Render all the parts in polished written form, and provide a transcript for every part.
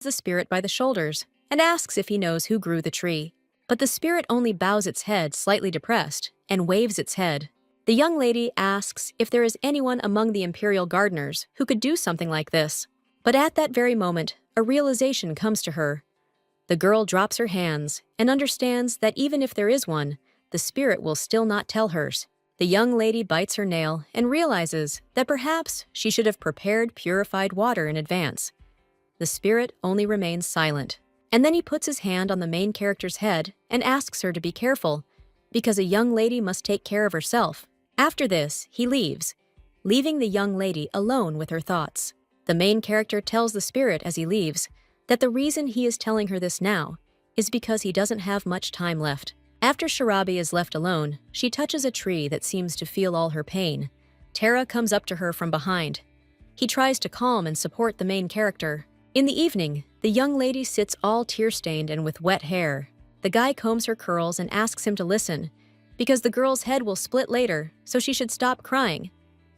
the spirit by the shoulders and asks if he knows who grew the tree. But the spirit only bows its head slightly depressed and waves its head. The young lady asks if there is anyone among the imperial gardeners who could do something like this. But at that very moment, a realization comes to her. The girl drops her hands and understands that even if there is one, the spirit will still not tell hers. The young lady bites her nail and realizes that perhaps she should have prepared purified water in advance. The spirit only remains silent, and then he puts his hand on the main character's head and asks her to be careful, because a young lady must take care of herself. After this, he leaves, leaving the young lady alone with her thoughts. The main character tells the spirit as he leaves that the reason he is telling her this now is because he doesn't have much time left. After Shirabi is left alone, she touches a tree that seems to feel all her pain. Tara comes up to her from behind. He tries to calm and support the main character. In the evening, the young lady sits all tear-stained and with wet hair. The guy combs her curls and asks him to listen, because the girl's head will split later, so she should stop crying.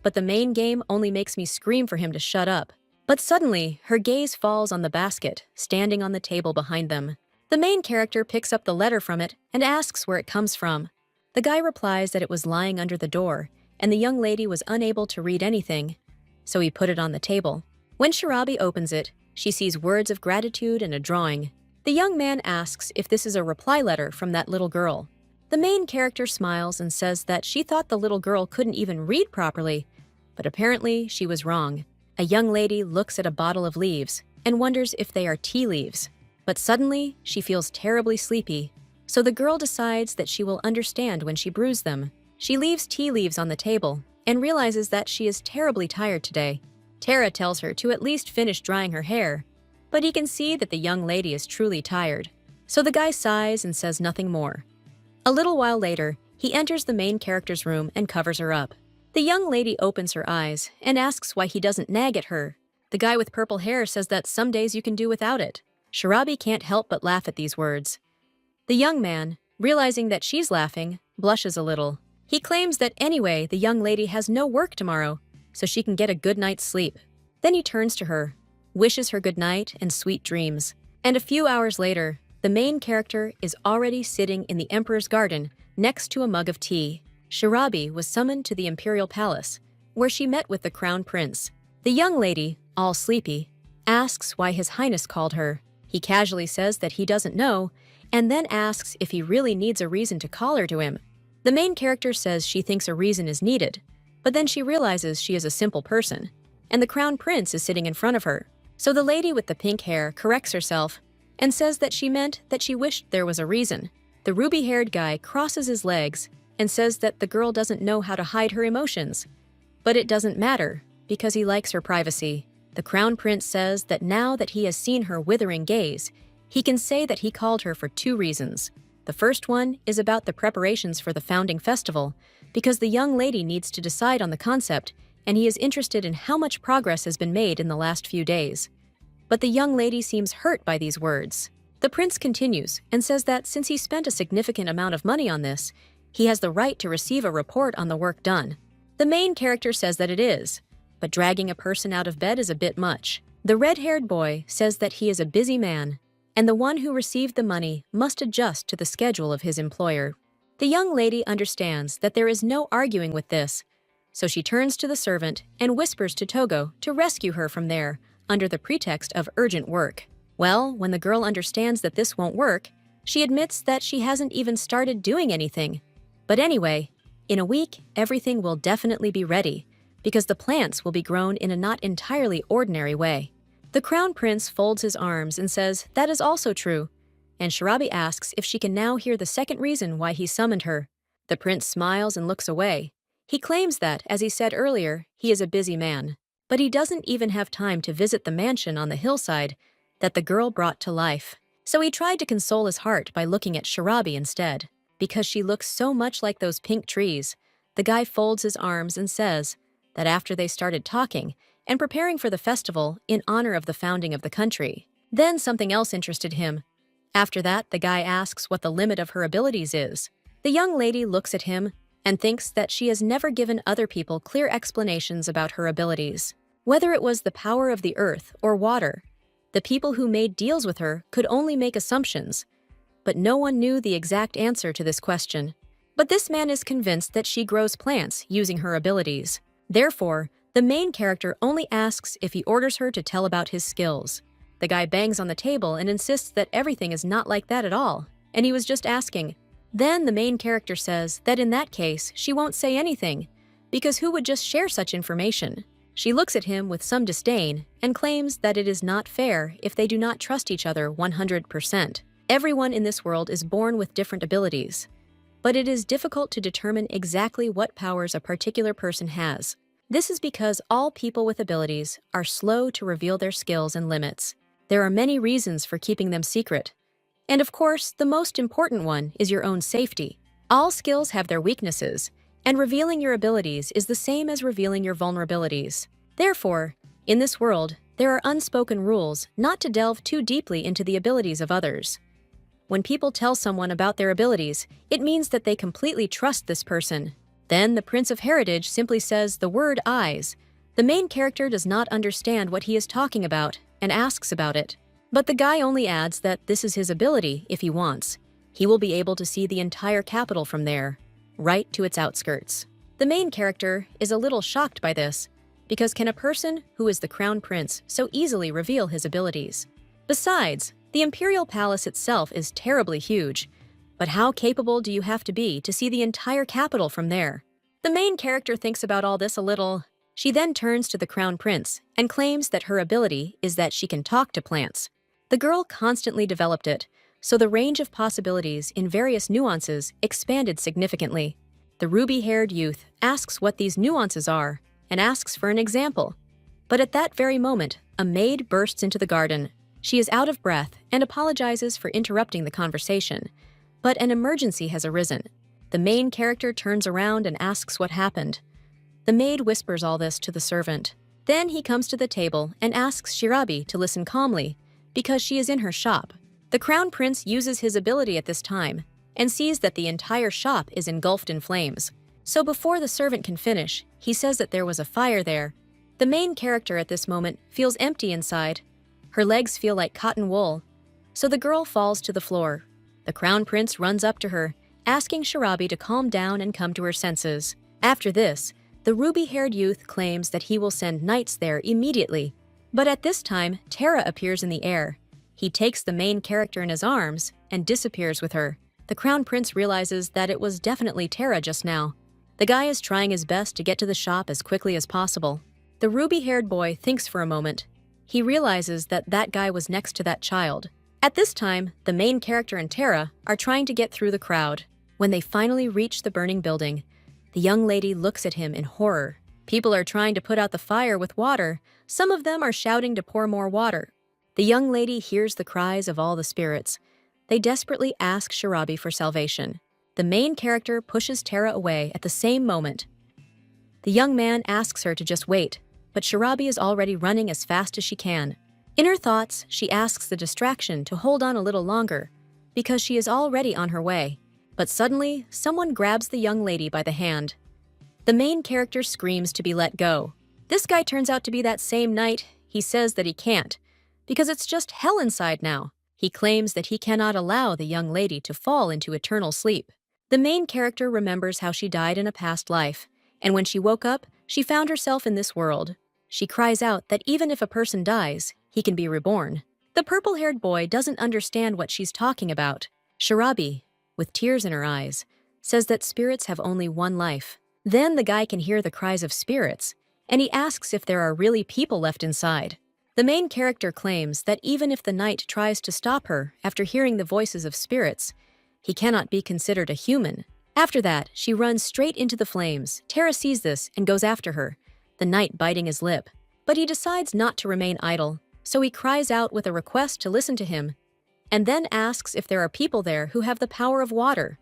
But the main game only makes me scream for him to shut up. But suddenly, her gaze falls on the basket, standing on the table behind them. The main character picks up the letter from it and asks where it comes from. The guy replies that it was lying under the door, and the young lady was unable to read anything, so he put it on the table. When Shirabi opens it, she sees words of gratitude and a drawing. The young man asks if this is a reply letter from that little girl. The main character smiles and says that she thought the little girl couldn't even read properly, but apparently she was wrong. A young lady looks at a bottle of leaves and wonders if they are tea leaves. But suddenly, she feels terribly sleepy, so the girl decides that she will understand when she brews them. She leaves tea leaves on the table and realizes that she is terribly tired today. Tara tells her to at least finish drying her hair, but he can see that the young lady is truly tired. So the guy sighs and says nothing more. A little while later, he enters the main character's room and covers her up. The young lady opens her eyes and asks why he doesn't nag at her. The guy with purple hair says that some days you can do without it. Shirabi can't help but laugh at these words. The young man, realizing that she's laughing, blushes a little. He claims that anyway, the young lady has no work tomorrow, so she can get a good night's sleep. Then he turns to her, wishes her good night and sweet dreams. And a few hours later, the main character is already sitting in the emperor's garden next to a mug of tea. Shirabi was summoned to the imperial palace, where she met with the crown prince. The young lady, all sleepy, asks why his highness called her. He casually says that he doesn't know, and then asks if he really needs a reason to call her to him. The main character says she thinks a reason is needed, but then she realizes she is a simple person, and the crown prince is sitting in front of her. So the lady with the pink hair corrects herself and says that she meant that she wished there was a reason. The ruby-haired guy crosses his legs and says that the girl doesn't know how to hide her emotions, but it doesn't matter because he likes her privacy. The crown prince says that now that he has seen her withering gaze, he can say that he called her for two reasons. The first one is about the preparations for the founding festival, because the young lady needs to decide on the concept, and he is interested in how much progress has been made in the last few days. But the young lady seems hurt by these words. The prince continues and says that since he spent a significant amount of money on this, he has the right to receive a report on the work done. The main character says that it is, but dragging a person out of bed is a bit much. The red-haired boy says that he is a busy man, and the one who received the money must adjust to the schedule of his employer. The young lady understands that there is no arguing with this, so she turns to the servant and whispers to Togo to rescue her from there under the pretext of urgent work. Well, when the girl understands that this won't work, she admits that she hasn't even started doing anything. But anyway, in a week, everything will definitely be ready, because the plants will be grown in a not entirely ordinary way. The crown prince folds his arms and says that is also true, and Shirabi asks if she can now hear the second reason why he summoned her. The prince smiles and looks away. He claims that, as he said earlier, he is a busy man, but he doesn't even have time to visit the mansion on the hillside that the girl brought to life. So he tried to console his heart by looking at Shirabi instead. Because she looks so much like those pink trees, the guy folds his arms and says that after they started talking and preparing for the festival in honor of the founding of the country, then something else interested him. After that, the guy asks what the limit of her abilities is. The young lady looks at him and thinks that she has never given other people clear explanations about her abilities, whether it was the power of the earth or water. The people who made deals with her could only make assumptions, but no one knew the exact answer to this question. But this man is convinced that she grows plants using her abilities. Therefore, the main character only asks if he orders her to tell about his skills. The guy bangs on the table and insists that everything is not like that at all, and he was just asking. Then the main character says that in that case, she won't say anything, because who would just share such information? She looks at him with some disdain and claims that it is not fair if they do not trust each other 100%. Everyone in this world is born with different abilities, but it is difficult to determine exactly what powers a particular person has. This is because all people with abilities are slow to reveal their skills and limits. There are many reasons for keeping them secret. And of course, the most important one is your own safety. All skills have their weaknesses, and revealing your abilities is the same as revealing your vulnerabilities. Therefore, in this world, there are unspoken rules not to delve too deeply into the abilities of others. When people tell someone about their abilities, it means that they completely trust this person. Then the Prince of Heritage simply says the word eyes. The main character does not understand what he is talking about and asks about it. But the guy only adds that this is his ability if he wants. He will be able to see the entire capital from there, right to its outskirts. The main character is a little shocked by this, because can a person who is the crown prince so easily reveal his abilities? Besides, the imperial palace itself is terribly huge, but how capable do you have to be to see the entire capital from there? The main character thinks about all this a little. She then turns to the crown prince and claims that her ability is that she can talk to plants. The girl constantly developed it, so the range of possibilities in various nuances expanded significantly. The ruby-haired youth asks what these nuances are and asks for an example. But at that very moment, a maid bursts into the garden. She is out of breath and apologizes for interrupting the conversation. But an emergency has arisen. The main character turns around and asks what happened. The maid whispers all this to the servant. Then he comes to the table and asks Shirabi to listen calmly, because she is in her shop. The crown prince uses his ability at this time and sees that the entire shop is engulfed in flames. So before the servant can finish, he says that there was a fire there. The main character at this moment feels empty inside. Her legs feel like cotton wool. So the girl falls to the floor. The crown prince runs up to her, asking Shirabi to calm down and come to her senses. After this, the ruby-haired youth claims that he will send knights there immediately. But at this time, Terra appears in the air. He takes the main character in his arms and disappears with her. The crown prince realizes that it was definitely Terra just now. The guy is trying his best to get to the shop as quickly as possible. The ruby-haired boy thinks for a moment. He realizes that that guy was next to that child. At this time, the main character and Terra are trying to get through the crowd. When they finally reach the burning building, the young lady looks at him in horror. People are trying to put out the fire with water. Some of them are shouting to pour more water. The young lady hears the cries of all the spirits. They desperately ask Shirabi for salvation. The main character pushes Terra away at the same moment. The young man asks her to just wait, but Shirabi is already running as fast as she can. In her thoughts, she asks the distraction to hold on a little longer, because she is already on her way. But suddenly, someone grabs the young lady by the hand. The main character screams to be let go. This guy turns out to be that same knight. He says that he can't, because it's just hell inside now. He claims that he cannot allow the young lady to fall into eternal sleep. The main character remembers how she died in a past life, and when she woke up, she found herself in this world. She cries out that even if a person dies, he can be reborn. The purple-haired boy doesn't understand what she's talking about. Shirabi, with tears in her eyes, says that spirits have only one life. Then the guy can hear the cries of spirits, and he asks if there are really people left inside. The main character claims that even if the knight tries to stop her after hearing the voices of spirits, he cannot be considered a human. After that, she runs straight into the flames. Terra sees this and goes after her, the knight biting his lip. But he decides not to remain idle, so he cries out with a request to listen to him, and then asks if there are people there who have the power of water.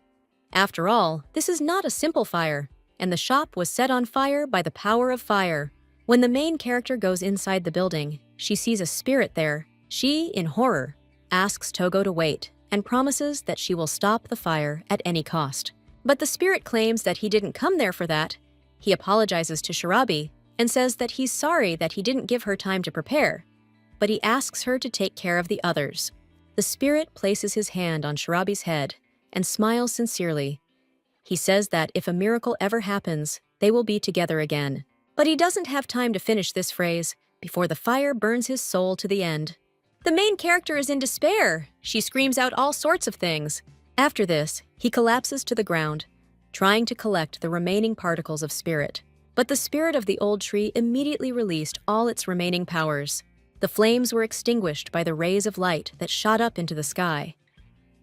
After all, this is not a simple fire, and the shop was set on fire by the power of fire. When the main character goes inside the building, she sees a spirit there. She, in horror, asks Togo to wait and promises that she will stop the fire at any cost. But the spirit claims that he didn't come there for that. He apologizes to Shirabi and says that he's sorry that he didn't give her time to prepare. but he asks her to take care of the others. The spirit places his hand on Sharabi's head and smiles sincerely. He says that if a miracle ever happens, they will be together again. But he doesn't have time to finish this phrase before the fire burns his soul to the end. The main character is in despair. She screams out all sorts of things. After this, he collapses to the ground, trying to collect the remaining particles of spirit. But the spirit of the old tree immediately released all its remaining powers. The flames were extinguished by the rays of light that shot up into the sky.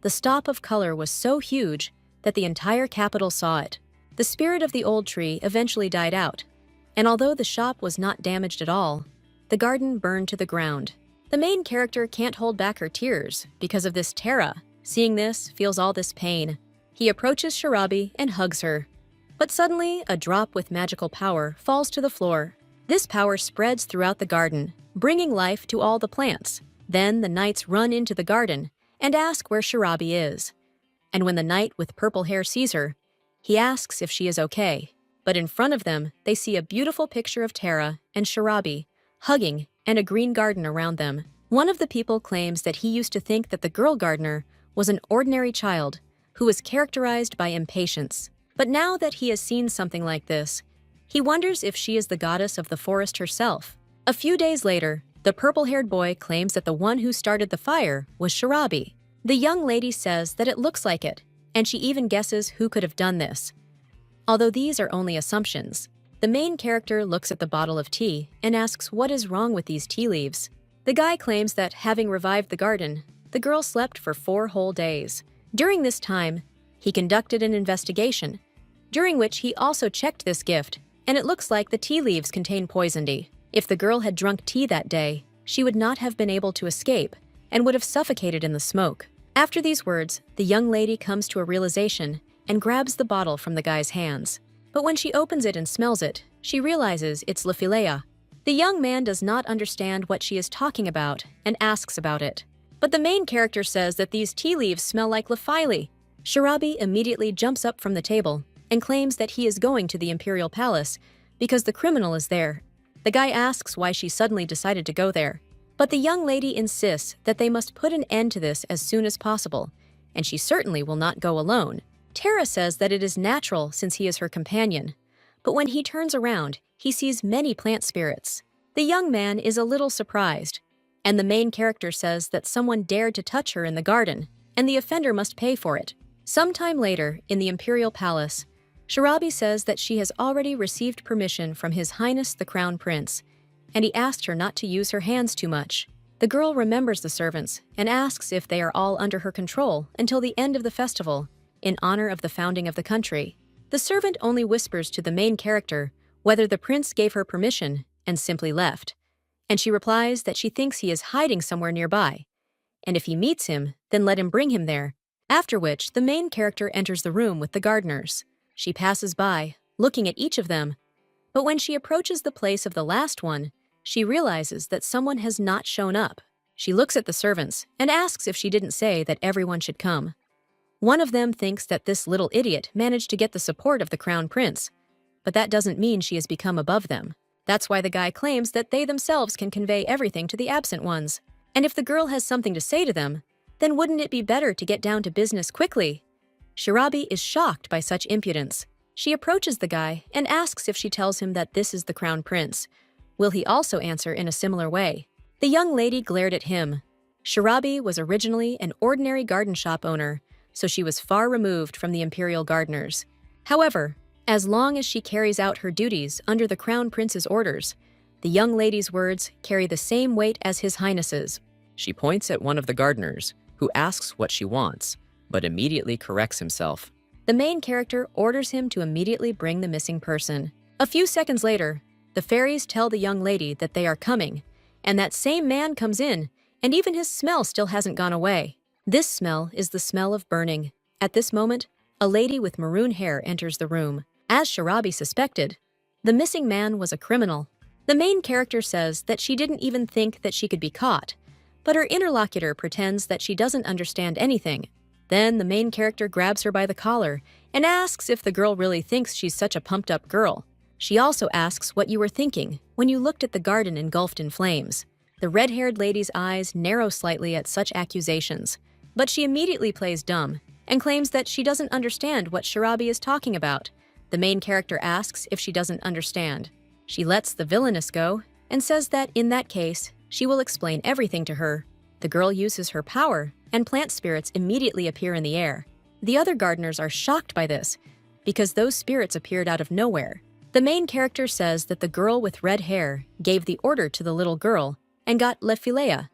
The stop of color was so huge that the entire capital saw it. The spirit of the old tree eventually died out, and although the shop was not damaged at all, the garden burned to the ground. The main character can't hold back her tears because of this Tara. Seeing this, feels all this pain. He approaches Sharabi and hugs her. But suddenly, a drop with magical power falls to the floor. This power spreads throughout the garden, bringing life to all the plants. Then the knights run into the garden and ask where Sharabi is. And when the knight with purple hair sees her, he asks if she is okay. But in front of them, they see a beautiful picture of Tara and Sharabi, hugging, and a green garden around them. One of the people claims that he used to think that the girl gardener was an ordinary child who was characterized by impatience. But now that he has seen something like this, he wonders if she is the goddess of the forest herself. A few days later, the purple-haired boy claims that the one who started the fire was Sharabi. The young lady says that it looks like it, and she even guesses who could have done this. Although these are only assumptions, the main character looks at the bottle of tea and asks what is wrong with these tea leaves. The guy claims that, having revived the garden, the girl slept for 4 whole days. During this time, he conducted an investigation, during which he also checked this gift, and it looks like the tea leaves contain poison. If the girl had drunk tea that day, she would not have been able to escape and would have suffocated in the smoke. After these words, the young lady comes to a realization and grabs the bottle from the guy's hands. But when she opens it and smells it, she realizes it's Lefilea. The young man does not understand what she is talking about and asks about it. But the main character says that these tea leaves smell like Lefili. Sharabi immediately jumps up from the table and claims that he is going to the Imperial Palace because the criminal is there. The guy asks why she suddenly decided to go there. But the young lady insists that they must put an end to this as soon as possible, and she certainly will not go alone. Tara says that it is natural since he is her companion. But when he turns around, he sees many plant spirits. The young man is a little surprised, and the main character says that someone dared to touch her in the garden, and the offender must pay for it. Sometime later, in the Imperial Palace, Sharabi says that she has already received permission from His Highness the Crown Prince, and he asked her not to use her hands too much. The girl remembers the servants and asks if they are all under her control until the end of the festival, in honor of the founding of the country. The servant only whispers to the main character whether the prince gave her permission and simply left, and she replies that she thinks he is hiding somewhere nearby, and if he meets him, then let him bring him there. After which, the main character enters the room with the gardeners. She passes by, looking at each of them, but when she approaches the place of the last one, she realizes that someone has not shown up. She looks at the servants and asks if she didn't say that everyone should come. One of them thinks that this little idiot managed to get the support of the crown prince, but that doesn't mean she has become above them. That's why the guy claims that they themselves can convey everything to the absent ones. And if the girl has something to say to them, then wouldn't it be better to get down to business quickly? Sharabi is shocked by such impudence. She approaches the guy and asks if she tells him that this is the crown prince. Will he also answer in a similar way? The young lady glared at him. Sharabi was originally an ordinary garden shop owner, so she was far removed from the imperial gardeners. However, as long as she carries out her duties under the crown prince's orders, the young lady's words carry the same weight as His Highness's. She points at one of the gardeners, who asks what she wants, but immediately corrects himself. The main character orders him to immediately bring the missing person. A few seconds later, the fairies tell the young lady that they are coming, and that same man comes in, and even his smell still hasn't gone away. This smell is the smell of burning. At this moment, a lady with maroon hair enters the room. As Sharabi suspected, the missing man was a criminal. The main character says that she didn't even think that she could be caught, but her interlocutor pretends that she doesn't understand anything. Then the main character grabs her by the collar and asks if the girl really thinks she's such a pumped-up girl. She also asks what you were thinking when you looked at the garden engulfed in flames. The red-haired lady's eyes narrow slightly at such accusations, but she immediately plays dumb and claims that she doesn't understand what Shirabi is talking about. The main character asks if she doesn't understand. She lets the villainess go and says that in that case, she will explain everything to her. The girl uses her power, and plant spirits immediately appear in the air. The other gardeners are shocked by this, because those spirits appeared out of nowhere. The main character says that the girl with red hair gave the order to the little girl and got Le Filea,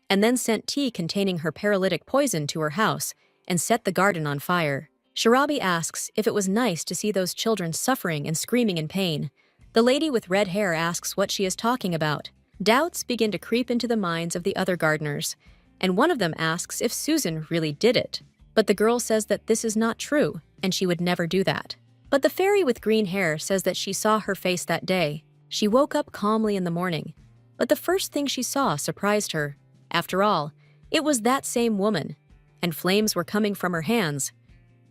and then sent tea containing her paralytic poison to her house and set the garden on fire. Shirabi asks if it was nice to see those children suffering and screaming in pain. The lady with red hair asks what she is talking about. Doubts begin to creep into the minds of the other gardeners, and one of them asks if Susan really did it. But the girl says that this is not true, and she would never do that. But the fairy with green hair says that she saw her face that day. She woke up calmly in the morning, but the first thing she saw surprised her. After all, it was that same woman, and flames were coming from her hands.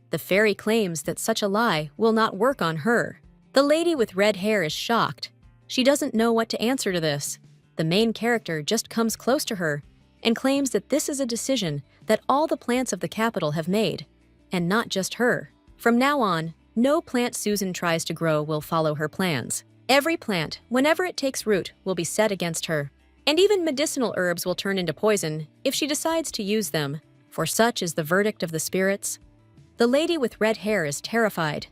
The fairy claims that such a lie will not work on her. The lady with red hair is shocked. She doesn't know what to answer to this. The main character just comes close to her and claims that this is a decision that all the plants of the capital have made, and not just her. From now on, no plant Susan tries to grow will follow her plans. Every plant, whenever it takes root, will be set against her. And even medicinal herbs will turn into poison if she decides to use them, for such is the verdict of the spirits. The lady with red hair is terrified.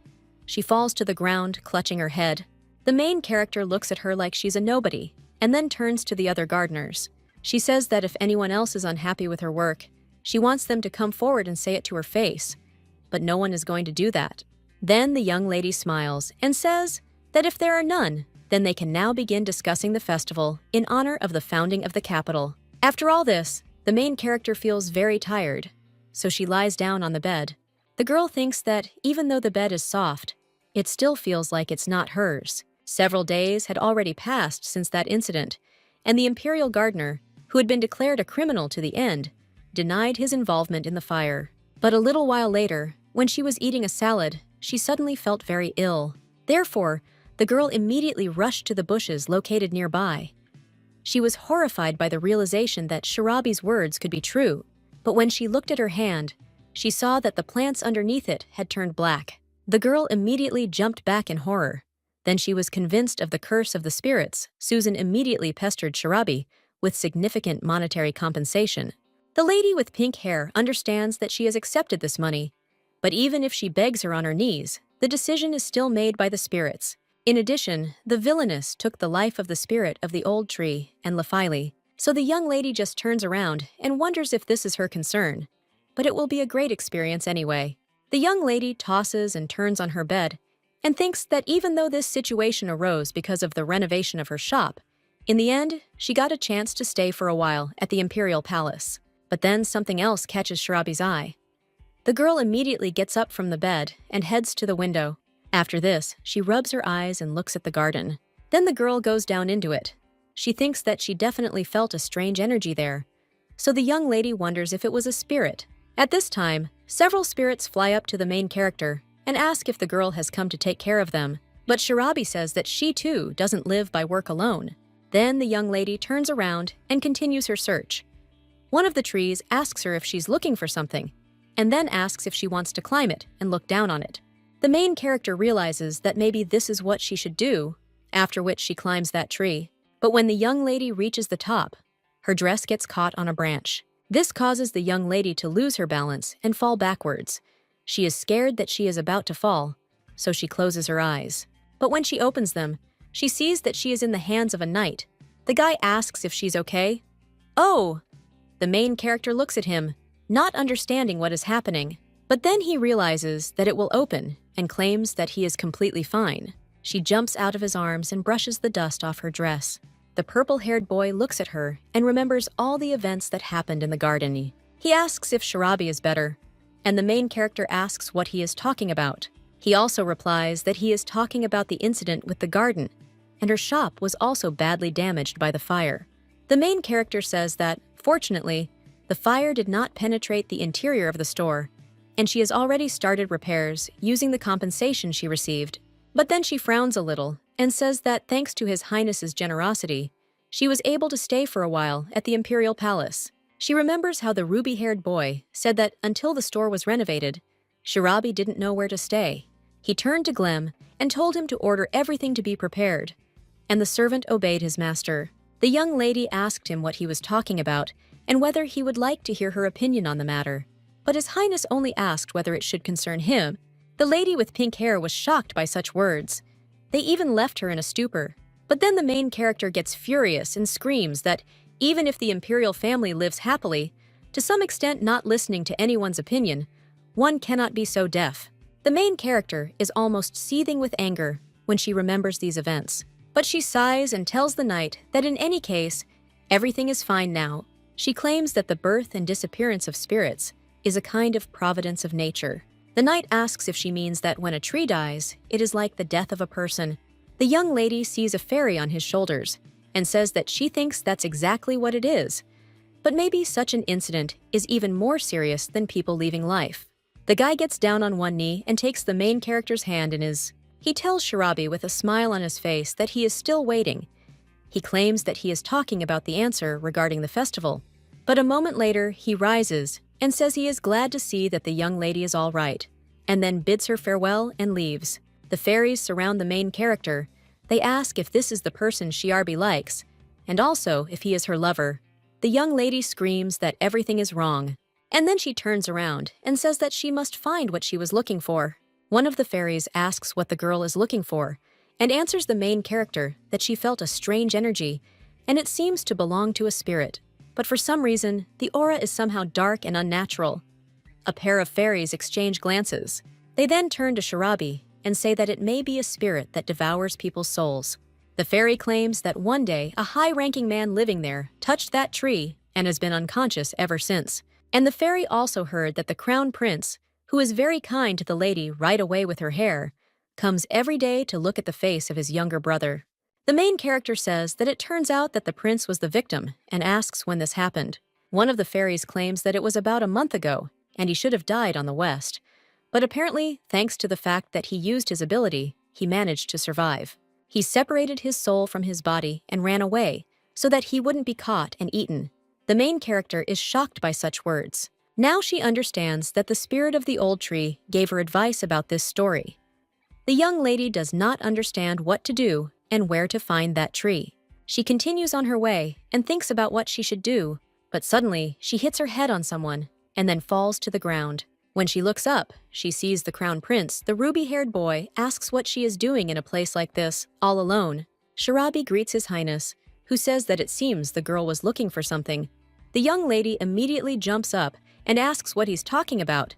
She falls to the ground, clutching her head. The main character looks at her like she's a nobody, and then turns to the other gardeners. She says that if anyone else is unhappy with her work, she wants them to come forward and say it to her face, but no one is going to do that. Then the young lady smiles and says that if there are none, then they can now begin discussing the festival in honor of the founding of the capital. After all this, the main character feels very tired, so she lies down on the bed. The girl thinks that even though the bed is soft, it still feels like it's not hers. Several days had already passed since that incident, and the imperial gardener, who had been declared a criminal to the end, denied his involvement in the fire. But a little while later, when she was eating a salad, she suddenly felt very ill. Therefore, the girl immediately rushed to the bushes located nearby. She was horrified by the realization that Shirabi's words could be true, but when she looked at her hand, she saw that the plants underneath it had turned black. The girl immediately jumped back in horror. Then she was convinced of the curse of the spirits. Susan immediately pestered Shirabi with significant monetary compensation. The lady with pink hair understands that she has accepted this money, but even if she begs her on her knees, the decision is still made by the spirits. In addition, the villainess took the life of the spirit of the old tree and Lefili, so the young lady just turns around and wonders if this is her concern. But it will be a great experience anyway. The young lady tosses and turns on her bed and thinks that even though this situation arose because of the renovation of her shop, in the end, she got a chance to stay for a while at the imperial palace. But then something else catches Shirabi's eye. The girl immediately gets up from the bed and heads to the window. After this, she rubs her eyes and looks at the garden. Then the girl goes down into it. She thinks that she definitely felt a strange energy there, so the young lady wonders if it was a spirit. At this time, several spirits fly up to the main character and ask if the girl has come to take care of them. But Shirabi says that she too doesn't live by work alone. Then the young lady turns around and continues her search. One of the trees asks her if she's looking for something, and then asks if she wants to climb it and look down on it. The main character realizes that maybe this is what she should do, after which she climbs that tree. But when the young lady reaches the top, her dress gets caught on a branch. This causes the young lady to lose her balance and fall backwards. She is scared that she is about to fall, so she closes her eyes. But when she opens them, she sees that she is in the hands of a knight. The guy asks if she's okay. "Oh!" The main character looks at him, not understanding what is happening. But then he realizes that it will open and claims that he is completely fine. She jumps out of his arms and brushes the dust off her dress. The purple-haired boy looks at her and remembers all the events that happened in the garden. He asks if Shirabi is better, and the main character asks what he is talking about. He also replies that he is talking about the incident with the garden, and her shop was also badly damaged by the fire. The main character says that, fortunately, the fire did not penetrate the interior of the store, and she has already started repairs using the compensation she received. But then she frowns a little and says that thanks to His Highness's generosity, She was able to stay for a while at the imperial palace. She remembers how the ruby-haired boy said that until the store was renovated, Shirabi didn't know where to stay. He turned to Glem and told him to order everything to be prepared, and the servant obeyed his master. The young lady asked him what he was talking about and whether he would like to hear her opinion on the matter. But His Highness only asked whether it should concern him. The lady with pink hair was shocked by such words. They even left her in a stupor. But then the main character gets furious and screams that even if the imperial family lives happily, to some extent not listening to anyone's opinion, one cannot be so deaf. The main character is almost seething with anger when she remembers these events. But she sighs and tells the knight that in any case, everything is fine now. She claims that the birth and disappearance of spirits is a kind of providence of nature. The knight asks if she means that when a tree dies, it is like the death of a person. The young lady sees a fairy on his shoulders and says that she thinks that's exactly what it is. But maybe such an incident is even more serious than people leaving life. The guy gets down on one knee and takes the main character's hand in his. He tells Shirabi with a smile on his face that he is still waiting. He claims that he is talking about the answer regarding the festival. But a moment later, he rises and says he is glad to see that the young lady is all right, and then bids her farewell and leaves. The fairies surround the main character. They ask if this is the person Shirabi likes, and also if he is her lover. The young lady screams that everything is wrong, and then she turns around and says that she must find what she was looking for. One of the fairies asks what the girl is looking for, and answers the main character that she felt a strange energy, and it seems to belong to a spirit. But for some reason, the aura is somehow dark and unnatural. A pair of fairies exchange glances. They then turn to Shirabi and say that it may be a spirit that devours people's souls. The fairy claims that one day a high-ranking man living there touched that tree and has been unconscious ever since. And the fairy also heard that the crown prince, who is very kind to the lady right away with her hair, comes every day to look at the face of his younger brother. The main character says that it turns out that the prince was the victim and asks when this happened. One of the fairies claims that it was about a month ago and he should have died on the west. But apparently, thanks to the fact that he used his ability, he managed to survive. He separated his soul from his body and ran away so that he wouldn't be caught and eaten. The main character is shocked by such words. Now she understands that the spirit of the old tree gave her advice about this story. The young lady does not understand what to do and where to find that tree. She continues on her way and thinks about what she should do, but suddenly she hits her head on someone and then falls to the ground. When she looks up, she sees the crown prince. The ruby-haired boy asks what she is doing in a place like this, all alone. Shirabi greets His Highness, who says that it seems the girl was looking for something. The young lady immediately jumps up and asks what he's talking about,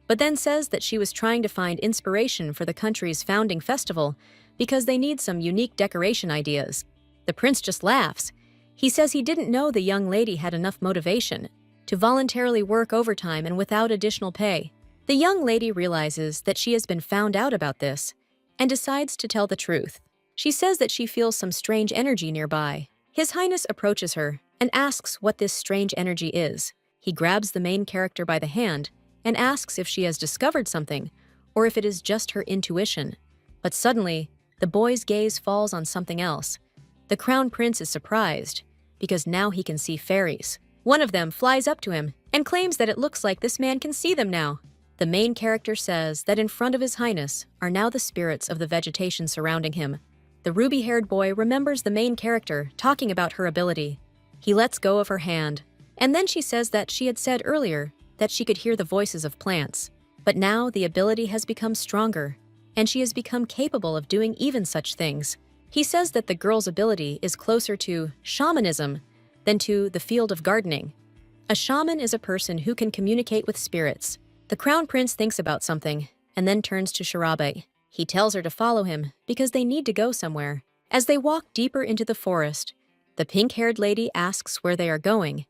but then says that she was trying to find inspiration for the country's founding festival because they need some unique decoration ideas. The prince just laughs. He says he didn't know the young lady had enough motivation to voluntarily work overtime and without additional pay. The young lady realizes that she has been found out about this and decides to tell the truth. She says that she feels some strange energy nearby. His Highness approaches her and asks what this strange energy is. He grabs the main character by the hand and asks if she has discovered something or if it is just her intuition. But suddenly, the boy's gaze falls on something else. The crown prince is surprised because now he can see fairies. One of them flies up to him and claims that it looks like this man can see them now. The main character says that in front of His Highness are now the spirits of the vegetation surrounding him. The ruby-haired boy remembers the main character talking about her ability. He lets go of her hand, and then she says that she had said earlier that she could hear the voices of plants. But now the ability has become stronger, and she has become capable of doing even such things. He says that the girl's ability is closer to shamanism than to the field of gardening. A shaman is a person who can communicate with spirits. The crown prince thinks about something and then turns to Shirabi. He tells her to follow him because they need to go somewhere. As they walk deeper into the forest, the pink-haired lady asks where they are going,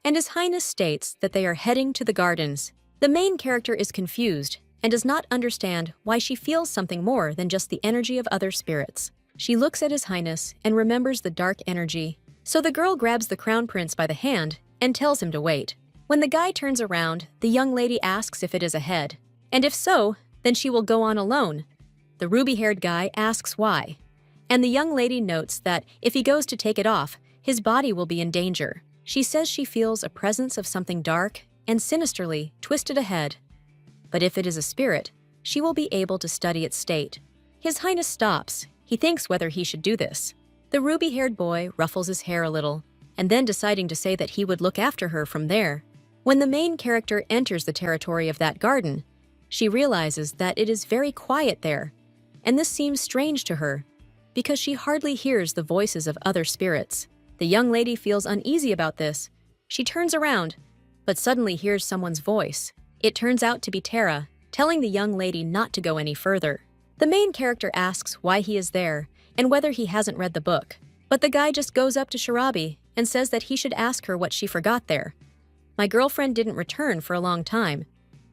and His Highness states that they are heading to the gardens. The main character is confused and does not understand why she feels something more than just the energy of other spirits. She looks at His Highness and remembers the dark energy. So the girl grabs the crown prince by the hand and tells him to wait. When the guy turns around, the young lady asks if it is ahead, and if so, then she will go on alone. The ruby-haired guy asks why, and the young lady notes that if he goes to take it off, his body will be in danger. She says she feels a presence of something dark and sinisterly twisted ahead. But if it is a spirit, she will be able to study its state. His Highness stops. He thinks whether he should do this. The ruby-haired boy ruffles his hair a little, and then deciding to say that he would look after her from there. When the main character enters the territory of that garden, she realizes that it is very quiet there, and this seems strange to her, because she hardly hears the voices of other spirits. The young lady feels uneasy about this. She turns around, but suddenly hears someone's voice. It turns out to be Tara, telling the young lady not to go any further. The main character asks why he is there and whether he hasn't read the book, but the guy just goes up to Shirabi and says that he should ask her what she forgot there. My girlfriend didn't return for a long time,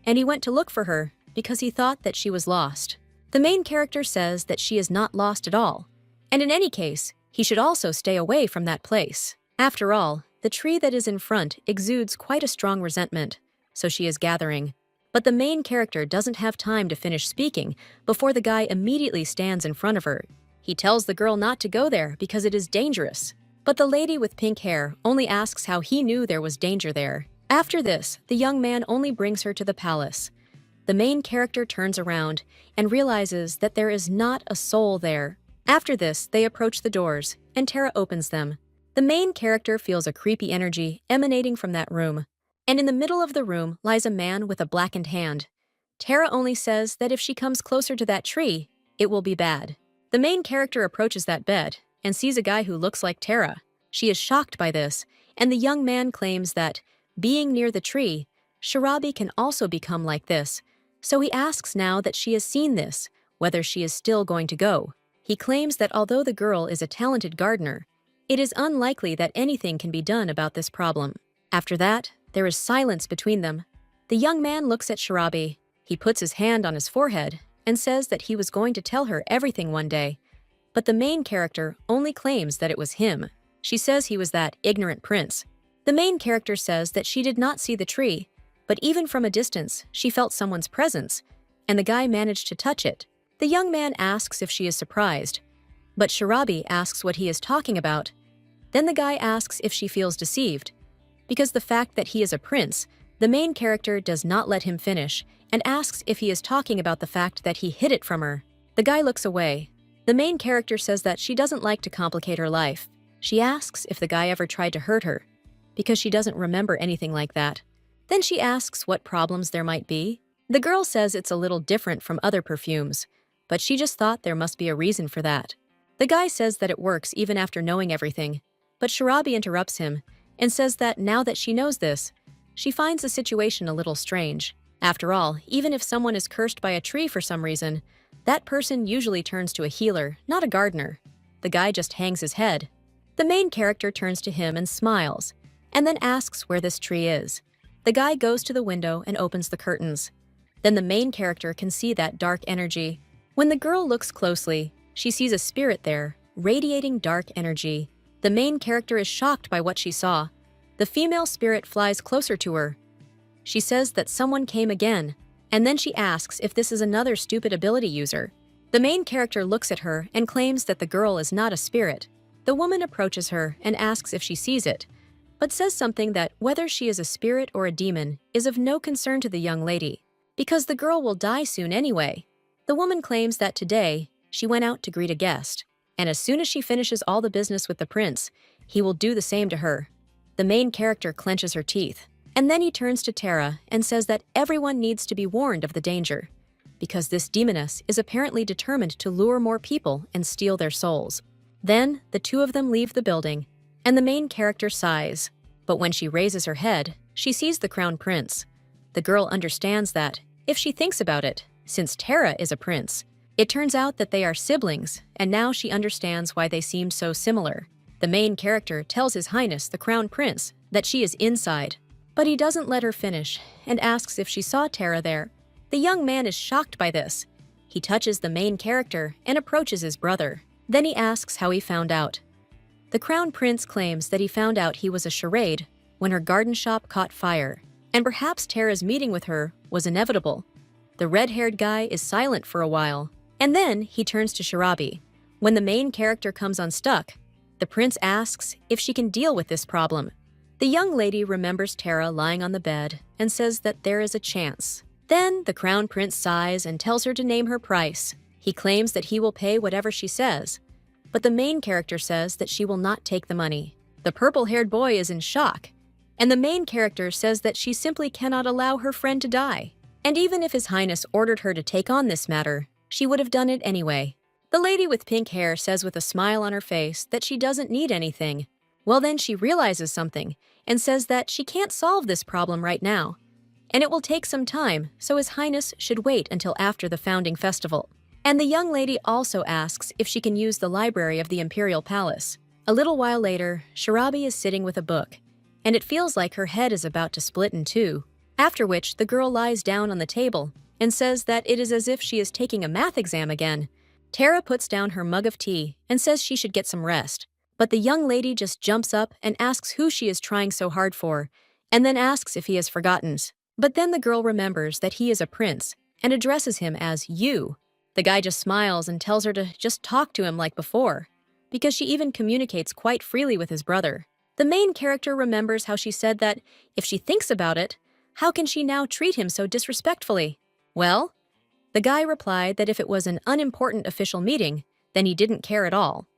and he went to look for her because he thought that she was lost. The main character says that she is not lost at all, and in any case, he should also stay away from that place. After all, the tree that is in front exudes quite a strong resentment, so she is gathering. But the main character doesn't have time to finish speaking before the guy immediately stands in front of her. He tells the girl not to go there because it is dangerous. But the lady with pink hair only asks how he knew there was danger there. After this, the young man only brings her to the palace. The main character turns around and realizes that there is not a soul there. After this, they approach the doors, and Tara opens them. The main character feels a creepy energy emanating from that room, and in the middle of the room lies a man with a blackened hand. Tara only says that if she comes closer to that tree, it will be bad. The main character approaches that bed and sees a guy who looks like Tara. She is shocked by this, and the young man claims that, being near the tree, Shirabi can also become like this, so he asks now that she has seen this, whether she is still going to go. He claims that although the girl is a talented gardener, it is unlikely that anything can be done about this problem. After that, there is silence between them. The young man looks at Shirabi. He puts his hand on his forehead and says that he was going to tell her everything one day, but the main character only claims that it was him. She says he was that ignorant prince. The main character says that she did not see the tree, but even from a distance, she felt someone's presence, and the guy managed to touch it. The young man asks if she is surprised, but Shirabi asks what he is talking about. Then the guy asks if she feels deceived. Because the fact that he is a prince, the main character does not let him finish and asks if he is talking about the fact that he hid it from her. The guy looks away. The main character says that she doesn't like to complicate her life. She asks if the guy ever tried to hurt her, because she doesn't remember anything like that. Then she asks what problems there might be. The girl says it's a little different from other perfumes, but she just thought there must be a reason for that. The guy says that it works even after knowing everything, but Shirabi interrupts him and says that now that she knows this, she finds the situation a little strange. After all, even if someone is cursed by a tree for some reason, that person usually turns to a healer, not a gardener. The guy just hangs his head. The main character turns to him and smiles, and then asks where this tree is. The guy goes to the window and opens the curtains. Then the main character can see that dark energy. When the girl looks closely, she sees a spirit there, radiating dark energy. The main character is shocked by what she saw. The female spirit flies closer to her. She says that someone came again, and then she asks if this is another stupid ability user. The main character looks at her and claims that the girl is not a spirit. The woman approaches her and asks if she sees it, but says something that whether she is a spirit or a demon is of no concern to the young lady, because the girl will die soon anyway. The woman claims that today, she went out to greet a guest, and as soon as she finishes all the business with the prince, he will do the same to her. The main character clenches her teeth, and then he turns to Tara and says that everyone needs to be warned of the danger, because this demoness is apparently determined to lure more people and steal their souls. Then, the two of them leave the building, and the main character sighs. But when she raises her head, she sees the crown prince. The girl understands that, if she thinks about it, since Tara is a prince, it turns out that they are siblings, and now she understands why they seem so similar. The main character tells His Highness the Crown Prince that she is inside, but he doesn't let her finish and asks if she saw Tara there. The young man is shocked by this. He touches the main character and approaches his brother. Then he asks how he found out. The Crown Prince claims that he found out he was a charade when her garden shop caught fire, and perhaps Tara's meeting with her was inevitable. The red-haired guy is silent for a while, and then he turns to Shirabi. When the main character comes unstuck, The prince asks if she can deal with this problem. The young lady remembers Tara lying on the bed and says that there is a chance. Then the crown prince sighs and tells her to name her price. He claims that he will pay whatever she says, but the main character says that she will not take the money. The purple-haired boy is in shock, and the main character says that she simply cannot allow her friend to die. And even if His Highness ordered her to take on this matter, she would have done it anyway. The lady with pink hair says with a smile on her face that she doesn't need anything. Well, then she realizes something and says that she can't solve this problem right now, and it will take some time, so His Highness should wait until after the founding festival. And the young lady also asks if she can use the library of the Imperial Palace. A little while later, Shirabi is sitting with a book, and it feels like her head is about to split in two, after which the girl lies down on the table and says that it is as if she is taking a math exam again. Tara puts down her mug of tea and says she should get some rest, but the young lady just jumps up and asks who she is trying so hard for, and then asks if he has forgotten. But then the girl remembers that he is a prince and addresses him as you. The guy just smiles and tells her to just talk to him like before, because she even communicates quite freely with his brother. The main character remembers how she said that if she thinks about it, how can she now treat him so disrespectfully? Well, the guy replied that if it was an unimportant official meeting, then he didn't care at all.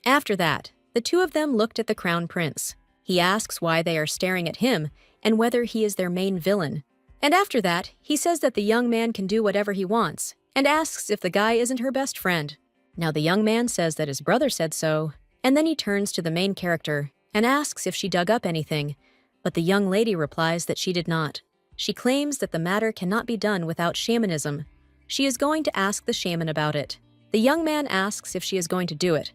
After that, the two of them looked at the crown prince. He asks why they are staring at him and whether he is their main villain. And after that, he says that the young man can do whatever he wants and asks if the guy isn't her best friend. Now the young man says that his brother said so, and then he turns to the main character and asks if she dug up anything, but the young lady replies that she did not. She claims that the matter cannot be done without shamanism. She is going to ask the shaman about it. The young man asks if she is going to do it,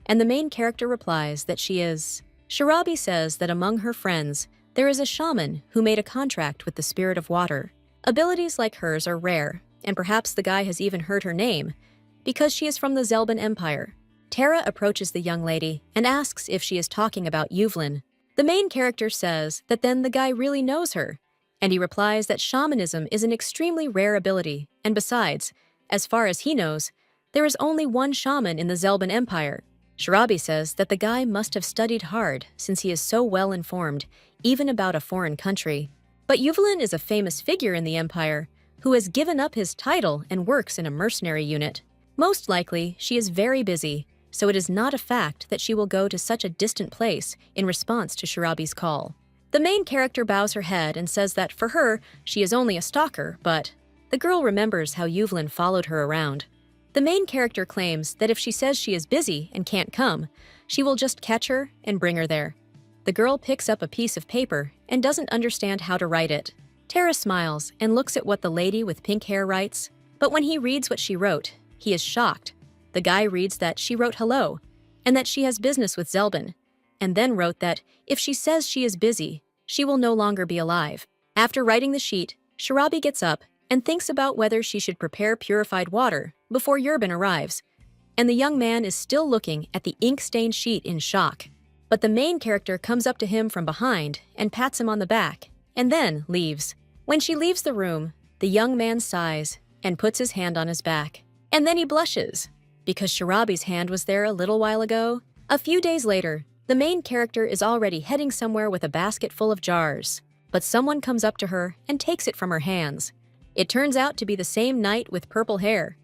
and the main character replies that she is. Shirabi says that among her friends, there is a shaman who made a contract with the spirit of water. Abilities like hers are rare, and perhaps the guy has even heard her name, because she is from the Zelban Empire. Tara approaches the young lady and asks if she is talking about Yuvlin. The main character says that then the guy really knows her, and he replies that shamanism is an extremely rare ability, and besides, as far as he knows, there is only one shaman in the Zelban Empire. Shirabi says that the guy must have studied hard since he is so well informed, even about a foreign country. But Yuvlin is a famous figure in the Empire who has given up his title and works in a mercenary unit. Most likely, she is very busy, so it is not a fact that she will go to such a distant place in response to Shirabi's call. The main character bows her head and says that for her, she is only a stalker, but the girl remembers how Yuvlin followed her around. The main character claims that if she says she is busy and can't come, she will just catch her and bring her there. The girl picks up a piece of paper and doesn't understand how to write it. Tara smiles and looks at what the lady with pink hair writes, but when he reads what she wrote, he is shocked. The guy reads that she wrote hello, and that she has business with Zelban, and then wrote that if she says she is busy, she will no longer be alive. After writing the sheet, Shirabi gets up and thinks about whether she should prepare purified water before Yurbin arrives, and the young man is still looking at the ink-stained sheet in shock. But the main character comes up to him from behind and pats him on the back, and then leaves. When she leaves the room, the young man sighs and puts his hand on his back, and then he blushes, because Shirabi's hand was there a little while ago. A few days later, the main character is already heading somewhere with a basket full of jars, but someone comes up to her and takes it from her hands. It turns out to be the same knight with purple hair.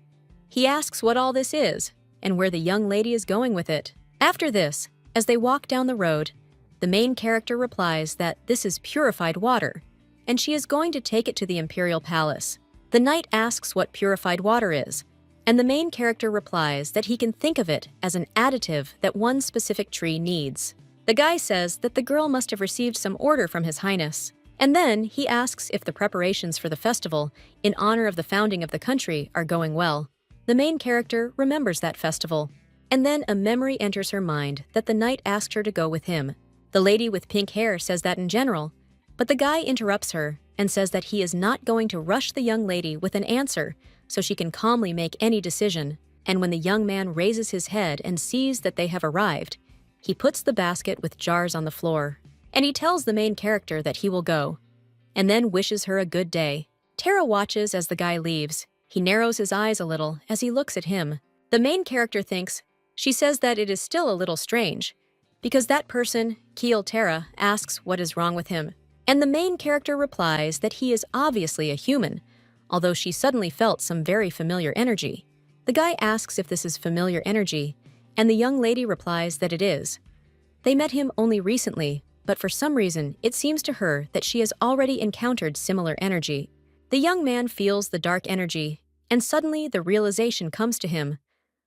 He asks what all this is, and where the young lady is going with it. After this, as they walk down the road, the main character replies that this is purified water, and she is going to take it to the Imperial Palace. The knight asks what purified water is, and the main character replies that he can think of it as an additive that one specific tree needs. The guy says that the girl must have received some order from His Highness, and then he asks if the preparations for the festival in honor of the founding of the country are going well. The main character remembers that festival, and then a memory enters her mind that the knight asked her to go with him. The lady with pink hair says that in general, but the guy interrupts her and says that he is not going to rush the young lady with an answer so she can calmly make any decision. And when the young man raises his head and sees that they have arrived, he puts the basket with jars on the floor, and he tells the main character that he will go, and then wishes her a good day. Tara watches as the guy leaves. He narrows his eyes a little as he looks at him. The main character thinks, She says that it is still a little strange, because that person, Kiel Terra, asks what is wrong with him, and the main character replies that he is obviously a human, although she suddenly felt some very familiar energy. The guy asks if this is familiar energy, and the young lady replies that it is. They met him only recently, but for some reason, it seems to her that she has already encountered similar energy. The young man feels the dark energy, and suddenly the realization comes to him.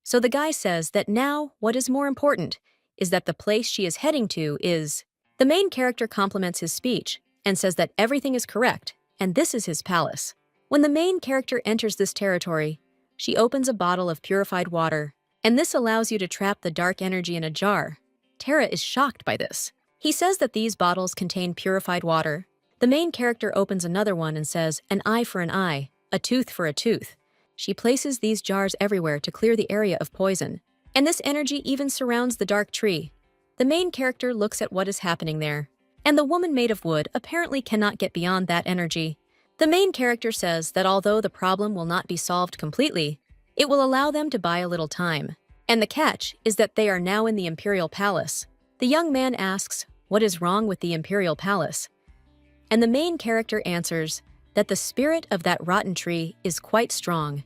So the guy says that now what is more important is that the place she is heading to is. The main character compliments his speech and says that everything is correct, and this is his palace. When the main character enters this territory, she opens a bottle of purified water, and this allows you to trap the dark energy in a jar. Terra is shocked by this. He says that these bottles contain purified water. The main character opens another one and says, an eye for an eye, a tooth for a tooth. She places these jars everywhere to clear the area of poison, and this energy even surrounds the dark tree. The main character looks at what is happening there, and the woman made of wood apparently cannot get beyond that energy. The main character says that although the problem will not be solved completely, it will allow them to buy a little time. And the catch is that they are now in the Imperial Palace. The young man asks, what is wrong with the Imperial Palace? And the main character answers that the spirit of that rotten tree is quite strong,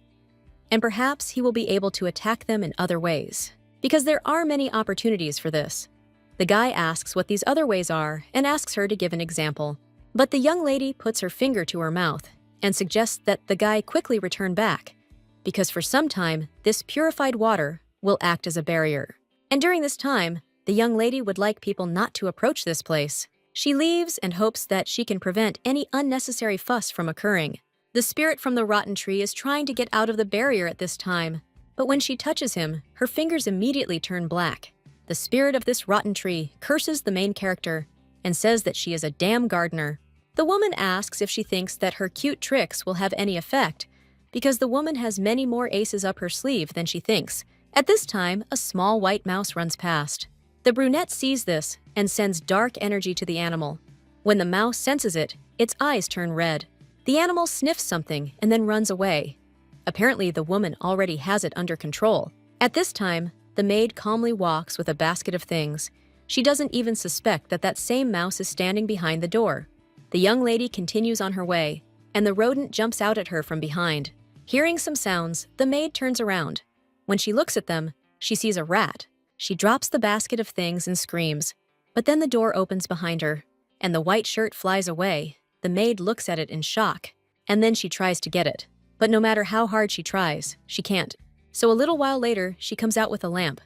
and perhaps he will be able to attack them in other ways, because there are many opportunities for this. The guy asks what these other ways are and asks her to give an example. But the young lady puts her finger to her mouth and suggests that the guy quickly return back, because for some time, this purified water will act as a barrier. And during this time, the young lady would like people not to approach this place. She leaves and hopes that she can prevent any unnecessary fuss from occurring. The spirit from the rotten tree is trying to get out of the barrier at this time, but when she touches him, her fingers immediately turn black. The spirit of this rotten tree curses the main character and says that she is a damn gardener. The woman asks if she thinks that her cute tricks will have any effect, because the woman has many more aces up her sleeve than she thinks. At this time, a small white mouse runs past. The brunette sees this and sends dark energy to the animal. When the mouse senses it, its eyes turn red. The animal sniffs something and then runs away. Apparently, the woman already has it under control. At this time, the maid calmly walks with a basket of things. She doesn't even suspect that that same mouse is standing behind the door. The young lady continues on her way, and the rodent jumps out at her from behind. Hearing some sounds, the maid turns around. When she looks at them, she sees a rat. She drops the basket of things and screams. But then the door opens behind her, and the white shirt flies away. The maid looks at it in shock, and then she tries to get it. But no matter how hard she tries, she can't. So a little while later, she comes out with a lamp.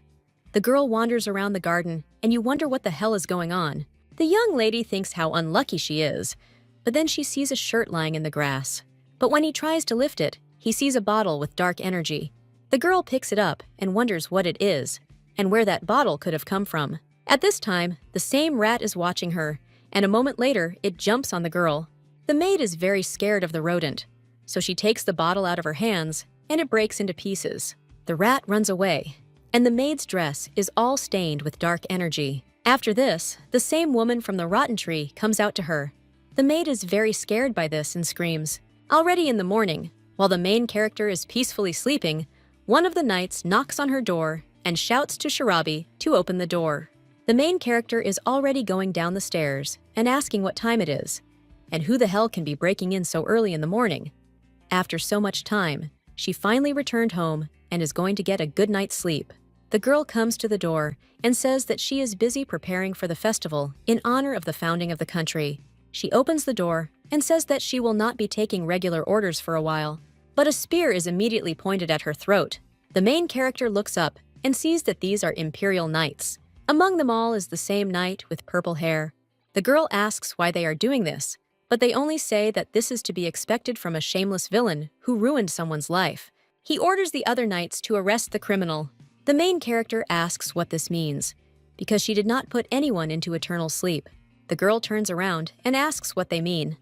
The girl wanders around the garden, and you wonder what the hell is going on. The young lady thinks how unlucky she is, but then she sees a shirt lying in the grass. But when he tries to lift it, he sees a bottle with dark energy. The girl picks it up and wonders what it is, and where that bottle could have come from. At this time, the same rat is watching her, and a moment later, it jumps on the girl. The maid is very scared of the rodent, so she takes the bottle out of her hands, and it breaks into pieces. The rat runs away, and the maid's dress is all stained with dark energy. After this, the same woman from the rotten tree comes out to her. The maid is very scared by this and screams. Already in the morning, while the main character is peacefully sleeping, one of the knights knocks on her door and shouts to Shirabi to open the door. The main character is already going down the stairs and asking what time it is, and who the hell can be breaking in so early in the morning. After so much time, she finally returned home and is going to get a good night's sleep. The girl comes to the door and says that she is busy preparing for the festival in honor of the founding of the country. She opens the door and says that she will not be taking regular orders for a while, but a spear is immediately pointed at her throat. The main character looks up and sees that these are Imperial Knights. Among them all is the same knight with purple hair. The girl asks why they are doing this, but they only say that this is to be expected from a shameless villain who ruined someone's life. He orders the other knights to arrest the criminal. The main character asks what this means, because she did not put anyone into eternal sleep. The girl turns around and asks what they mean,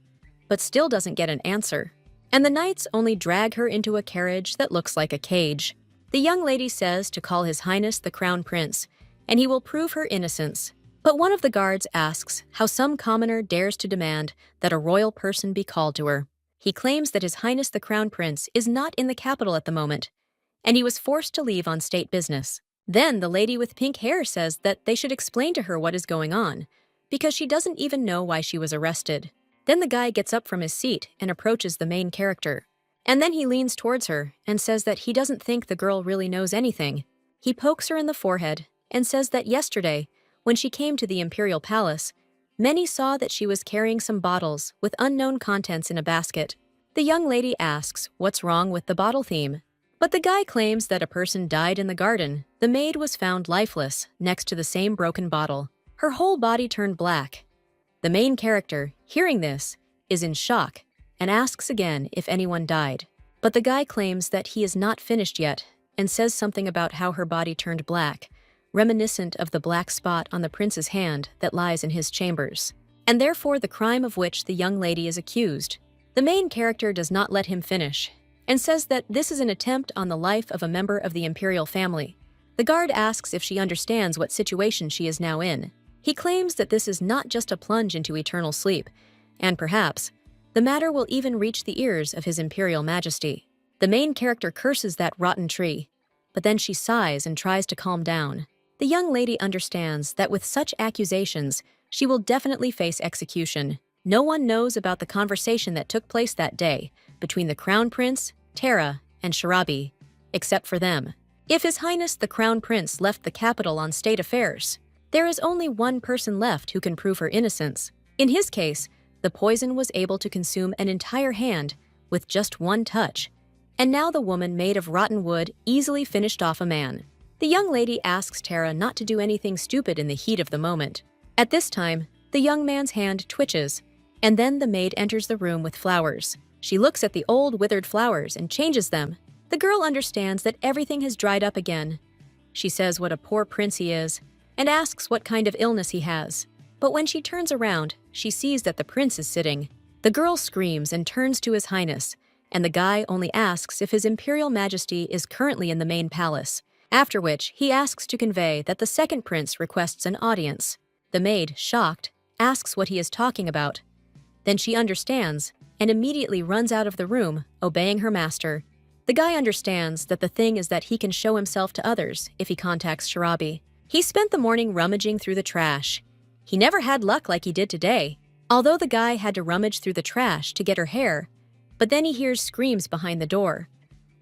but still doesn't get an answer. And the knights only drag her into a carriage that looks like a cage. The young lady says to call His Highness the Crown Prince, and he will prove her innocence. But one of the guards asks how some commoner dares to demand that a royal person be called to her. He claims that His Highness the Crown Prince is not in the capital at the moment, and he was forced to leave on state business. Then the lady with pink hair says that they should explain to her what is going on, because she doesn't even know why she was arrested. Then the guy gets up from his seat and approaches the main character. And then he leans towards her and says that he doesn't think the girl really knows anything. He pokes her in the forehead and says that yesterday, when she came to the Imperial Palace, many saw that she was carrying some bottles with unknown contents in a basket. The young lady asks what's wrong with the bottle theme. But the guy claims that a person died in the garden. The maid was found lifeless next to the same broken bottle. Her whole body turned black. The main character, hearing this, is in shock and asks again if anyone died. But the guy claims that he is not finished yet and says something about how her body turned black, reminiscent of the black spot on the prince's hand that lies in his chambers, and therefore the crime of which the young lady is accused. The main character does not let him finish and says that this is an attempt on the life of a member of the imperial family. The guard asks if she understands what situation she is now in. He claims that this is not just a plunge into eternal sleep, and perhaps the matter will even reach the ears of His Imperial Majesty. The main character curses that rotten tree, but then she sighs and tries to calm down. The young lady understands that with such accusations, she will definitely face execution. No one knows about the conversation that took place that day between the Crown Prince, Terra, and Shirabi, except for them. If His Highness the Crown Prince left the capital on state affairs, there is only one person left who can prove her innocence. In his case, the poison was able to consume an entire hand with just one touch, and now the woman made of rotten wood easily finished off a man. The young lady asks Terra not to do anything stupid in the heat of the moment. At this time, the young man's hand twitches, and then the maid enters the room with flowers. She looks at the old withered flowers and changes them. The girl understands that everything has dried up again. She says what a poor prince he is, and asks what kind of illness he has. But when she turns around, she sees that the prince is sitting. The girl screams and turns to His Highness, and the guy only asks if His Imperial Majesty is currently in the main palace, after which he asks to convey that the second prince requests an audience. The maid, shocked, asks what he is talking about. Then she understands and immediately runs out of the room, obeying her master. The guy understands that the thing is that he can show himself to others if he contacts Shirabi. He spent the morning rummaging through the trash. He never had luck like he did today, although the guy had to rummage through the trash to get her hair. But then he hears screams behind the door.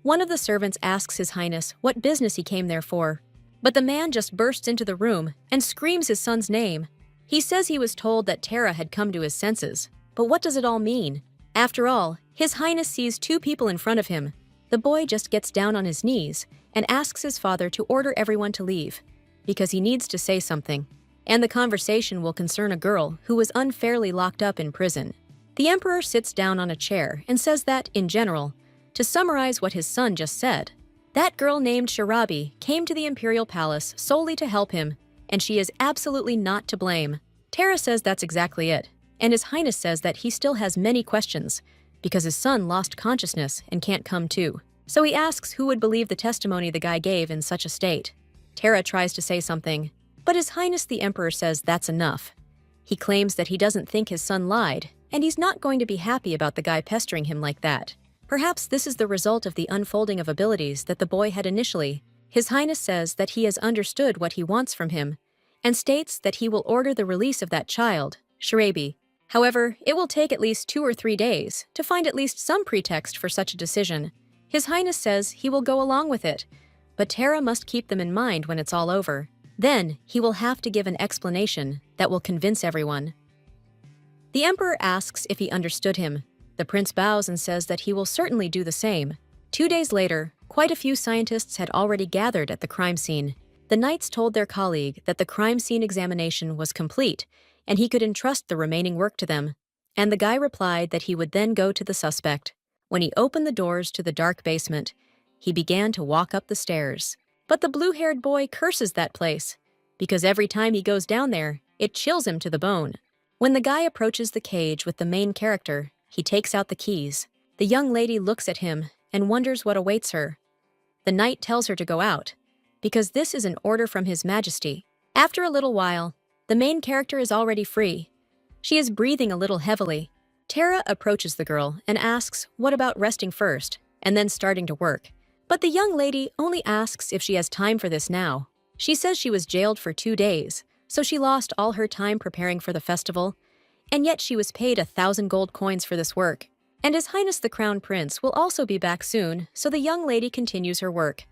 One of the servants asks His Highness what business he came there for, but the man just bursts into the room and screams his son's name. He says he was told that Terra had come to his senses, but what does it all mean? After all, His Highness sees two people in front of him. The boy just gets down on his knees and asks his father to order everyone to leave, because he needs to say something, and the conversation will concern a girl who was unfairly locked up in prison. The emperor sits down on a chair and says that, in general, to summarize what his son just said, that girl named Shirabi came to the imperial palace solely to help him, and she is absolutely not to blame. Terra says that's exactly it, and His Highness says that he still has many questions, because his son lost consciousness and can't come to. So he asks who would believe the testimony the guy gave in such a state. Terra tries to say something, but His Highness the Emperor says that's enough. He claims that he doesn't think his son lied, and he's not going to be happy about the guy pestering him like that. Perhaps this is the result of the unfolding of abilities that the boy had initially. His Highness says that he has understood what he wants from him, and states that he will order the release of that child, Shirabi. However, it will take at least 2 or 3 days to find at least some pretext for such a decision. His Highness says he will go along with it, but Terra must keep them in mind when it's all over. Then, he will have to give an explanation that will convince everyone. The Emperor asks if he understood him. The prince bows and says that he will certainly do the same. 2 days later, quite a few scientists had already gathered at the crime scene. The knights told their colleague that the crime scene examination was complete, and he could entrust the remaining work to them. And the guy replied that he would then go to the suspect. When he opened the doors to the dark basement, he began to walk up the stairs. But the blue-haired boy curses that place, because every time he goes down there, it chills him to the bone. When the guy approaches the cage with the main character, he takes out the keys. The young lady looks at him and wonders what awaits her. The knight tells her to go out, because this is an order from His Majesty. After a little while, the main character is already free. She is breathing a little heavily. Terra approaches the girl and asks what about resting first, and then starting to work. But the young lady only asks if she has time for this now, She says she was jailed for 2 days, so she lost all her time preparing for the festival, and yet she was paid 1,000 gold coins for this work. And His Highness the Crown Prince will also be back soon, so the young lady continues her work.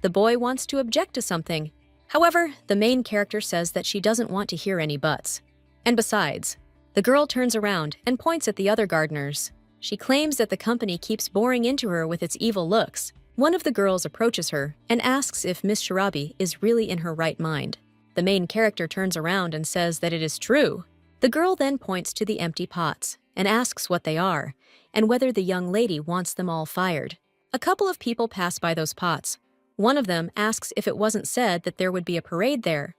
The boy wants to object to something. However, the main character says that she doesn't want to hear any buts. And besides, the girl turns around and points at the other gardeners. She claims that the company keeps boring into her with its evil looks. One of the girls approaches her and asks if Miss Shirabi is really in her right mind. The main character turns around and says that it is true. The girl then points to the empty pots and asks what they are and whether the young lady wants them all fired. A couple of people pass by those pots. One of them asks if it wasn't said that there would be a parade there.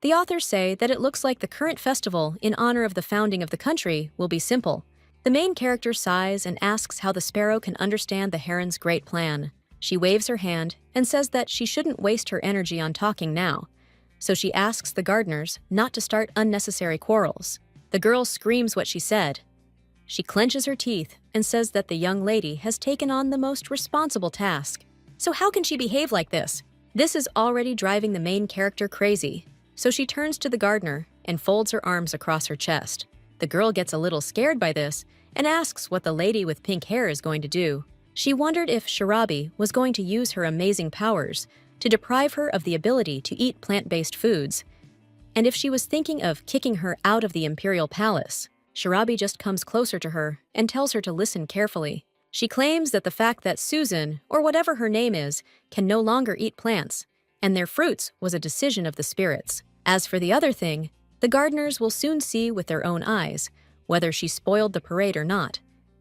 The authors say that it looks like the current festival in honor of the founding of the country will be simple. The main character sighs and asks how the sparrow can understand the heron's great plan. She waves her hand and says that she shouldn't waste her energy on talking now, so she asks the gardeners not to start unnecessary quarrels. The girl screams what she said. She clenches her teeth and says that the young lady has taken on the most responsible task. So how can she behave like this? This is already driving the main character crazy. So she turns to the gardener and folds her arms across her chest. The girl gets a little scared by this and asks what the lady with pink hair is going to do. She wondered if Shirabi was going to use her amazing powers to deprive her of the ability to eat plant-based foods, and if she was thinking of kicking her out of the imperial palace. Shirabi just comes closer to her and tells her to listen carefully. She claims that the fact that Susan, or whatever her name is, can no longer eat plants, and their fruits was a decision of the spirits. As for the other thing, the gardeners will soon see with their own eyes whether she spoiled the parade or not,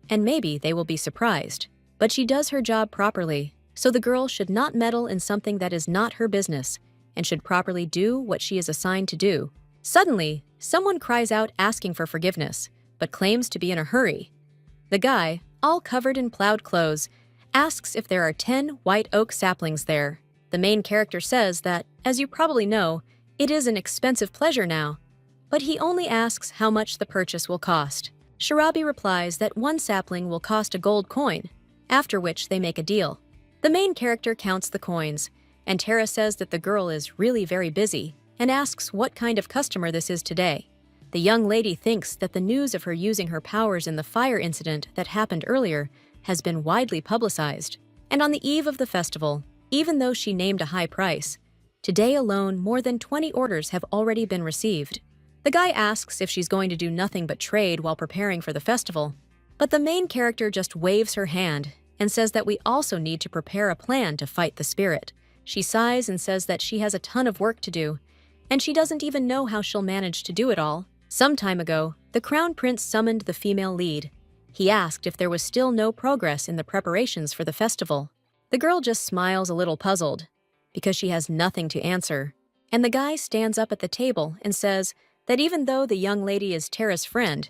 and maybe they will be surprised. But she does her job properly, so the girl should not meddle in something that is not her business and should properly do what she is assigned to do. Suddenly, someone cries out asking for forgiveness, but claims to be in a hurry. The guy, all covered in plowed clothes, asks if there are 10 white oak saplings there. The main character says that, as you probably know, it is an expensive pleasure now, but he only asks how much the purchase will cost. Shirabi replies that 1 sapling will cost a gold coin, after which they make a deal. The main character counts the coins, and Tara says that the girl is really very busy and asks what kind of customer this is today. The young lady thinks that the news of her using her powers in the fire incident that happened earlier has been widely publicized, and on the eve of the festival, even though she named a high price, today alone more than 20 orders have already been received. The guy asks if she's going to do nothing but trade while preparing for the festival, but the main character just waves her hand and says that we also need to prepare a plan to fight the spirit. She sighs and says that she has a ton of work to do, and she doesn't even know how she'll manage to do it all. Some time ago, the Crown Prince summoned the female lead. He asked if there was still no progress in the preparations for the festival. The girl just smiles a little puzzled, because she has nothing to answer, and the guy stands up at the table and says that even though the young lady is Tara's friend,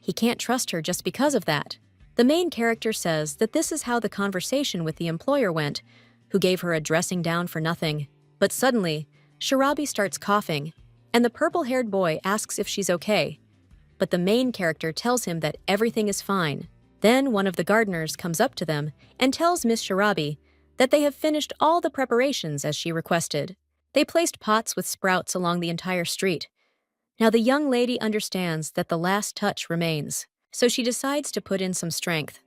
he can't trust her just because of that. The main character says that this is how the conversation with the employer went, who gave her a dressing down for nothing. But suddenly, Shirabi starts coughing, and the purple-haired boy asks if she's okay. But the main character tells him that everything is fine. Then one of the gardeners comes up to them and tells Miss Shirabi that they have finished all the preparations as she requested. They placed pots with sprouts along the entire street. Now the young lady understands that the last touch remains, so she decides to put in some strength.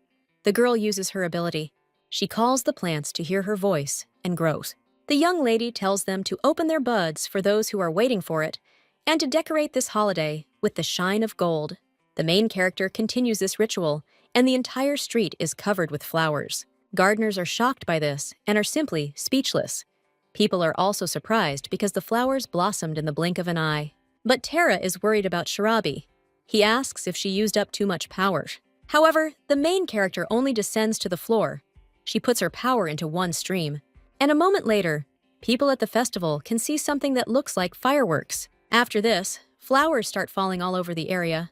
The girl uses her ability. She calls the plants to hear her voice and grows. The young lady tells them to open their buds for those who are waiting for it, and to decorate this holiday with the shine of gold. The main character continues this ritual, and the entire street is covered with flowers. Gardeners are shocked by this and are simply speechless. People are also surprised because the flowers blossomed in the blink of an eye. But Tara is worried about Shirabi. He asks if she used up too much power. However, the main character only descends to the floor. She puts her power into one stream, and a moment later, people at the festival can see something that looks like fireworks. After this, flowers start falling all over the area.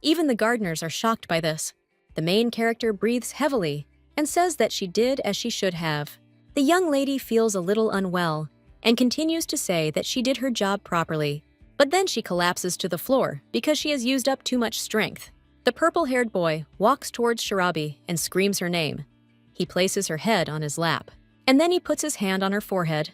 Even the gardeners are shocked by this. The main character breathes heavily and says that she did as she should have. The young lady feels a little unwell and continues to say that she did her job properly. But then she collapses to the floor because she has used up too much strength. The purple-haired boy walks towards Shirabi and screams her name. He places her head on his lap, and then he puts his hand on her forehead.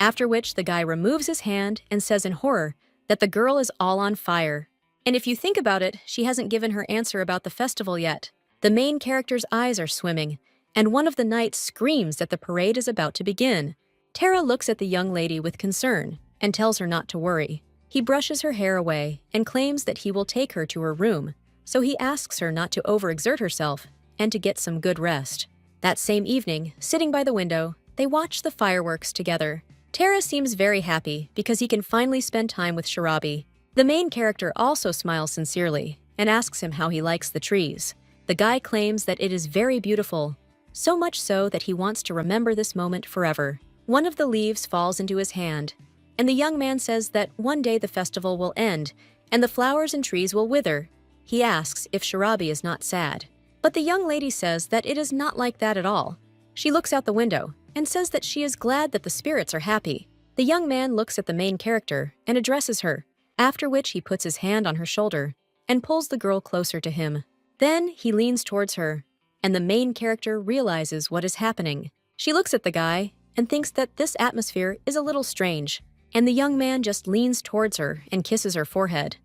After which the guy removes his hand and says in horror that the girl is all on fire. And if you think about it, she hasn't given her answer about the festival yet. The main character's eyes are swimming, and one of the knights screams that the parade is about to begin. Tara looks at the young lady with concern and tells her not to worry. He brushes her hair away and claims that he will take her to her room, so he asks her not to overexert herself and to get some good rest. That same evening, sitting by the window, they watch the fireworks together. Tara seems very happy because he can finally spend time with Shirabi. The main character also smiles sincerely and asks him how he likes the trees. The guy claims that it is very beautiful, so much so that he wants to remember this moment forever. One of the leaves falls into his hand, and the young man says that one day the festival will end and the flowers and trees will wither. He asks if Shirabi is not sad, but the young lady says that it is not like that at all. She looks out the window and says that she is glad that the spirits are happy. The young man looks at the main character and addresses her, after which he puts his hand on her shoulder and pulls the girl closer to him. Then he leans towards her, and the main character realizes what is happening. She looks at the guy and thinks that this atmosphere is a little strange, and the young man just leans towards her and kisses her forehead.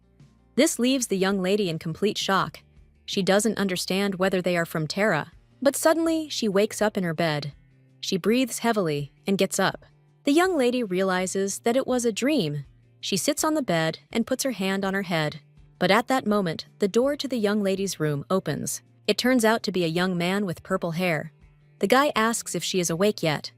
This leaves the young lady in complete shock. She doesn't understand whether they are from Tara, but suddenly she wakes up in her bed. She breathes heavily and gets up. The young lady realizes that it was a dream. She sits on the bed and puts her hand on her head. But at that moment, the door to the young lady's room opens. It turns out to be a young man with purple hair. The guy asks if she is awake yet,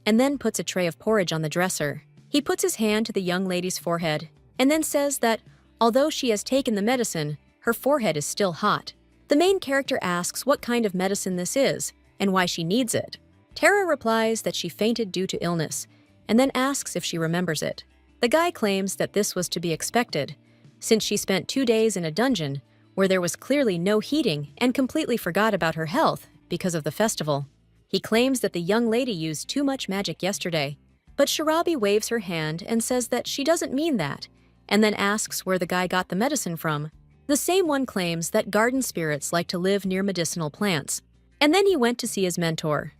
and then puts a tray of porridge on the dresser. He puts his hand to the young lady's forehead, and then says that, although she has taken the medicine, her forehead is still hot. The main character asks what kind of medicine this is, and why she needs it. Tara replies that she fainted due to illness, and then asks if she remembers it. The guy claims that this was to be expected, since she spent 2 days in a dungeon where there was clearly no heating and completely forgot about her health because of the festival. He claims that the young lady used too much magic yesterday, but Shirabi waves her hand and says that she doesn't mean that, and then asks where the guy got the medicine from. The same one claims that garden spirits like to live near medicinal plants. And then he went to see his mentor.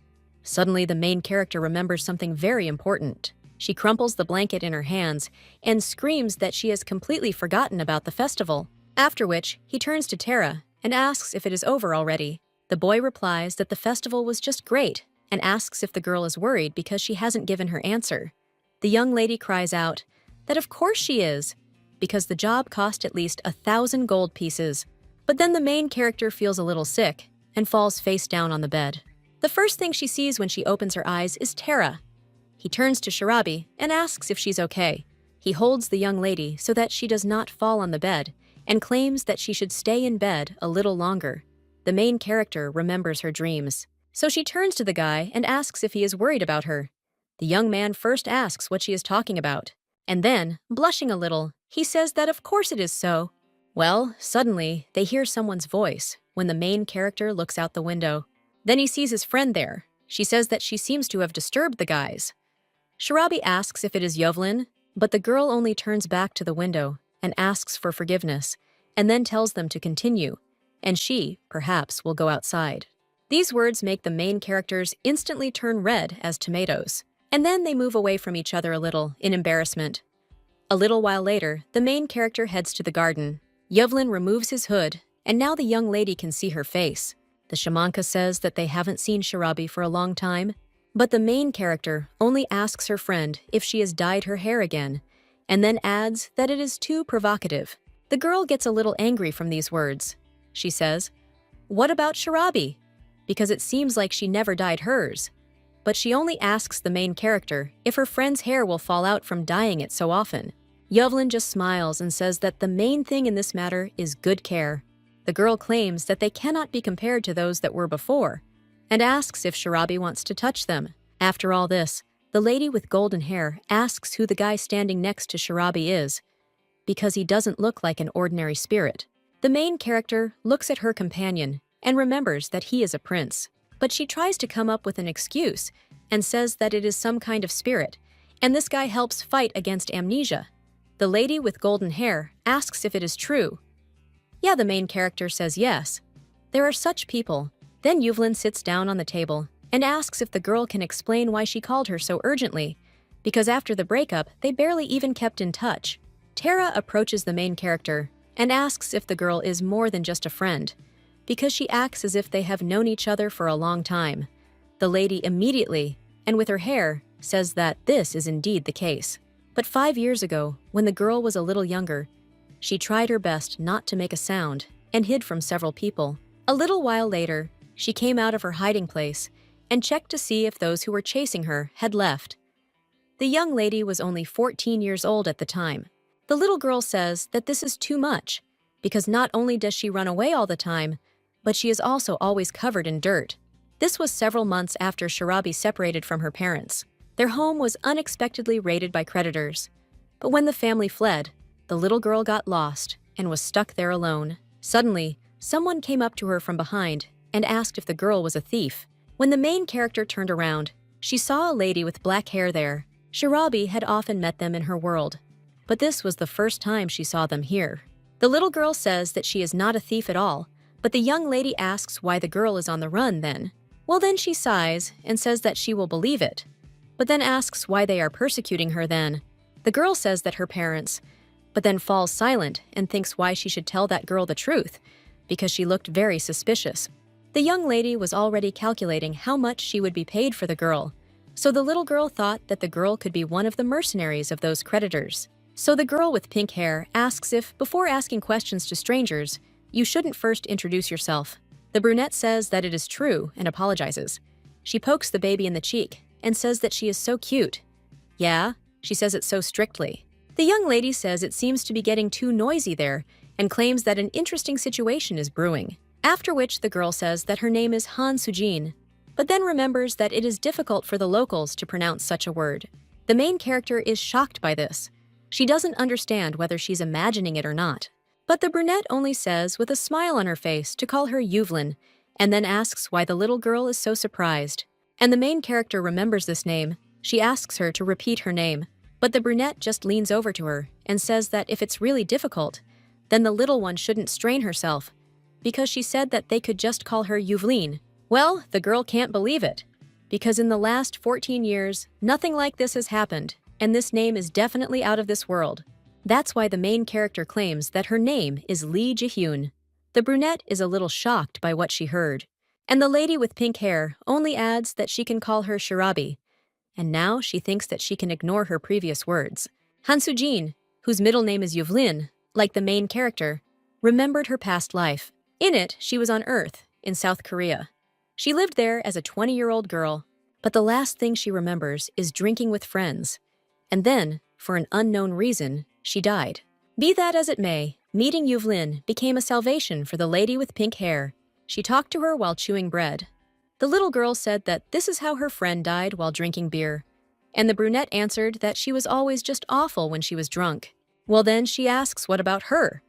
Suddenly, the main character remembers something very important. She crumples the blanket in her hands and screams that she has completely forgotten about the festival, after which he turns to Tara and asks if it is over already. The boy replies that the festival was just great and asks if the girl is worried because she hasn't given her answer. The young lady cries out that of course she is, because the job cost at least 1,000 gold pieces. But then the main character feels a little sick and falls face down on the bed. The first thing she sees when she opens her eyes is Tara. He turns to Shirabi and asks if she's okay. He holds the young lady so that she does not fall on the bed and claims that she should stay in bed a little longer. The main character remembers her dreams. So she turns to the guy and asks if he is worried about her. The young man first asks what she is talking about, and then, blushing a little, he says that of course it is so. Well, suddenly, they hear someone's voice when the main character looks out the window. Then he sees his friend there. She says that she seems to have disturbed the guys. Shirabi asks if it is Yovlin, but the girl only turns back to the window and asks for forgiveness, and then tells them to continue, and she, perhaps, will go outside. These words make the main characters instantly turn red as tomatoes, and then they move away from each other a little in embarrassment. A little while later, the main character heads to the garden. Yevlin removes his hood, and now the young lady can see her face. The shamanka says that they haven't seen Shirabi for a long time, but the main character only asks her friend if she has dyed her hair again, and then adds that it is too provocative. The girl gets a little angry from these words. She says, "What about Shirabi?" Because it seems like she never dyed hers. But she only asks the main character if her friend's hair will fall out from dyeing it so often. Yevlin just smiles and says that the main thing in this matter is good care. The girl claims that they cannot be compared to those that were before, and asks if Shirabi wants to touch them. After all this, the lady with golden hair asks who the guy standing next to Shirabi is, because he doesn't look like an ordinary spirit. The main character looks at her companion and remembers that he is a prince, but she tries to come up with an excuse and says that it is some kind of spirit, and this guy helps fight against amnesia. The lady with golden hair asks if it is true. Yeah, the main character says yes. There are such people. Then Yuvlin sits down on the table and asks if the girl can explain why she called her so urgently, because after the breakup, they barely even kept in touch. Tara approaches the main character and asks if the girl is more than just a friend, because she acts as if they have known each other for a long time. The lady immediately, and with her hair, says that this is indeed the case. But 5 years ago, when the girl was a little younger, she tried her best not to make a sound and hid from several people. A little while later, she came out of her hiding place and checked to see if those who were chasing her had left. The young lady was only 14 years old at the time. The little girl says that this is too much, because not only does she run away all the time, but she is also always covered in dirt. This was several months after Shirabi separated from her parents. Their home was unexpectedly raided by creditors. But when the family fled, the little girl got lost and was stuck there alone. Suddenly, someone came up to her from behind and asked if the girl was a thief. When the main character turned around, she saw a lady with black hair there. Shirabi had often met them in her world, but this was the first time she saw them here. The little girl says that she is not a thief at all, but the young lady asks why the girl is on the run then. Well, then she sighs and says that she will believe it, but then asks why they are persecuting her then. The girl says that her parents, but then falls silent and thinks why she should tell that girl the truth, because she looked very suspicious. The young lady was already calculating how much she would be paid for the girl, so the little girl thought that the girl could be one of the mercenaries of those creditors. So the girl with pink hair asks if, before asking questions to strangers, you shouldn't first introduce yourself. The brunette says that it is true and apologizes. She pokes the baby in the cheek and says that she is so cute. Yeah, she says it so strictly. The young lady says it seems to be getting too noisy there and claims that an interesting situation is brewing. After which the girl says that her name is Han Sujin, but then remembers that it is difficult for the locals to pronounce such a word. The main character is shocked by this. She doesn't understand whether she's imagining it or not. But the brunette only says with a smile on her face to call her Yuvlin, and then asks why the little girl is so surprised. And the main character remembers this name. She asks her to repeat her name, but the brunette just leans over to her and says that if it's really difficult, then the little one shouldn't strain herself, because she said that they could just call her Yuvlin. Well, the girl can't believe it, because in the last 14 years, nothing like this has happened, and this name is definitely out of this world. That's why the main character claims that her name is Lee Ji-hyun. The brunette is a little shocked by what she heard, and the lady with pink hair only adds that she can call her Shirabi, and now she thinks that she can ignore her previous words. Han Sujin, whose middle name is Yuvlin, like the main character, remembered her past life. In it, she was on Earth, in South Korea. She lived there as a 20-year-old girl, but the last thing she remembers is drinking with friends. And then, for an unknown reason, she died. Be that as it may, meeting Yuvlin became a salvation for the lady with pink hair. She talked to her while chewing bread. The little girl said that this is how her friend died while drinking beer, and the brunette answered that she was always just awful when she was drunk. Well, then she asks what about her?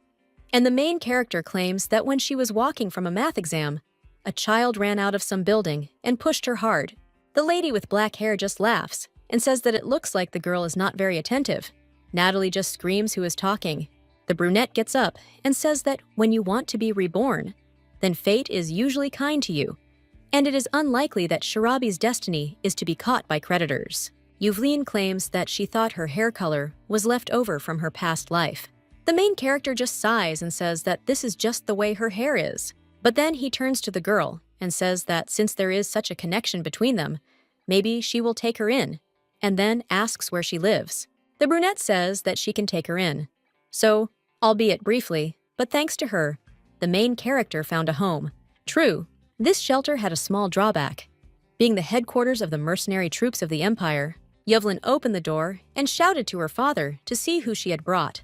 And the main character claims that when she was walking from a math exam, a child ran out of some building and pushed her hard. The lady with black hair just laughs and says that it looks like the girl is not very attentive. Natalie just screams who is talking. The brunette gets up and says that when you want to be reborn, then fate is usually kind to you, and it is unlikely that Shirabi's destiny is to be caught by creditors. Yuvlin claims that she thought her hair color was left over from her past life. The main character just sighs and says that this is just the way her hair is. But then he turns to the girl and says that since there is such a connection between them, maybe she will take her in, and then asks where she lives. The brunette says that she can take her in. So, albeit briefly, but thanks to her, the main character found a home. True, this shelter had a small drawback. Being the headquarters of the mercenary troops of the Empire, Yuvlin opened the door and shouted to her father to see who she had brought,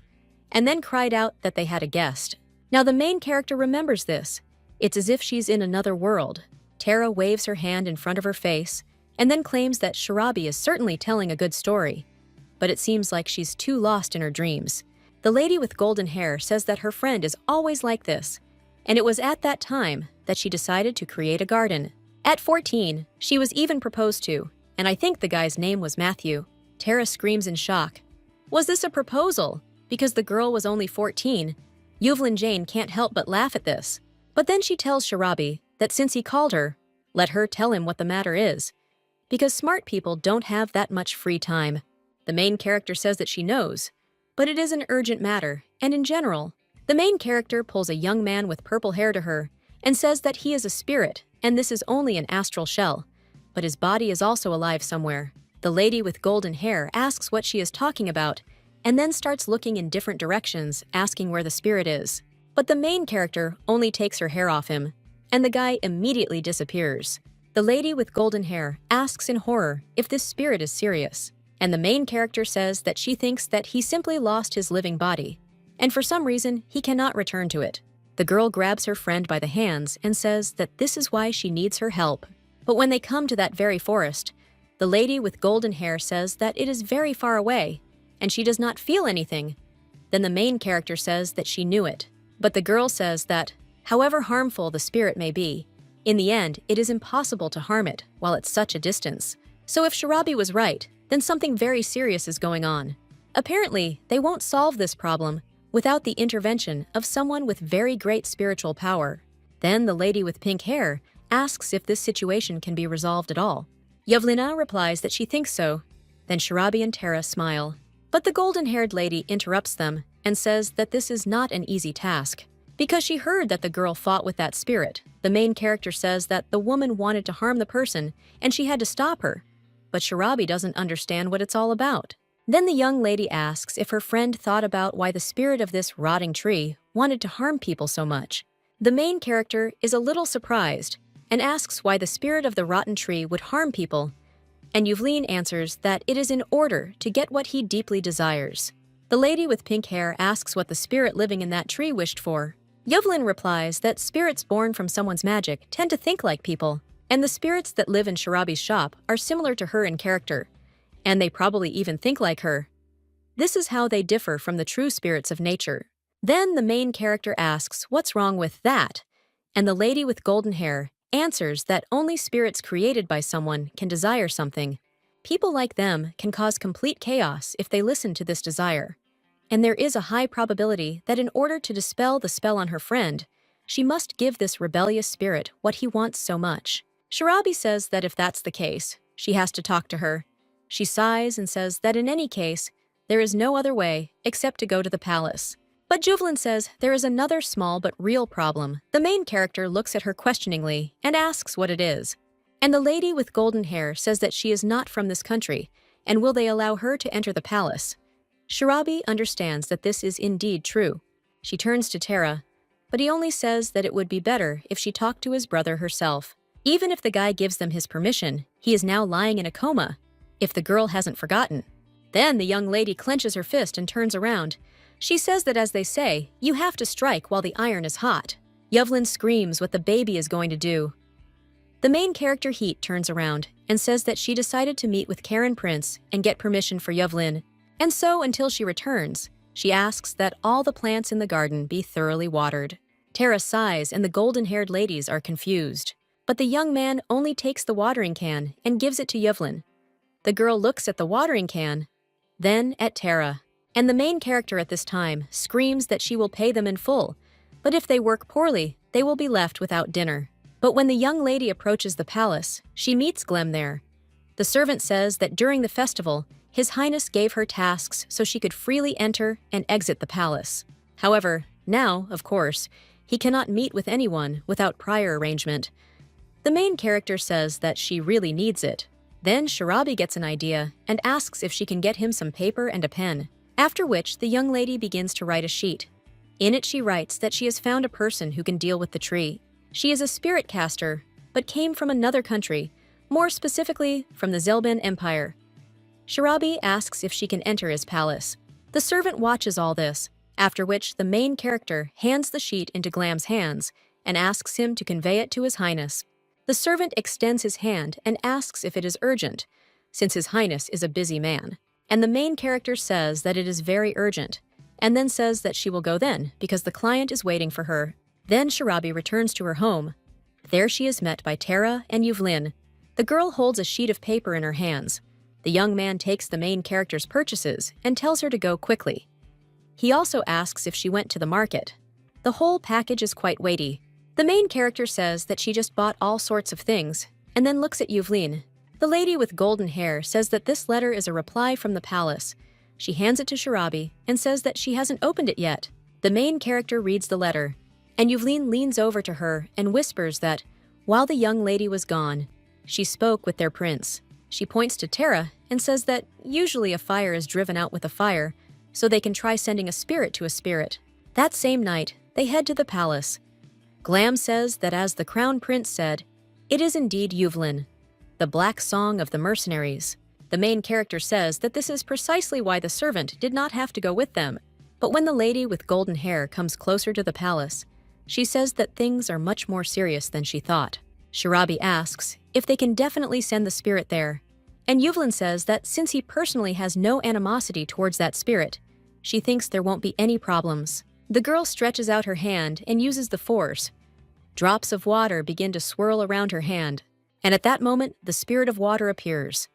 and then cried out that they had a guest. Now the main character remembers this. It's as if she's in another world. Tara waves her hand in front of her face, and then claims that Shirabi is certainly telling a good story, but it seems like she's too lost in her dreams. The lady with golden hair says that her friend is always like this, and it was at that time that she decided to create a garden. At 14, she was even proposed to, and I think the guy's name was Matthew. Tara screams in shock. Was this a proposal? Because the girl was only 14, Yuvlin Jane can't help but laugh at this. But then she tells Shirabi that since he called her, let her tell him what the matter is, because smart people don't have that much free time. The main character says that she knows, but it is an urgent matter, and in general, the main character pulls a young man with purple hair to her and says that he is a spirit and this is only an astral shell, but his body is also alive somewhere. The lady with golden hair asks what she is talking about and then starts looking in different directions, asking where the spirit is. But the main character only takes her hair off him, and the guy immediately disappears. The lady with golden hair asks in horror if this spirit is serious, and the main character says that she thinks that he simply lost his living body, and for some reason he cannot return to it. The girl grabs her friend by the hands and says that this is why she needs her help. But when they come to that very forest, the lady with golden hair says that it is very far away, and she does not feel anything. Then the main character says that she knew it, but the girl says that, however harmful the spirit may be, in the end, it is impossible to harm it while at such a distance. So if Shirabi was right, then something very serious is going on. Apparently, they won't solve this problem without the intervention of someone with very great spiritual power. Then the lady with pink hair asks if this situation can be resolved at all. Yevlina replies that she thinks so. Then Shirabi and Tara smile. But the golden-haired lady interrupts them and says that this is not an easy task. Because she heard that the girl fought with that spirit, the main character says that the woman wanted to harm the person and she had to stop her. But Shirabi doesn't understand what it's all about. Then the young lady asks if her friend thought about why the spirit of this rotting tree wanted to harm people so much. The main character is a little surprised and asks why the spirit of the rotten tree would harm people, and Yuvlin answers that it is in order to get what he deeply desires. The lady with pink hair asks what the spirit living in that tree wished for. Yuvlin replies that spirits born from someone's magic tend to think like people, and the spirits that live in Shirabi's shop are similar to her in character, and they probably even think like her. This is how they differ from the true spirits of nature. Then the main character asks what's wrong with that, and the lady with golden hair answers that only spirits created by someone can desire something. People like them can cause complete chaos if they listen to this desire. And there is a high probability that in order to dispel the spell on her friend, she must give this rebellious spirit what he wants so much. Shirabi says that if that's the case, she has to talk to her. She sighs and says that in any case, there is no other way except to go to the palace. But Juvlin says there is another small but real problem. The main character looks at her questioningly and asks what it is. And the lady with golden hair says that she is not from this country, and will they allow her to enter the palace? Shirabi understands that this is indeed true. She turns to Tara, but he only says that it would be better if she talked to his brother herself. Even if the guy gives them his permission, he is now lying in a coma, if the girl hasn't forgotten. Then the young lady clenches her fist and turns around. She says that as they say, you have to strike while the iron is hot. Yevlin screams what the baby is going to do. The main character Heat turns around and says that she decided to meet with Karen Prince and get permission for Yevlin. And so until she returns, she asks that all the plants in the garden be thoroughly watered. Tara sighs and the golden-haired ladies are confused. But the young man only takes the watering can and gives it to Yevlin. The girl looks at the watering can, then at Tara. And the main character at this time screams that she will pay them in full, but if they work poorly, they will be left without dinner. But when the young lady approaches the palace, she meets Glem there. The servant says that during the festival, His Highness gave her tasks so she could freely enter and exit the palace. However, now, of course, he cannot meet with anyone without prior arrangement. The main character says that she really needs it. Then Shirabi gets an idea and asks if she can get him some paper and a pen. After which, the young lady begins to write a sheet. In it she writes that she has found a person who can deal with the tree. She is a spirit caster, but came from another country, more specifically from the Zelban Empire. Shirabi asks if she can enter his palace. The servant watches all this, after which the main character hands the sheet into Glam's hands and asks him to convey it to His Highness. The servant extends his hand and asks if it is urgent, since His Highness is a busy man. And the main character says that it is very urgent, and then says that she will go then, because the client is waiting for her. Then Shirabi returns to her home. There she is met by Tara and Yuvlin. The girl holds a sheet of paper in her hands. The young man takes the main character's purchases and tells her to go quickly. He also asks if she went to the market. The whole package is quite weighty. The main character says that she just bought all sorts of things, and then looks at Yuvlin. The lady with golden hair says that this letter is a reply from the palace. She hands it to Shirabi and says that she hasn't opened it yet. The main character reads the letter, and Yuvlin leans over to her and whispers that, while the young lady was gone, she spoke with their prince. She points to Terra and says that usually a fire is driven out with a fire, so they can try sending a spirit to a spirit. That same night, they head to the palace. Glam says that as the crown prince said, it is indeed Yuvlin, the black song of the mercenaries. The main character says that this is precisely why the servant did not have to go with them. But when the lady with golden hair comes closer to the palace, she says that things are much more serious than she thought. Shirabi asks if they can definitely send the spirit there, and Yuvlin says that since he personally has no animosity towards that spirit, she thinks there won't be any problems. The girl stretches out her hand and uses the force. Drops of water begin to swirl around her hand, and at that moment, the spirit of water appears.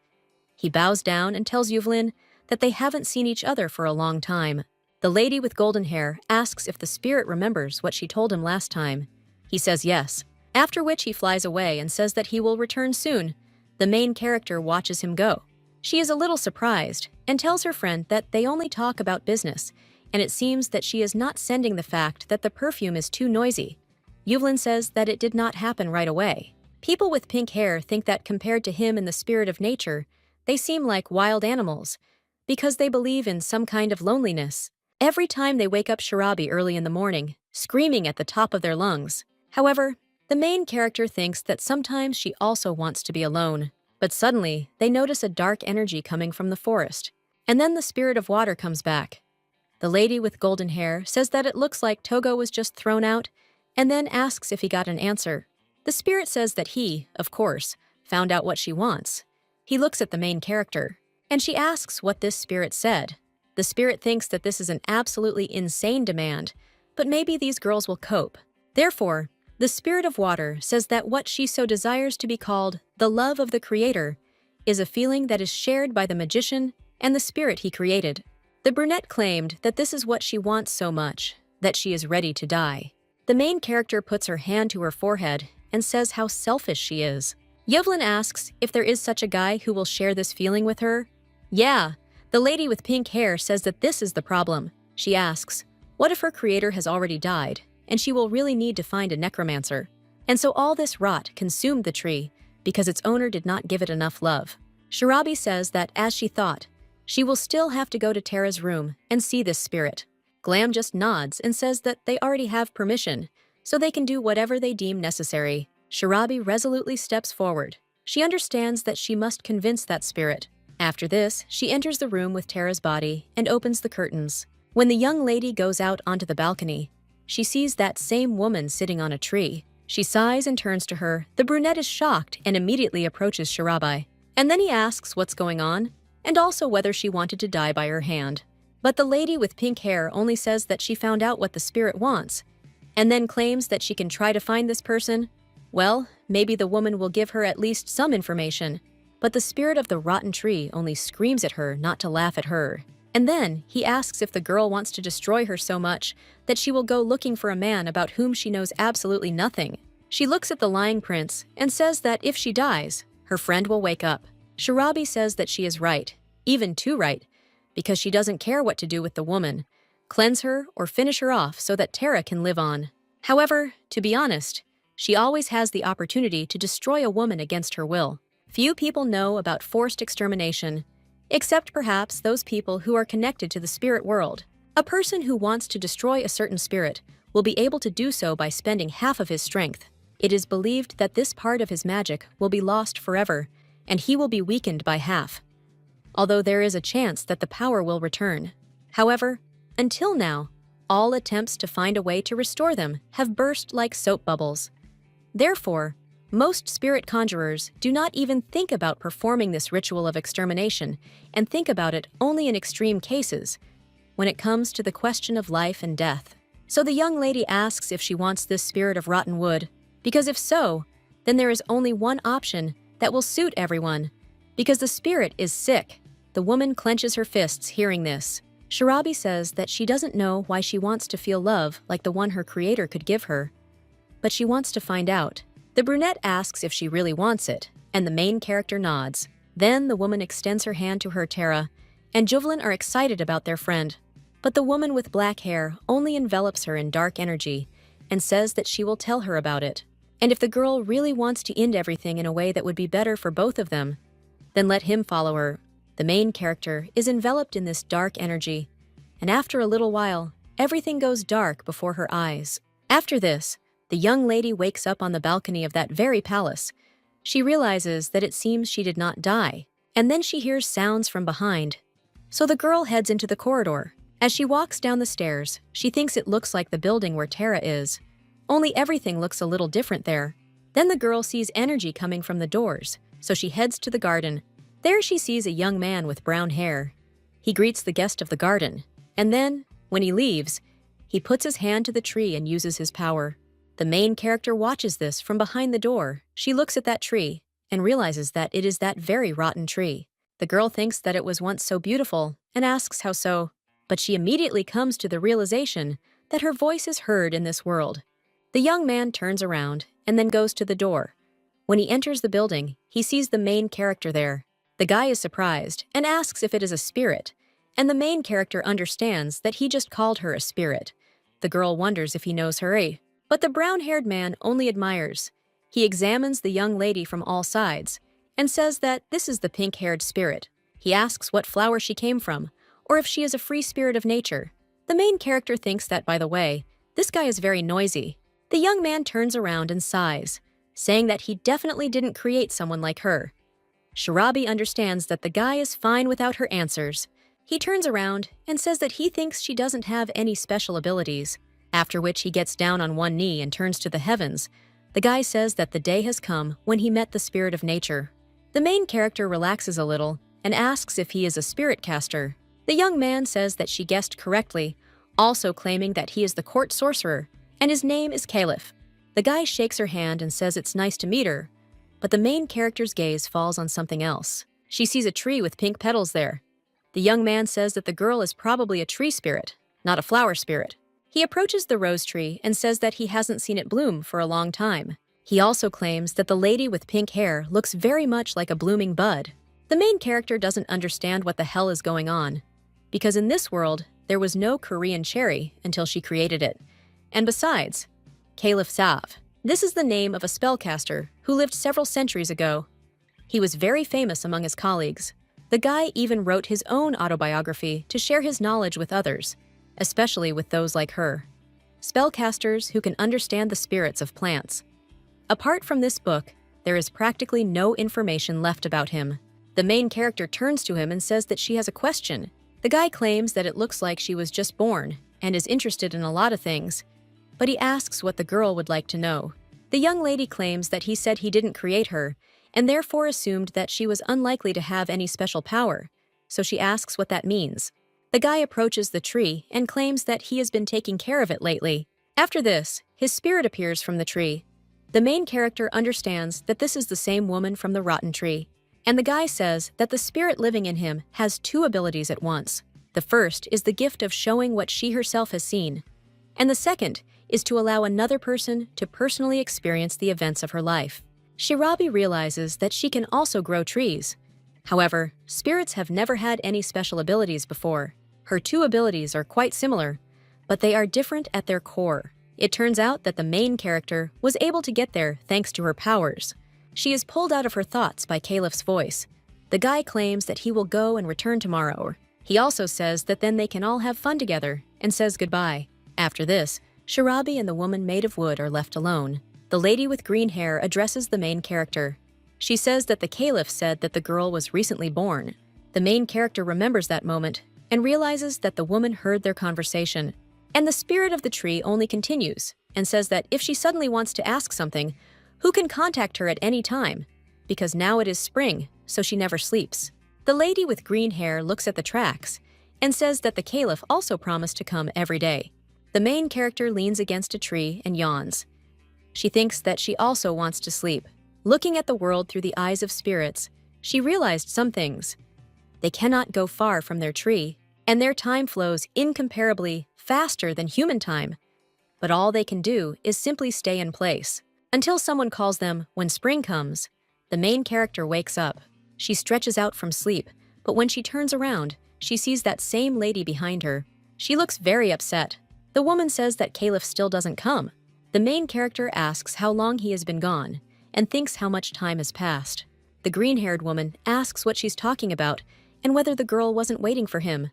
He bows down and tells Yuvlin that they haven't seen each other for a long time. The lady with golden hair asks if the spirit remembers what she told him last time. He says yes, after which he flies away and says that he will return soon. The main character watches him go. She is a little surprised and tells her friend that they only talk about business, and it seems that she is not sending the fact that the perfume is too noisy. Yuvlin says that it did not happen right away. People with pink hair think that compared to him and the spirit of nature, they seem like wild animals, because they believe in some kind of loneliness. Every time they wake up Shirabi early in the morning, screaming at the top of their lungs. However, the main character thinks that sometimes she also wants to be alone. But suddenly, they notice a dark energy coming from the forest. And then the spirit of water comes back. The lady with golden hair says that it looks like Togo was just thrown out, and then asks if he got an answer. The spirit says that he, of course, found out what she wants. He looks at the main character, and she asks what this spirit said. The spirit thinks that this is an absolutely insane demand, but maybe these girls will cope. Therefore, the spirit of water says that what she so desires to be called the love of the creator is a feeling that is shared by the magician and the spirit he created. The brunette claimed that this is what she wants so much, that she is ready to die. The main character puts her hand to her forehead and says how selfish she is. Yuvlin asks if there is such a guy who will share this feeling with her. Yeah, the lady with pink hair says that this is the problem. She asks, what if her creator has already died, and she will really need to find a necromancer? And so all this rot consumed the tree because its owner did not give it enough love. Shirabi says that, as she thought, she will still have to go to Terra's room and see this spirit. Glam just nods and says that they already have permission, so they can do whatever they deem necessary. Shirabi resolutely steps forward. She understands that she must convince that spirit. After this, she enters the room with Terra's body and opens the curtains. When the young lady goes out onto the balcony, she sees that same woman sitting on a tree. She sighs and turns to her. The brunette is shocked and immediately approaches Shirabi. And then he asks what's going on, and also whether she wanted to die by her hand. But the lady with pink hair only says that she found out what the spirit wants, and then claims that she can try to find this person. Well, maybe the woman will give her at least some information, but the spirit of the rotten tree only screams at her not to laugh at her. And then he asks if the girl wants to destroy her so much that she will go looking for a man about whom she knows absolutely nothing. She looks at the lying prince and says that if she dies, her friend will wake up. Shirabi says that she is right, even too right, because she doesn't care what to do with the woman, cleanse her or finish her off so that Terra can live on. However, to be honest, she always has the opportunity to destroy a woman against her will. Few people know about forced extermination, except perhaps those people who are connected to the spirit world. A person who wants to destroy a certain spirit will be able to do so by spending half of his strength. It is believed that this part of his magic will be lost forever, and he will be weakened by half, although there is a chance that the power will return. However, until now, all attempts to find a way to restore them have burst like soap bubbles. Therefore, most spirit conjurers do not even think about performing this ritual of extermination and think about it only in extreme cases, when it comes to the question of life and death. So the young lady asks if she wants this spirit of rotten wood, because if so, then there is only one option that will suit everyone, because the spirit is sick. The woman clenches her fists hearing this. Shirabi says that she doesn't know why she wants to feel love like the one her creator could give her, but she wants to find out. The brunette asks if she really wants it, and the main character nods. Then the woman extends her hand to her Tara, and Juvelin are excited about their friend. But the woman with black hair only envelops her in dark energy and says that she will tell her about it. And if the girl really wants to end everything in a way that would be better for both of them, then let him follow her. The main character is enveloped in this dark energy, and after a little while, everything goes dark before her eyes. After this, the young lady wakes up on the balcony of that very palace. She realizes that it seems she did not die, and then she hears sounds from behind. So the girl heads into the corridor. As she walks down the stairs, she thinks it looks like the building where Tara is, only everything looks a little different there. Then the girl sees energy coming from the doors, so she heads to the garden. There she sees a young man with brown hair. He greets the guest of the garden, and then, when he leaves, he puts his hand to the tree and uses his power. The main character watches this from behind the door. She looks at that tree and realizes that it is that very rotten tree. The girl thinks that it was once so beautiful and asks how so, but she immediately comes to the realization that her voice is heard in this world. The young man turns around and then goes to the door. When he enters the building, he sees the main character there. The guy is surprised and asks if it is a spirit, and the main character understands that he just called her a spirit. The girl wonders if he knows her, but the brown-haired man only admires. He examines the young lady from all sides and says that this is the pink-haired spirit. He asks what flower she came from, or if she is a free spirit of nature. The main character thinks that, by the way, this guy is very noisy. The young man turns around and sighs, saying that he definitely didn't create someone like her. Shirabi understands that the guy is fine without her answers. He turns around and says that he thinks she doesn't have any special abilities, after which he gets down on one knee and turns to the heavens. The guy says that the day has come when he met the spirit of nature. The main character relaxes a little and asks if he is a spirit caster. The young man says that she guessed correctly, also claiming that he is the court sorcerer, and his name is Caliph. The guy shakes her hand and says it's nice to meet her, but the main character's gaze falls on something else. She sees a tree with pink petals there. The young man says that the girl is probably a tree spirit, not a flower spirit. He approaches the rose tree and says that he hasn't seen it bloom for a long time. He also claims that the lady with pink hair looks very much like a blooming bud. The main character doesn't understand what the hell is going on, because in this world, there was no Korean cherry until she created it. And besides, Caliph Sav. This is the name of a spellcaster who lived several centuries ago. He was very famous among his colleagues. The guy even wrote his own autobiography to share his knowledge with others, especially with those like her, spellcasters who can understand the spirits of plants. Apart from this book, there is practically no information left about him. The main character turns to him and says that she has a question. The guy claims that it looks like she was just born and is interested in a lot of things, but he asks what the girl would like to know. The young lady claims that he said he didn't create her, and therefore assumed that she was unlikely to have any special power, so she asks what that means. The guy approaches the tree and claims that he has been taking care of it lately. After this, his spirit appears from the tree. The main character understands that this is the same woman from the rotten tree, and the guy says that the spirit living in him has two abilities at once. The first is the gift of showing what she herself has seen, and the second is to allow another person to personally experience the events of her life. Shirabi realizes that she can also grow trees. However, spirits have never had any special abilities before. Her two abilities are quite similar, but they are different at their core. It turns out that the main character was able to get there thanks to her powers. She is pulled out of her thoughts by Caliph's voice. The guy claims that he will go and return tomorrow. He also says that then they can all have fun together and says goodbye. After this, Shirabi and the woman made of wood are left alone. The lady with green hair addresses the main character. She says that the Caliph said that the girl was recently born. The main character remembers that moment and realizes that the woman heard their conversation. And the spirit of the tree only continues and says that if she suddenly wants to ask something, who can contact her at any time, because now it is spring, so she never sleeps. The lady with green hair looks at the tracks and says that the Caliph also promised to come every day. The main character leans against a tree and yawns. She thinks that she also wants to sleep. Looking at the world through the eyes of spirits, she realized some things. They cannot go far from their tree, and their time flows incomparably faster than human time. But all they can do is simply stay in place. until someone calls them when spring comes. The main character wakes up. She stretches out from sleep, but when she turns around, she sees that same lady behind her. She looks very upset. The woman says that Caliph still doesn't come. The main character asks how long he has been gone and thinks how much time has passed. The green-haired woman asks what she's talking about and whether the girl wasn't waiting for him.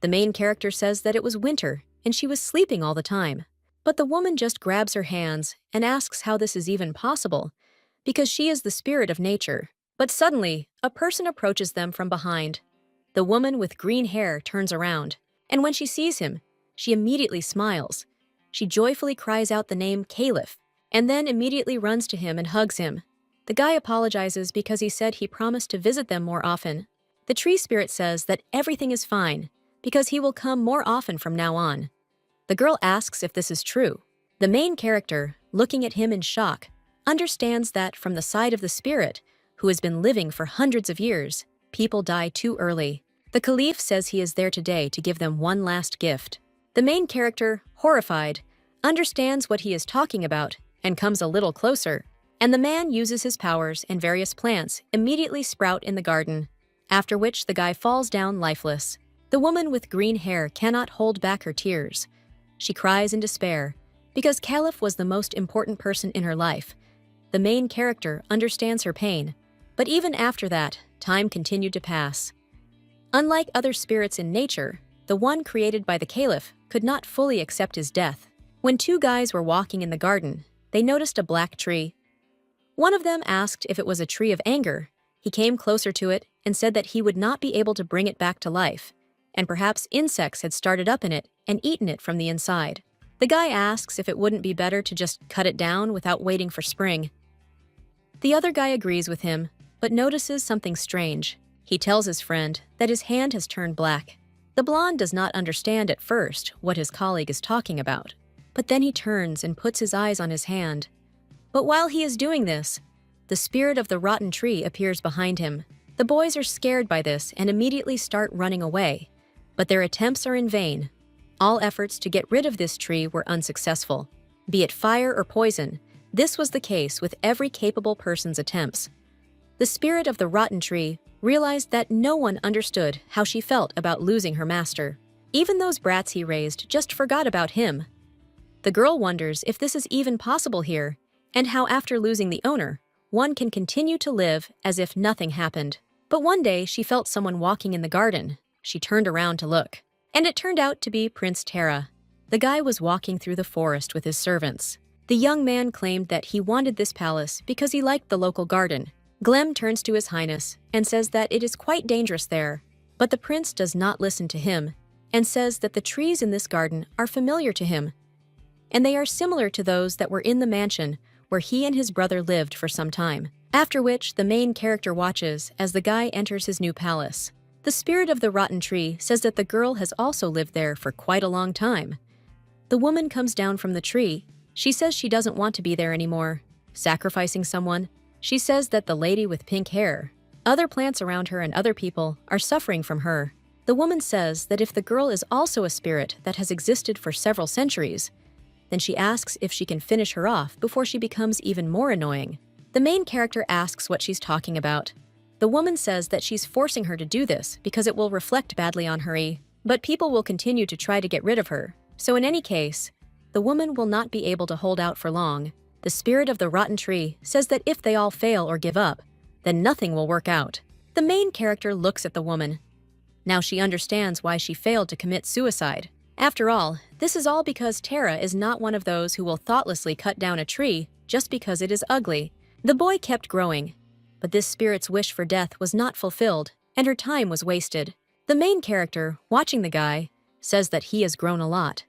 The main character says that it was winter and she was sleeping all the time. But the woman just grabs her hands and asks how this is even possible, because she is the spirit of nature. But suddenly, a person approaches them from behind. The woman with green hair turns around, and when she sees him, she immediately smiles. She joyfully cries out the name Caliph, and then immediately runs to him and hugs him. The guy apologizes because he said he promised to visit them more often. The tree spirit says that everything is fine, because he will come more often from now on. The girl asks if this is true. The main character, looking at him in shock, understands that from the side of the spirit, who has been living for hundreds of years, people die too early. The Caliph says he is there today to give them one last gift. The main character, horrified, understands what he is talking about and comes a little closer. And the man uses his powers and various plants immediately sprout in the garden, after which the guy falls down lifeless. The woman with green hair cannot hold back her tears. She cries in despair, because Caliph was the most important person in her life. The main character understands her pain, but even after that, time continued to pass. Unlike other spirits in nature, the one created by the Caliph could not fully accept his death. When two guys were walking in the garden, they noticed a black tree. One of them asked if it was a tree of anger. He came closer to it and said that he would not be able to bring it back to life, and perhaps insects had started up in it and eaten it from the inside. The guy asks if it wouldn't be better to just cut it down without waiting for spring. The other guy agrees with him, but notices something strange. He tells his friend that his hand has turned black. The blonde does not understand at first what his colleague is talking about, but then he turns and puts his eyes on his hand. But while he is doing this, the spirit of the rotten tree appears behind him. The boys are scared by this and immediately start running away, but their attempts are in vain. All efforts to get rid of this tree were unsuccessful. Be it fire or poison, this was the case with every capable person's attempts. The spirit of the rotten tree realized that no one understood how she felt about losing her master. Even those brats he raised just forgot about him. The girl wonders if this is even possible here, and how after losing the owner, one can continue to live as if nothing happened. But one day she felt someone walking in the garden. She turned around to look, and it turned out to be Prince Terra. The guy was walking through the forest with his servants. The young man claimed that he wanted this palace because he liked the local garden. Glem turns to His Highness and says that it is quite dangerous there, but the prince does not listen to him and says that the trees in this garden are familiar to him, and they are similar to those that were in the mansion where he and his brother lived for some time. After which, the main character watches as the guy enters his new palace. The spirit of the rotten tree says that the girl has also lived there for quite a long time. The woman comes down from the tree. She says she doesn't want to be there anymore. Sacrificing someone, she says that the lady with pink hair, other plants around her and other people are suffering from her. The woman says that if the girl is also a spirit that has existed for several centuries, then she asks if she can finish her off before she becomes even more annoying. The main character asks what she's talking about. The woman says that she's forcing her to do this because it will reflect badly on her, but people will continue to try to get rid of her. So in any case, the woman will not be able to hold out for long. The spirit of the rotten tree says that if they all fail or give up, then nothing will work out. The main character looks at the woman. Now she understands why she failed to commit suicide. After all, this is all because Terra is not one of those who will thoughtlessly cut down a tree just because it is ugly. The boy kept growing, but this spirit's wish for death was not fulfilled, and her time was wasted. The main character, watching the guy, says that he has grown a lot,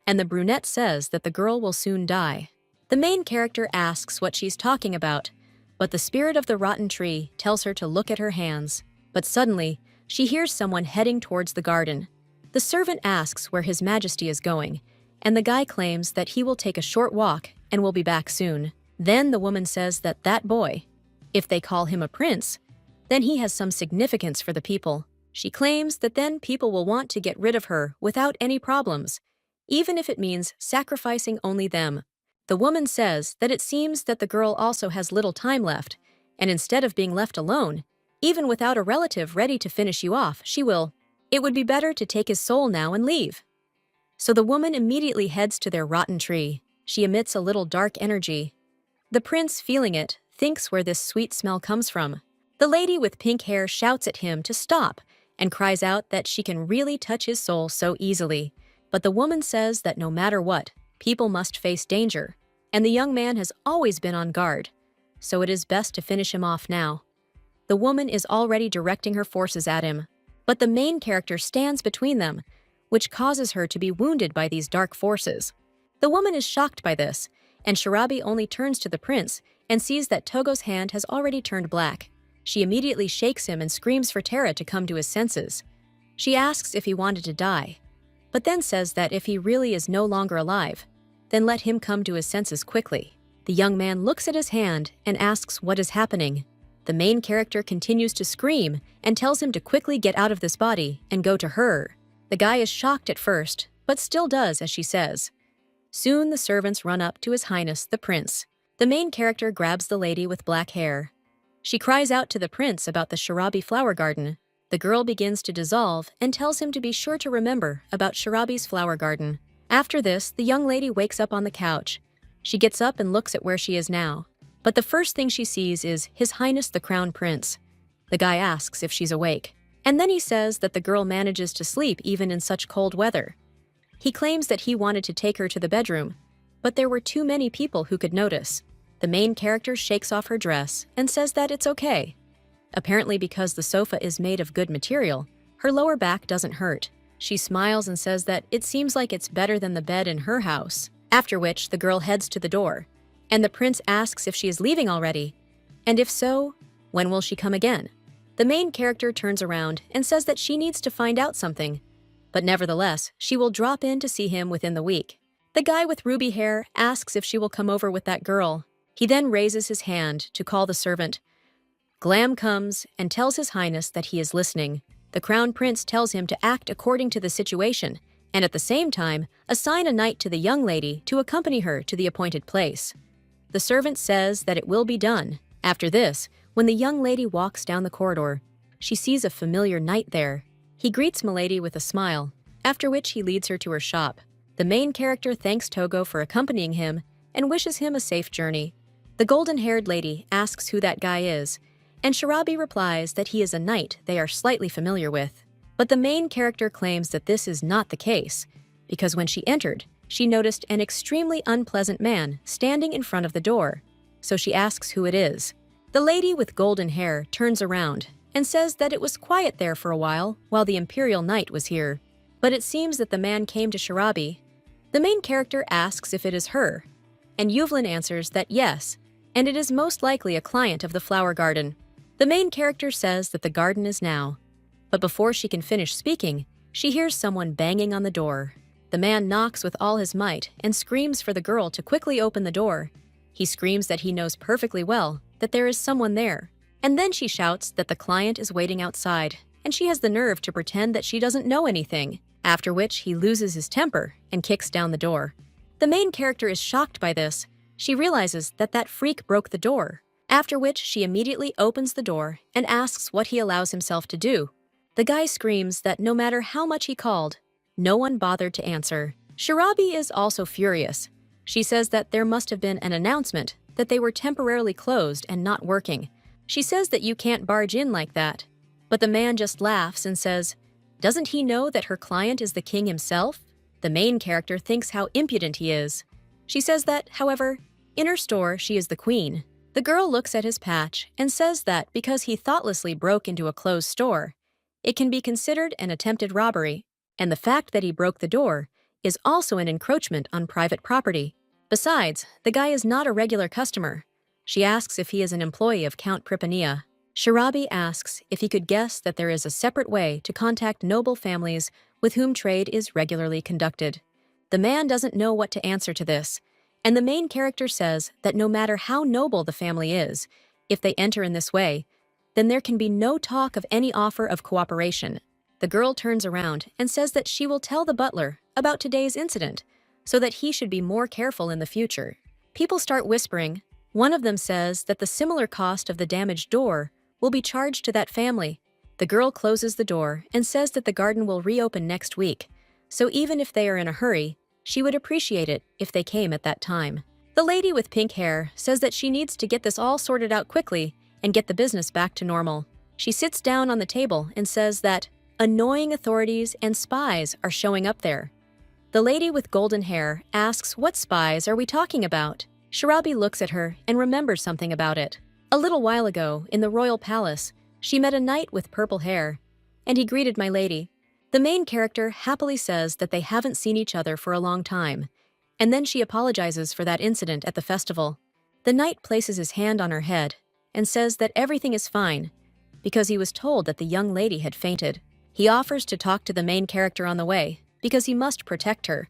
and the brunette says that the girl will soon die. The main character asks what she's talking about, but the spirit of the rotten tree tells her to look at her hands. But suddenly, she hears someone heading towards the garden. The servant asks where His Majesty is going, and the guy claims that he will take a short walk and will be back soon. Then the woman says that that boy, if they call him a prince, then he has some significance for the people. She claims that then people will want to get rid of her without any problems, even if it means sacrificing only them. The woman says that it seems that the girl also has little time left, and instead of being left alone, even without a relative ready to finish you off, she will. It would be better to take his soul now and leave. So the woman immediately heads to their rotten tree. She emits a little dark energy. The prince, feeling it, thinks where this sweet smell comes from. The lady with pink hair shouts at him to stop and cries out that she can really touch his soul so easily. But the woman says that no matter what, people must face danger, and the young man has always been on guard, so it is best to finish him off now. The woman is already directing her forces at him, but the main character stands between them, which causes her to be wounded by these dark forces. The woman is shocked by this, and Shirabi only turns to the prince and sees that Togo's hand has already turned black. She immediately shakes him and screams for Terra to come to his senses. She asks if he wanted to die, but then says that if he really is no longer alive, then let him come to his senses quickly. The young man looks at his hand and asks what is happening. The main character continues to scream and tells him to quickly get out of this body and go to her. The guy is shocked at first, but still does as she says. Soon the servants run up to His Highness the Prince. The main character grabs the lady with black hair. She cries out to the prince about the Shirabi flower garden. The girl begins to dissolve and tells him to be sure to remember about Shirabi's flower garden. After this, the young lady wakes up on the couch. She gets up and looks at where she is now. But the first thing she sees is His Highness the Crown Prince. The guy asks if she's awake, and then he says that the girl manages to sleep even in such cold weather. He claims that he wanted to take her to the bedroom, but there were too many people who could notice. The main character shakes off her dress and says that it's okay. Apparently because the sofa is made of good material, her lower back doesn't hurt. She smiles and says that it seems like it's better than the bed in her house. After which, the girl heads to the door, and the prince asks if she is leaving already, and if so, when will she come again? The main character turns around and says that she needs to find out something, but nevertheless, she will drop in to see him within the week. The guy with ruby hair asks if she will come over with that girl. He then raises his hand to call the servant. Glam comes and tells His Highness that he is listening. The Crown Prince tells him to act according to the situation, and at the same time, assign a knight to the young lady to accompany her to the appointed place. The servant says that it will be done. After this, when the young lady walks down the corridor, she sees a familiar knight there. He greets Milady with a smile, after which he leads her to her shop. The main character thanks Togo for accompanying him and wishes him a safe journey. The golden-haired lady asks who that guy is, and Shirabi replies that he is a knight they are slightly familiar with. But the main character claims that this is not the case, because when she entered, she noticed an extremely unpleasant man standing in front of the door, so she asks who it is. The lady with golden hair turns around and says that it was quiet there for a while the Imperial Knight was here. But it seems that the man came to Shirabi. The main character asks if it is her, and Yuvlin answers that yes, and it is most likely a client of the flower garden. The main character says that the garden is now, but before she can finish speaking, she hears someone banging on the door. The man knocks with all his might and screams for the girl to quickly open the door. He screams that he knows perfectly well that there is someone there, and then she shouts that the client is waiting outside, and she has the nerve to pretend that she doesn't know anything, after which he loses his temper and kicks down the door. The main character is shocked by this. She realizes that that freak broke the door, after which she immediately opens the door and asks what he allows himself to do. The guy screams that no matter how much he called, no one bothered to answer. Shirabi is also furious. She says that there must have been an announcement that they were temporarily closed and not working. She says that you can't barge in like that. But the man just laughs and says, doesn't he know that her client is the king himself? The main character thinks how impudent he is. She says that, however, in her store she is the queen. The girl looks at his patch and says that because he thoughtlessly broke into a closed store, it can be considered an attempted robbery, and the fact that he broke the door is also an encroachment on private property. Besides, the guy is not a regular customer. She asks if he is an employee of Count Pripania. Shirabi asks if he could guess that there is a separate way to contact noble families with whom trade is regularly conducted. The man doesn't know what to answer to this, and the main character says that no matter how noble the family is, if they enter in this way, then there can be no talk of any offer of cooperation. The girl turns around and says that she will tell the butler about today's incident, so that he should be more careful in the future. People start whispering. One of them says that the similar cost of the damaged door will be charged to that family. The girl closes the door and says that the garden will reopen next week, so even if they are in a hurry, she would appreciate it if they came at that time. The lady with pink hair says that she needs to get this all sorted out quickly and get the business back to normal. She sits down on the table and says that annoying authorities and spies are showing up there. The lady with golden hair asks what spies are we talking about? Shirabi looks at her and remembers something about it. A little while ago, in the royal palace, she met a knight with purple hair, and he greeted my lady. The main character happily says that they haven't seen each other for a long time, and then she apologizes for that incident at the festival. The knight places his hand on her head and says that everything is fine because he was told that the young lady had fainted. He offers to talk to the main character on the way because he must protect her,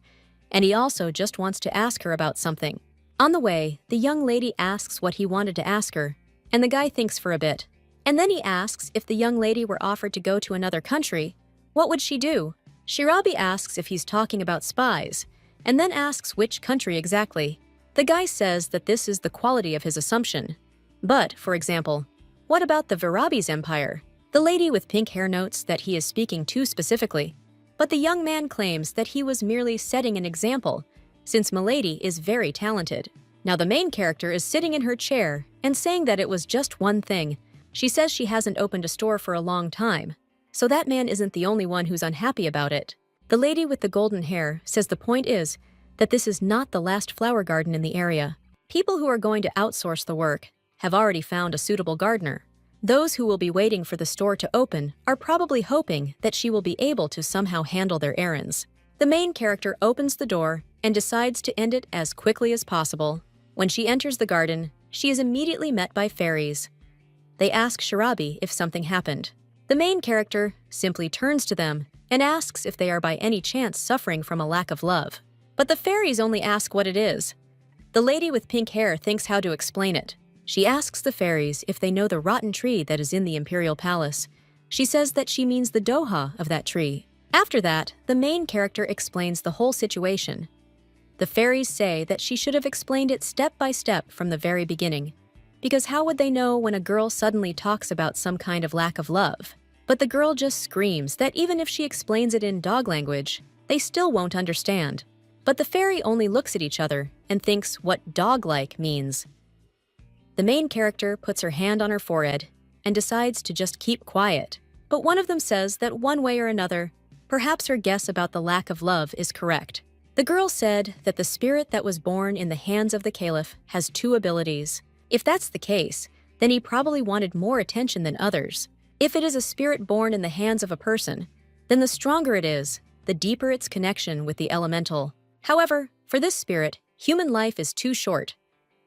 and he also just wants to ask her about something. On the way, the young lady asks what he wanted to ask her, and the guy thinks for a bit. And then he asks if the young lady were offered to go to another country, what would she do? Shirabi asks if he's talking about spies, and then asks which country exactly. The guy says that this is the quality of his assumption. But, for example, what about the Virabi's empire? The lady with pink hair notes that he is speaking too specifically, but the young man claims that he was merely setting an example, since Milady is very talented. Now the main character is sitting in her chair and saying that it was just one thing. She says she hasn't opened a store for a long time, so that man isn't the only one who's unhappy about it. The lady with the golden hair says the point is that this is not the last flower garden in the area. People who are going to outsource the work have already found a suitable gardener. Those who will be waiting for the store to open are probably hoping that she will be able to somehow handle their errands. The main character opens the door and decides to end it as quickly as possible. When she enters the garden, she is immediately met by fairies. They ask Shirabi if something happened. The main character simply turns to them and asks if they are by any chance suffering from a lack of love. But the fairies only ask what it is. The lady with pink hair thinks how to explain it. She asks the fairies if they know the rotten tree that is in the imperial palace. She says that she means the doha of that tree. After that, the main character explains the whole situation. The fairies say that she should have explained it step by step from the very beginning, because how would they know when a girl suddenly talks about some kind of lack of love? But the girl just screams that even if she explains it in dog language, they still won't understand. But the fairy only looks at each other and thinks what dog-like means. The main character puts her hand on her forehead and decides to just keep quiet. But one of them says that one way or another, perhaps her guess about the lack of love is correct. The girl said that the spirit that was born in the hands of the caliph has two abilities. If that's the case, then he probably wanted more attention than others. If it is a spirit born in the hands of a person, then the stronger it is, the deeper its connection with the elemental. However, for this spirit, human life is too short.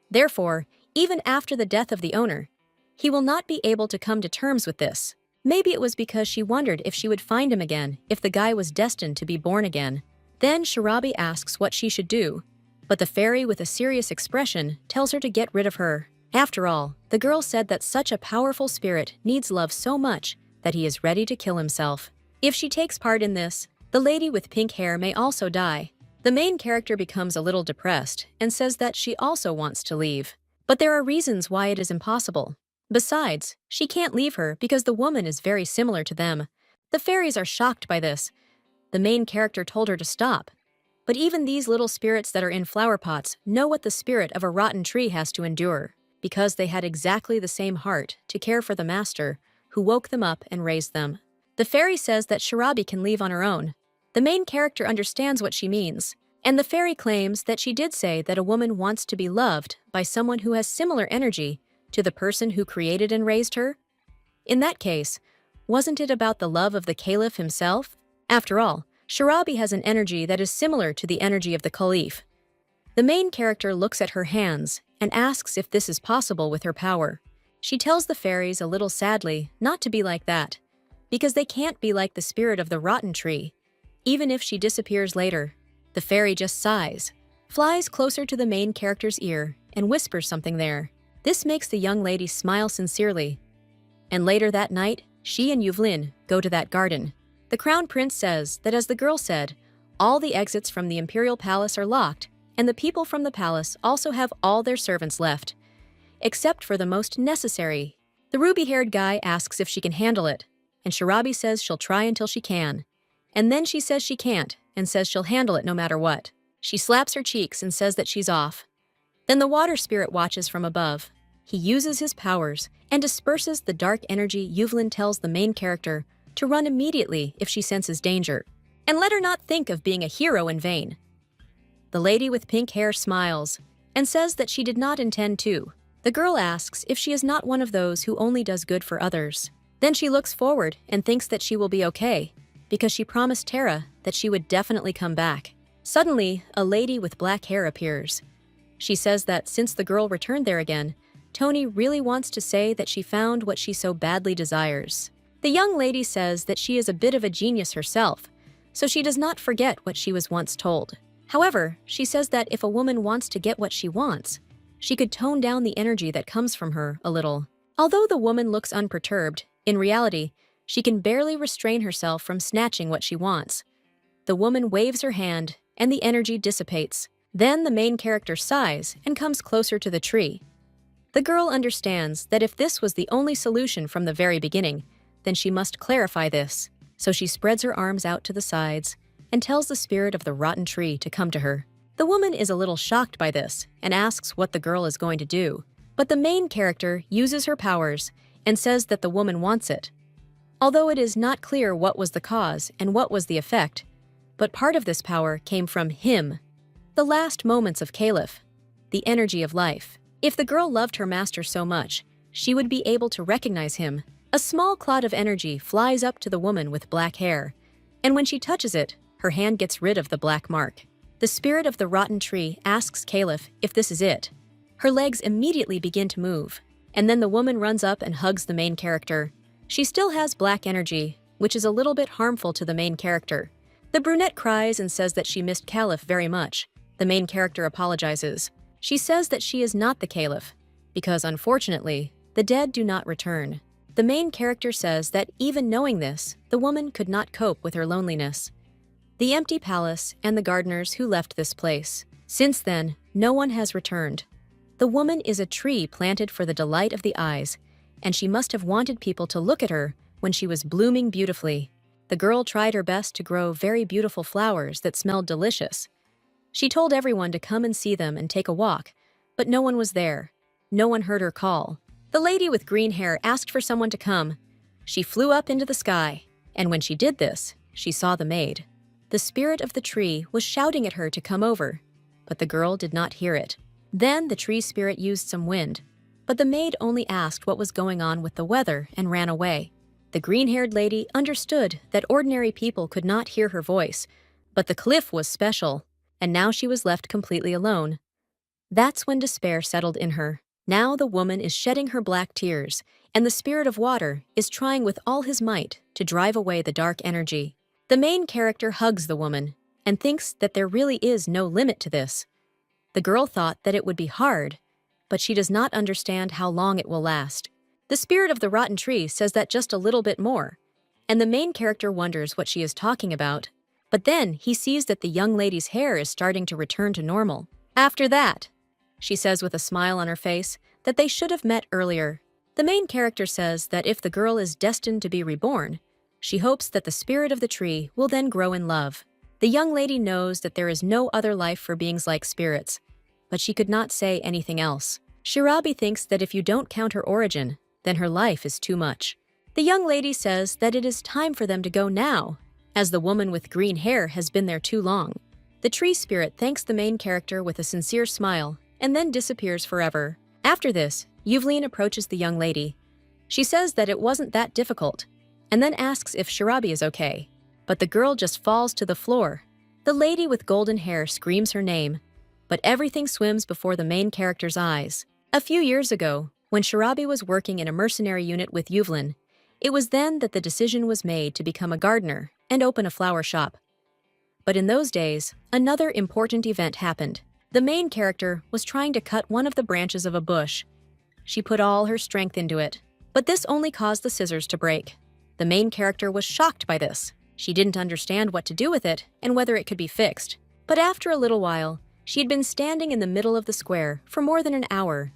Therefore, even after the death of the owner, he will not be able to come to terms with this. Maybe it was because she wondered if she would find him again if the guy was destined to be born again. Then Shirabi asks what she should do, but the fairy with a serious expression tells her to get rid of her. After all, the girl said that such a powerful spirit needs love so much that he is ready to kill himself. If she takes part in this, the lady with pink hair may also die. The main character becomes a little depressed and says that she also wants to leave. But there are reasons why it is impossible. Besides, she can't leave her because the woman is very similar to them. The fairies are shocked by this. The main character told her to stop. But even these little spirits that are in flower pots know what the spirit of a rotten tree has to endure, because they had exactly the same heart to care for the master, who woke them up and raised them. The fairy says that Shirabi can leave on her own. The main character understands what she means, and the fairy claims that she did say that a woman wants to be loved by someone who has similar energy to the person who created and raised her. In that case, wasn't it about the love of the caliph himself? After all, Shirabi has an energy that is similar to the energy of the caliph. The main character looks at her hands and asks if this is possible with her power. She tells the fairies a little sadly not to be like that, because they can't be like the spirit of the rotten tree. Even if she disappears later, the fairy just sighs, flies closer to the main character's ear, and whispers something there. This makes the young lady smile sincerely. And later that night, she and Yuvlin go to that garden. The crown prince says that, as the girl said, all the exits from the imperial palace are locked and the people from the palace also have all their servants left, except for the most necessary. The ruby-haired guy asks if she can handle it, and Shirabi says she'll try until she can. And then she says she can't, and says she'll handle it no matter what. She slaps her cheeks and says that she's off. Then the water spirit watches from above. He uses his powers and disperses the dark energy. Yuvlin tells the main character to run immediately if she senses danger, and let her not think of being a hero in vain. The lady with pink hair smiles and says that she did not intend to. The girl asks if she is not one of those who only does good for others. Then she looks forward and thinks that she will be okay, because she promised Tara that she would definitely come back. Suddenly, a lady with black hair appears. She says that since the girl returned there again, Tony really wants to say that she found what she so badly desires. The young lady says that she is a bit of a genius herself, so she does not forget what she was once told. However, she says that if a woman wants to get what she wants, she could tone down the energy that comes from her a little. Although the woman looks unperturbed, in reality, she can barely restrain herself from snatching what she wants. The woman waves her hand, and the energy dissipates. Then the main character sighs and comes closer to the tree. The girl understands that if this was the only solution from the very beginning, then she must clarify this. So she spreads her arms out to the sides and tells the spirit of the rotten tree to come to her. The woman is a little shocked by this and asks what the girl is going to do. But the main character uses her powers and says that the woman wants it. Although it is not clear what was the cause and what was the effect, but part of this power came from him. The last moments of Caliph, the energy of life. If the girl loved her master so much, she would be able to recognize him. A small cloud of energy flies up to the woman with black hair, and when she touches it, her hand gets rid of the black mark. The spirit of the rotten tree asks Caliph if this is it. Her legs immediately begin to move, and then the woman runs up and hugs the main character. She still has black energy, which is a little bit harmful to the main character. The brunette cries and says that she missed Caliph very much. The main character apologizes. She says that she is not the Caliph, because unfortunately, the dead do not return. The main character says that even knowing this, the woman could not cope with her loneliness. The empty palace and the gardeners who left this place. Since then, no one has returned. The woman is a tree planted for the delight of the eyes, and she must have wanted people to look at her when she was blooming beautifully. The girl tried her best to grow very beautiful flowers that smelled delicious. She told everyone to come and see them and take a walk, but no one was there. No one heard her call. The lady with green hair asked for someone to come. She flew up into the sky, and when she did this, she saw the maid. The spirit of the tree was shouting at her to come over, but the girl did not hear it. Then the tree spirit used some wind, but the maid only asked what was going on with the weather and ran away. The green-haired lady understood that ordinary people could not hear her voice, but the cliff was special, and now she was left completely alone. That's when despair settled in her. Now the woman is shedding her black tears, and the spirit of water is trying with all his might to drive away the dark energy. The main character hugs the woman and thinks that there really is no limit to this. The girl thought that it would be hard, but she does not understand how long it will last. The spirit of the rotten tree says that just a little bit more, and the main character wonders what she is talking about. But then he sees that the young lady's hair is starting to return to normal. After that, she says with a smile on her face that they should have met earlier. The main character says that if the girl is destined to be reborn, she hopes that the spirit of the tree will then grow in love. The young lady knows that there is no other life for beings like spirits, but she could not say anything else. Shirabi thinks that if you don't count her origin, then her life is too much. The young lady says that it is time for them to go now, as the woman with green hair has been there too long. The tree spirit thanks the main character with a sincere smile and then disappears forever. After this, Yuvlin approaches the young lady. She says that it wasn't that difficult, and then asks if Shirabi is okay. But the girl just falls to the floor. The lady with golden hair screams her name, but everything swims before the main character's eyes. A few years ago, when Shirabi was working in a mercenary unit with Yuvlin, it was then that the decision was made to become a gardener and open a flower shop. But in those days, another important event happened. The main character was trying to cut one of the branches of a bush. She put all her strength into it, but this only caused the scissors to break. The main character was shocked by this. She didn't understand what to do with it and whether it could be fixed. But after a little while, She had been standing in the middle of the square for more than an hour.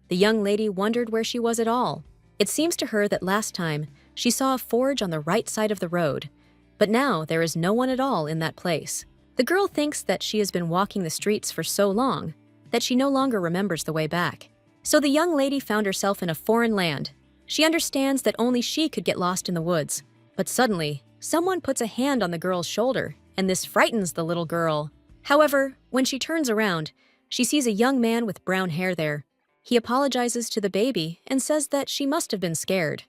The young lady wondered where she was at all. It seems to her that last time she saw a forge on the right side of the road, but now there is no one at all in that place. The girl thinks that she has been walking the streets for so long that she no longer remembers the way back. So the young lady found herself in a foreign land. She understands that only she could get lost in the woods. But suddenly, someone puts a hand on the girl's shoulder, and this frightens the little girl. However, when she turns around, she sees a young man with brown hair there. He apologizes to the baby and says that she must have been scared.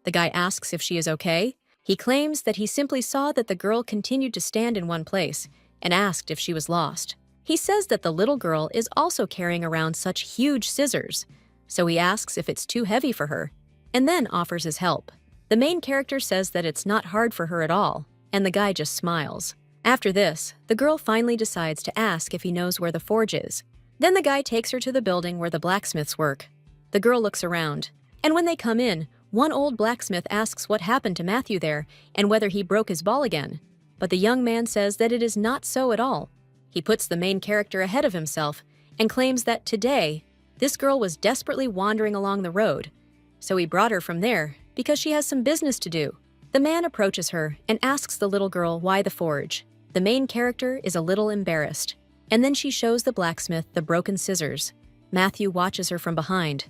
The guy asks if she is okay. He claims that he simply saw that the girl continued to stand in one place and asked if she was lost. He says that the little girl is also carrying around such huge scissors, so he asks if it's too heavy for her, and then offers his help. The main character says that it's not hard for her at all, and the guy just smiles. After this, the girl finally decides to ask if he knows where the forge is. Then the guy takes her to the building where the blacksmiths work. The girl looks around, and when they come in, one old blacksmith asks what happened to Matthew there and whether he broke his ball again. But the young man says that it is not so at all. He puts the main character ahead of himself and claims that today, this girl was desperately wandering along the road, so he brought her from there because she has some business to do. The man approaches her and asks the little girl why the forge. The main character is a little embarrassed, and then she shows the blacksmith the broken scissors. Matthew watches her from behind.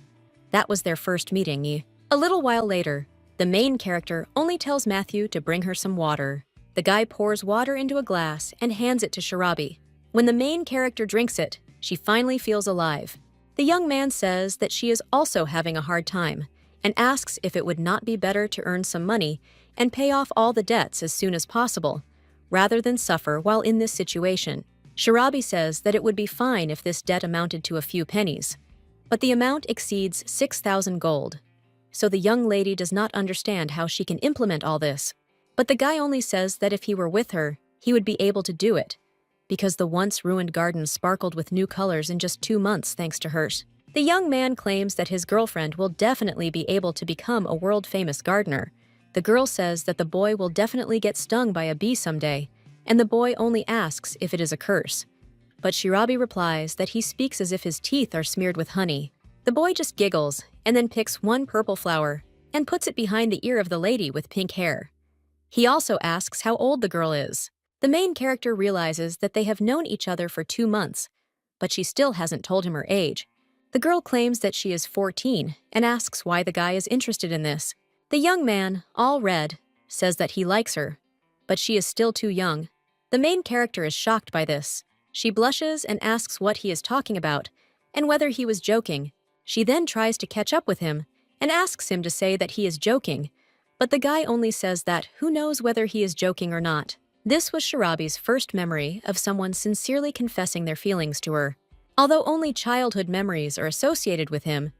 That was their first meeting. A little while later, the main character only tells Matthew to bring her some water. The guy pours water into a glass and hands it to Shirabi. When the main character drinks it, she finally feels alive. The young man says that she is also having a hard time and asks if it would not be better to earn some money and pay off all the debts as soon as possible, rather than suffer while in this situation. Shirabi says that it would be fine if this debt amounted to a few pennies, but the amount exceeds 6,000 gold. So the young lady does not understand how she can implement all this. But the guy only says that if he were with her, he would be able to do it, because the once ruined garden sparkled with new colors in just 2 months thanks to hers. The young man claims that his girlfriend will definitely be able to become a world-famous gardener. The girl says that the boy will definitely get stung by a bee someday, and the boy only asks if it is a curse. But Shirabi replies that he speaks as if his teeth are smeared with honey. The boy just giggles and then picks one purple flower and puts it behind the ear of the lady with pink hair. He also asks how old the girl is. The main character realizes that they have known each other for 2 months, but she still hasn't told him her age. The girl claims that she is 14 and asks why the guy is interested in this. The young man, all red, says that he likes her, but she is still too young. The main character is shocked by this. She blushes and asks what he is talking about and whether he was joking. She then tries to catch up with him and asks him to say that he is joking, but the guy only says that who knows whether he is joking or not. This was Shirabi's first memory of someone sincerely confessing their feelings to her. Although only childhood memories are associated with him,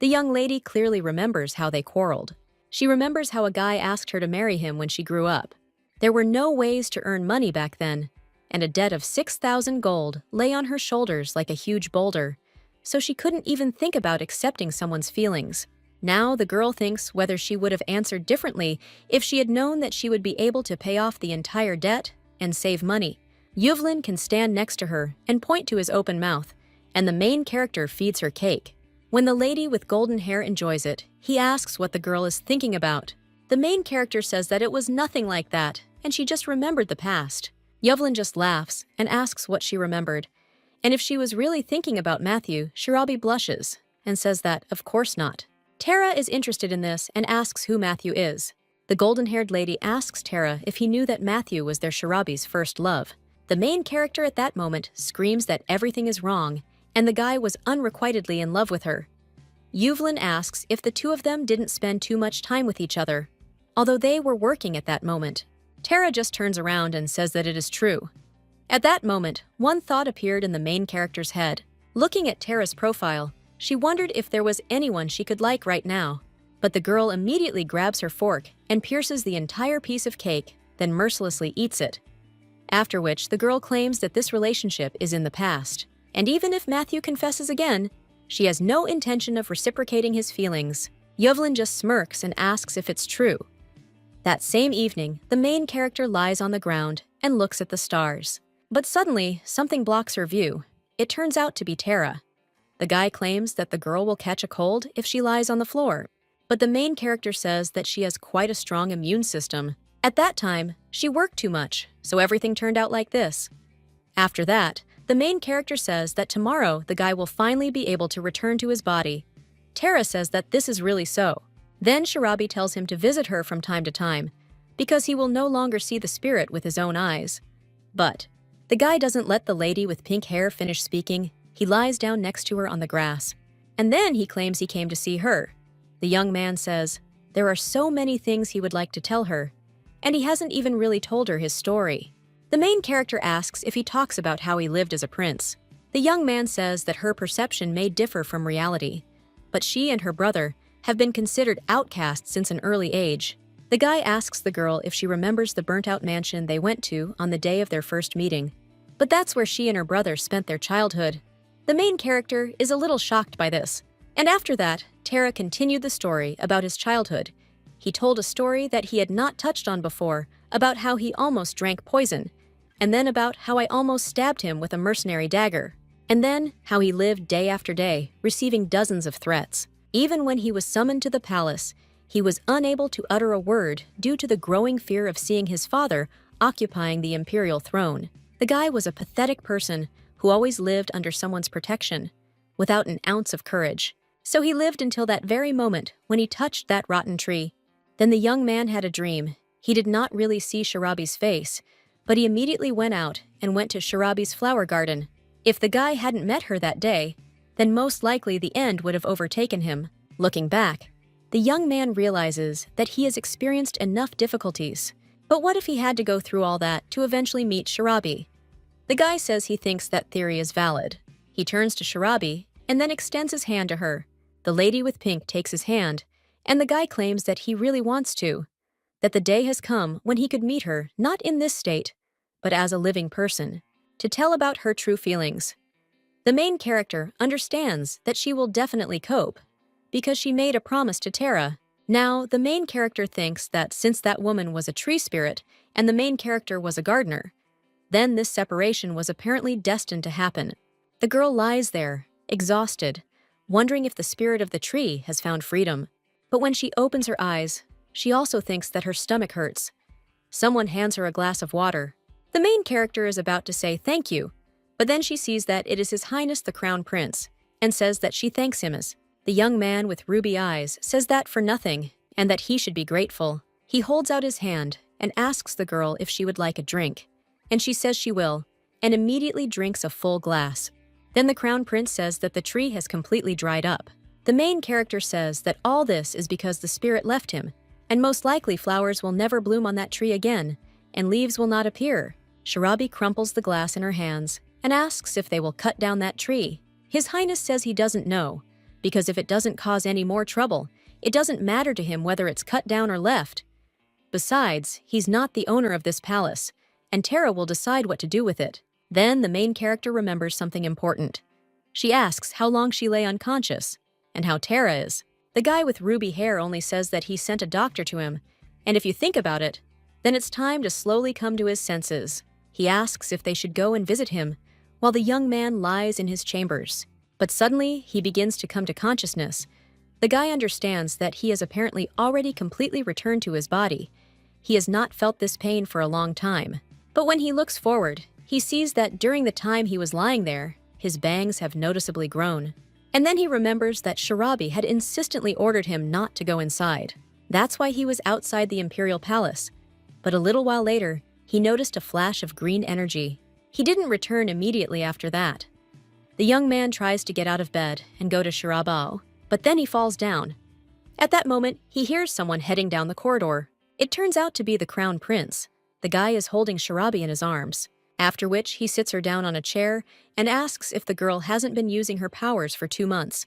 the young lady clearly remembers how they quarreled. She remembers how a guy asked her to marry him when she grew up. There were no ways to earn money back then, and a debt of 6,000 gold lay on her shoulders like a huge boulder, so she couldn't even think about accepting someone's feelings. Now the girl thinks whether she would have answered differently if she had known that she would be able to pay off the entire debt and save money. Yuvlin can stand next to her and point to his open mouth, and the main character feeds her cake. When the lady with golden hair enjoys it, he asks what the girl is thinking about. The main character says that it was nothing like that, and she just remembered the past. Yuvlin just laughs and asks what she remembered, and if she was really thinking about Matthew, Shirabi blushes and says that, of course not. Tara is interested in this and asks who Matthew is. The golden-haired lady asks Tara if he knew that Matthew was their Shirabi's first love. The main character at that moment screams that everything is wrong, and the guy was unrequitedly in love with her. Yuvlin asks if the two of them didn't spend too much time with each other, although they were working at that moment. Tara just turns around and says that it is true. At that moment, one thought appeared in the main character's head. Looking at Tara's profile, she wondered if there was anyone she could like right now. But the girl immediately grabs her fork and pierces the entire piece of cake, then mercilessly eats it. After which, the girl claims that this relationship is in the past. And even if Matthew confesses again, she has no intention of reciprocating his feelings. Yuvlin just smirks and asks if it's true. That same evening, the main character lies on the ground and looks at the stars. But suddenly, something blocks her view. it turns out to be Tara. The guy claims that the girl will catch a cold if she lies on the floor, but the main character says that she has quite a strong immune system. At that time, she worked too much, so everything turned out like this. After that, the main character says that tomorrow the guy will finally be able to return to his body. Tara says that this is really so. Then Shirabi tells him to visit her from time to time, because he will no longer see the spirit with his own eyes. But the guy doesn't let the lady with pink hair finish speaking. He lies down next to her on the grass. And then he claims he came to see her. The young man says there are so many things he would like to tell her, and he hasn't even really told her his story. The main character asks if he talks about how he lived as a prince. The young man says that her perception may differ from reality, but she and her brother have been considered outcasts since an early age. The guy asks the girl if she remembers the burnt-out mansion they went to on the day of their first meeting, but that's where she and her brother spent their childhood. The main character is a little shocked by this, and after that, Tara continued the story about his childhood. He told a story that he had not touched on before about how he almost drank poison, and then about how I almost stabbed him with a mercenary dagger, and then how he lived day after day, receiving dozens of threats. Even when he was summoned to the palace, he was unable to utter a word due to the growing fear of seeing his father occupying the imperial throne. The guy was a pathetic person who always lived under someone's protection, without an ounce of courage. So he lived until that very moment when he touched that rotten tree. Then the young man had a dream. He did not really see Shirabi's face, but he immediately went out and went to Shirabi's flower garden. If the guy hadn't met her that day, then most likely the end would have overtaken him. Looking back, the young man realizes that he has experienced enough difficulties. But what if he had to go through all that to eventually meet Shirabi? The guy says he thinks that theory is valid. He turns to Shirabi and then extends his hand to her. The lady with pink takes his hand, and the guy claims that he really wants to, that the day has come when he could meet her not in this state, but as a living person, to tell about her true feelings. The main character understands that she will definitely cope, because she made a promise to Tara. Now, the main character thinks that since that woman was a tree spirit and the main character was a gardener, then this separation was apparently destined to happen. The girl lies there, exhausted, wondering if the spirit of the tree has found freedom. But when she opens her eyes, she also thinks that her stomach hurts. Someone hands her a glass of water. The main character is about to say thank you, but then she sees that it is His Highness the Crown Prince, and says that she thanks him as. The young man with ruby eyes says that for nothing, and that he should be grateful. He holds out his hand and asks the girl if she would like a drink, and she says she will, and immediately drinks a full glass. Then the Crown Prince says that the tree has completely dried up. The main character says that all this is because the spirit left him, and most likely flowers will never bloom on that tree again, and leaves will not appear. Shirabi crumples the glass in her hands and asks if they will cut down that tree. His Highness says he doesn't know, because if it doesn't cause any more trouble, it doesn't matter to him whether it's cut down or left. Besides, he's not the owner of this palace, and Tara will decide what to do with it. Then the main character remembers something important. She asks how long she lay unconscious, and how Tara is. The guy with ruby hair only says that he sent a doctor to him, and if you think about it, then it's time to slowly come to his senses. He asks if they should go and visit him, while the young man lies in his chambers. But suddenly, he begins to come to consciousness. The guy understands that he has apparently already completely returned to his body. He has not felt this pain for a long time. But when he looks forward, he sees that during the time he was lying there, his bangs have noticeably grown. And then he remembers that Shirabi had insistently ordered him not to go inside. That's why he was outside the imperial palace. But a little while later, he noticed a flash of green energy. He didn't return immediately after that. The young man tries to get out of bed and go to Shirabao, but then he falls down. At that moment, he hears someone heading down the corridor. It turns out to be the Crown Prince. The guy is holding Shirabi in his arms, after which he sits her down on a chair and asks if the girl hasn't been using her powers for 2 months.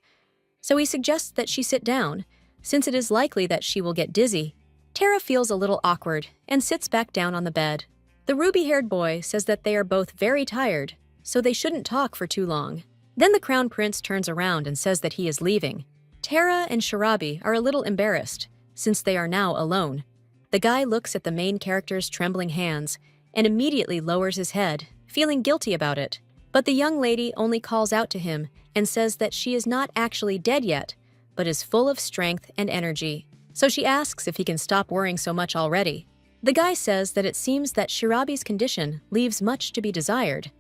So he suggests that she sit down, since it is likely that she will get dizzy. Tara feels a little awkward and sits back down on the bed. The ruby-haired boy says that they are both very tired, so they shouldn't talk for too long. Then the Crown Prince turns around and says that he is leaving. Tara and Shirabi are a little embarrassed, since they are now alone. The guy looks at the main character's trembling hands and immediately lowers his head, feeling guilty about it. But the young lady only calls out to him and says that she is not actually dead yet, but is full of strength and energy. So she asks if he can stop worrying so much already. The guy says that it seems that Shirabi's condition leaves much to be desired.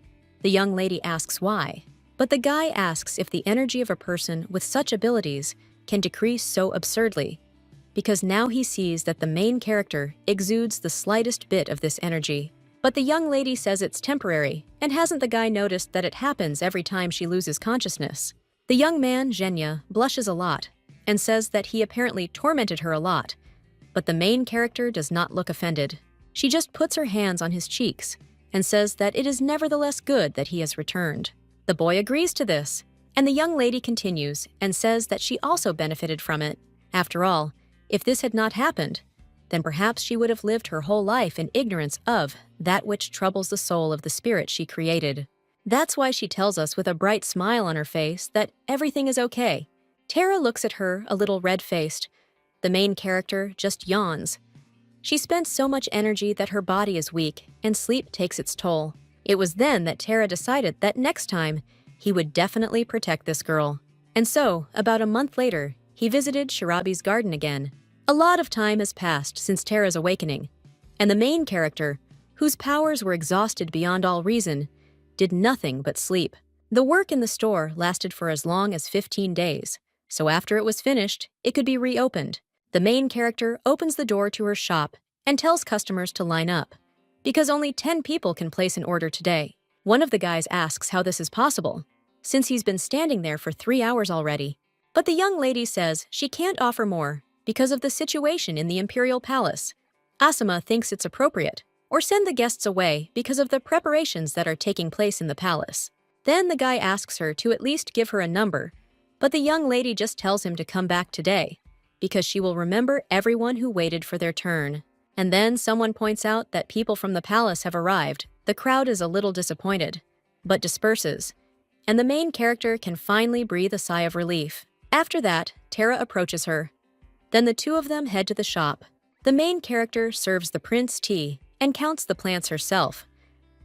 The young lady asks why, but the guy asks if the energy of a person with such abilities can decrease so absurdly, because now he sees that the main character exudes the slightest bit of this energy. But the young lady says it's temporary, and hasn't the guy noticed that it happens every time she loses consciousness? The young man, Zhenya, blushes a lot and says that he apparently tormented her a lot, but the main character does not look offended. She just puts her hands on his cheeks and says that it is nevertheless good that he has returned. The boy agrees to this, and the young lady continues and says that she also benefited from it. After all, if this had not happened, then perhaps she would have lived her whole life in ignorance of that which troubles the soul of the spirit she created. That's why she tells us with a bright smile on her face that everything is okay. Tara looks at her a little red-faced. The main character just yawns. She spent so much energy that her body is weak, and sleep takes its toll. It was then that Tara decided that next time, he would definitely protect this girl. And so, about a month later, he visited Shirabi's garden again. A lot of time has passed since Tara's awakening, and the main character, whose powers were exhausted beyond all reason, did nothing but sleep. The work in the store lasted for as long as 15 days, so after it was finished, it could be reopened. The main character opens the door to her shop and tells customers to line up, because only 10 people can place an order today. One of the guys asks how this is possible, since he's been standing there for 3 hours already. But the young lady says she can't offer more because of the situation in the Imperial Palace. Asuma thinks it's appropriate, or send the guests away because of the preparations that are taking place in the palace. Then the guy asks her to at least give her a number, but the young lady just tells him to come back today, because she will remember everyone who waited for their turn. And then someone points out that people from the palace have arrived. The crowd is a little disappointed, but disperses, and the main character can finally breathe a sigh of relief. After that, Tara approaches her. Then the two of them head to the shop. The main character serves the prince tea and counts the plants herself.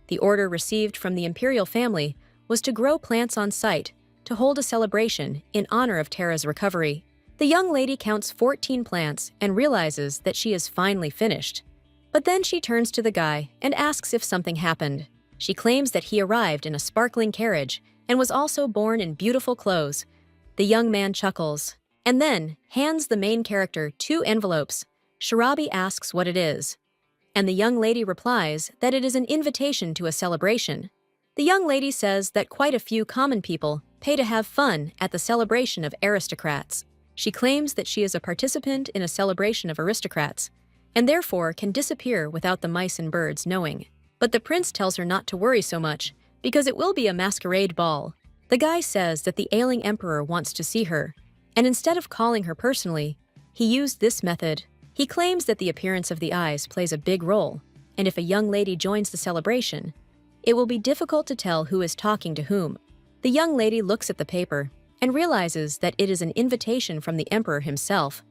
The order received from the imperial family was to grow plants on site to hold a celebration in honor of Tara's recovery. The young lady counts 14 plants and realizes that she is finally finished. But then she turns to the guy and asks if something happened. She claims that he arrived in a sparkling carriage and was also born in beautiful clothes. The young man chuckles and then hands the main character 2 envelopes. Shirabi asks what it is, and the young lady replies that it is an invitation to a celebration. The young lady says that quite a few common people pay to have fun at the celebration of aristocrats. She claims that she is a participant in a celebration of aristocrats, and therefore can disappear without the mice and birds knowing. But the prince tells her not to worry so much, because it will be a masquerade ball. The guy says that the ailing emperor wants to see her, and instead of calling her personally, he used this method. He claims that the appearance of the eyes plays a big role, and if a young lady joins the celebration, it will be difficult to tell who is talking to whom. The young lady looks at the paper and realizes that it is an invitation from the emperor himself.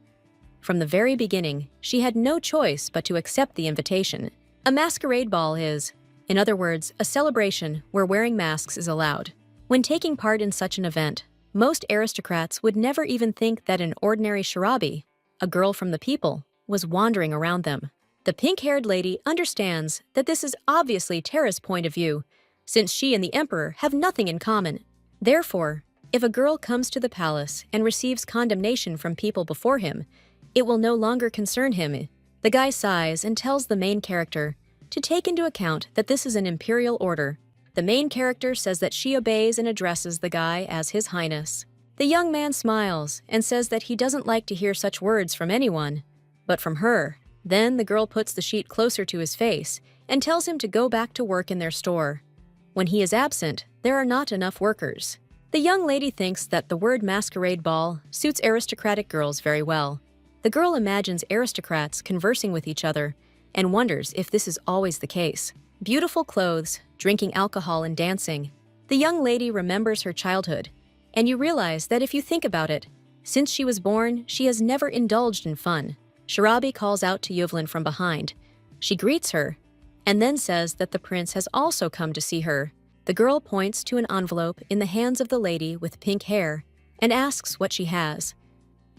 From the very beginning, she had no choice but to accept the invitation. A masquerade ball is, in other words, a celebration where wearing masks is allowed. When taking part in such an event, most aristocrats would never even think that an ordinary Shirabi, a girl from the people, was wandering around them. The pink-haired lady understands that this is obviously Tara's point of view, since she and the emperor have nothing in common. Therefore, if a girl comes to the palace and receives condemnation from people before him, it will no longer concern him. The guy sighs and tells the main character to take into account that this is an imperial order. The main character says that she obeys and addresses the guy as His Highness. The young man smiles and says that he doesn't like to hear such words from anyone, but from her. Then the girl puts the sheet closer to his face and tells him to go back to work in their store. When he is absent, there are not enough workers. The young lady thinks that the word masquerade ball suits aristocratic girls very well. The girl imagines aristocrats conversing with each other and wonders if this is always the case. Beautiful clothes, drinking alcohol and dancing. The young lady remembers her childhood, and you realize that if you think about it, since she was born, she has never indulged in fun. Shirabi calls out to Yuvlin from behind. She greets her, and then says that the prince has also come to see her. The girl points to an envelope in the hands of the lady with pink hair and asks what she has.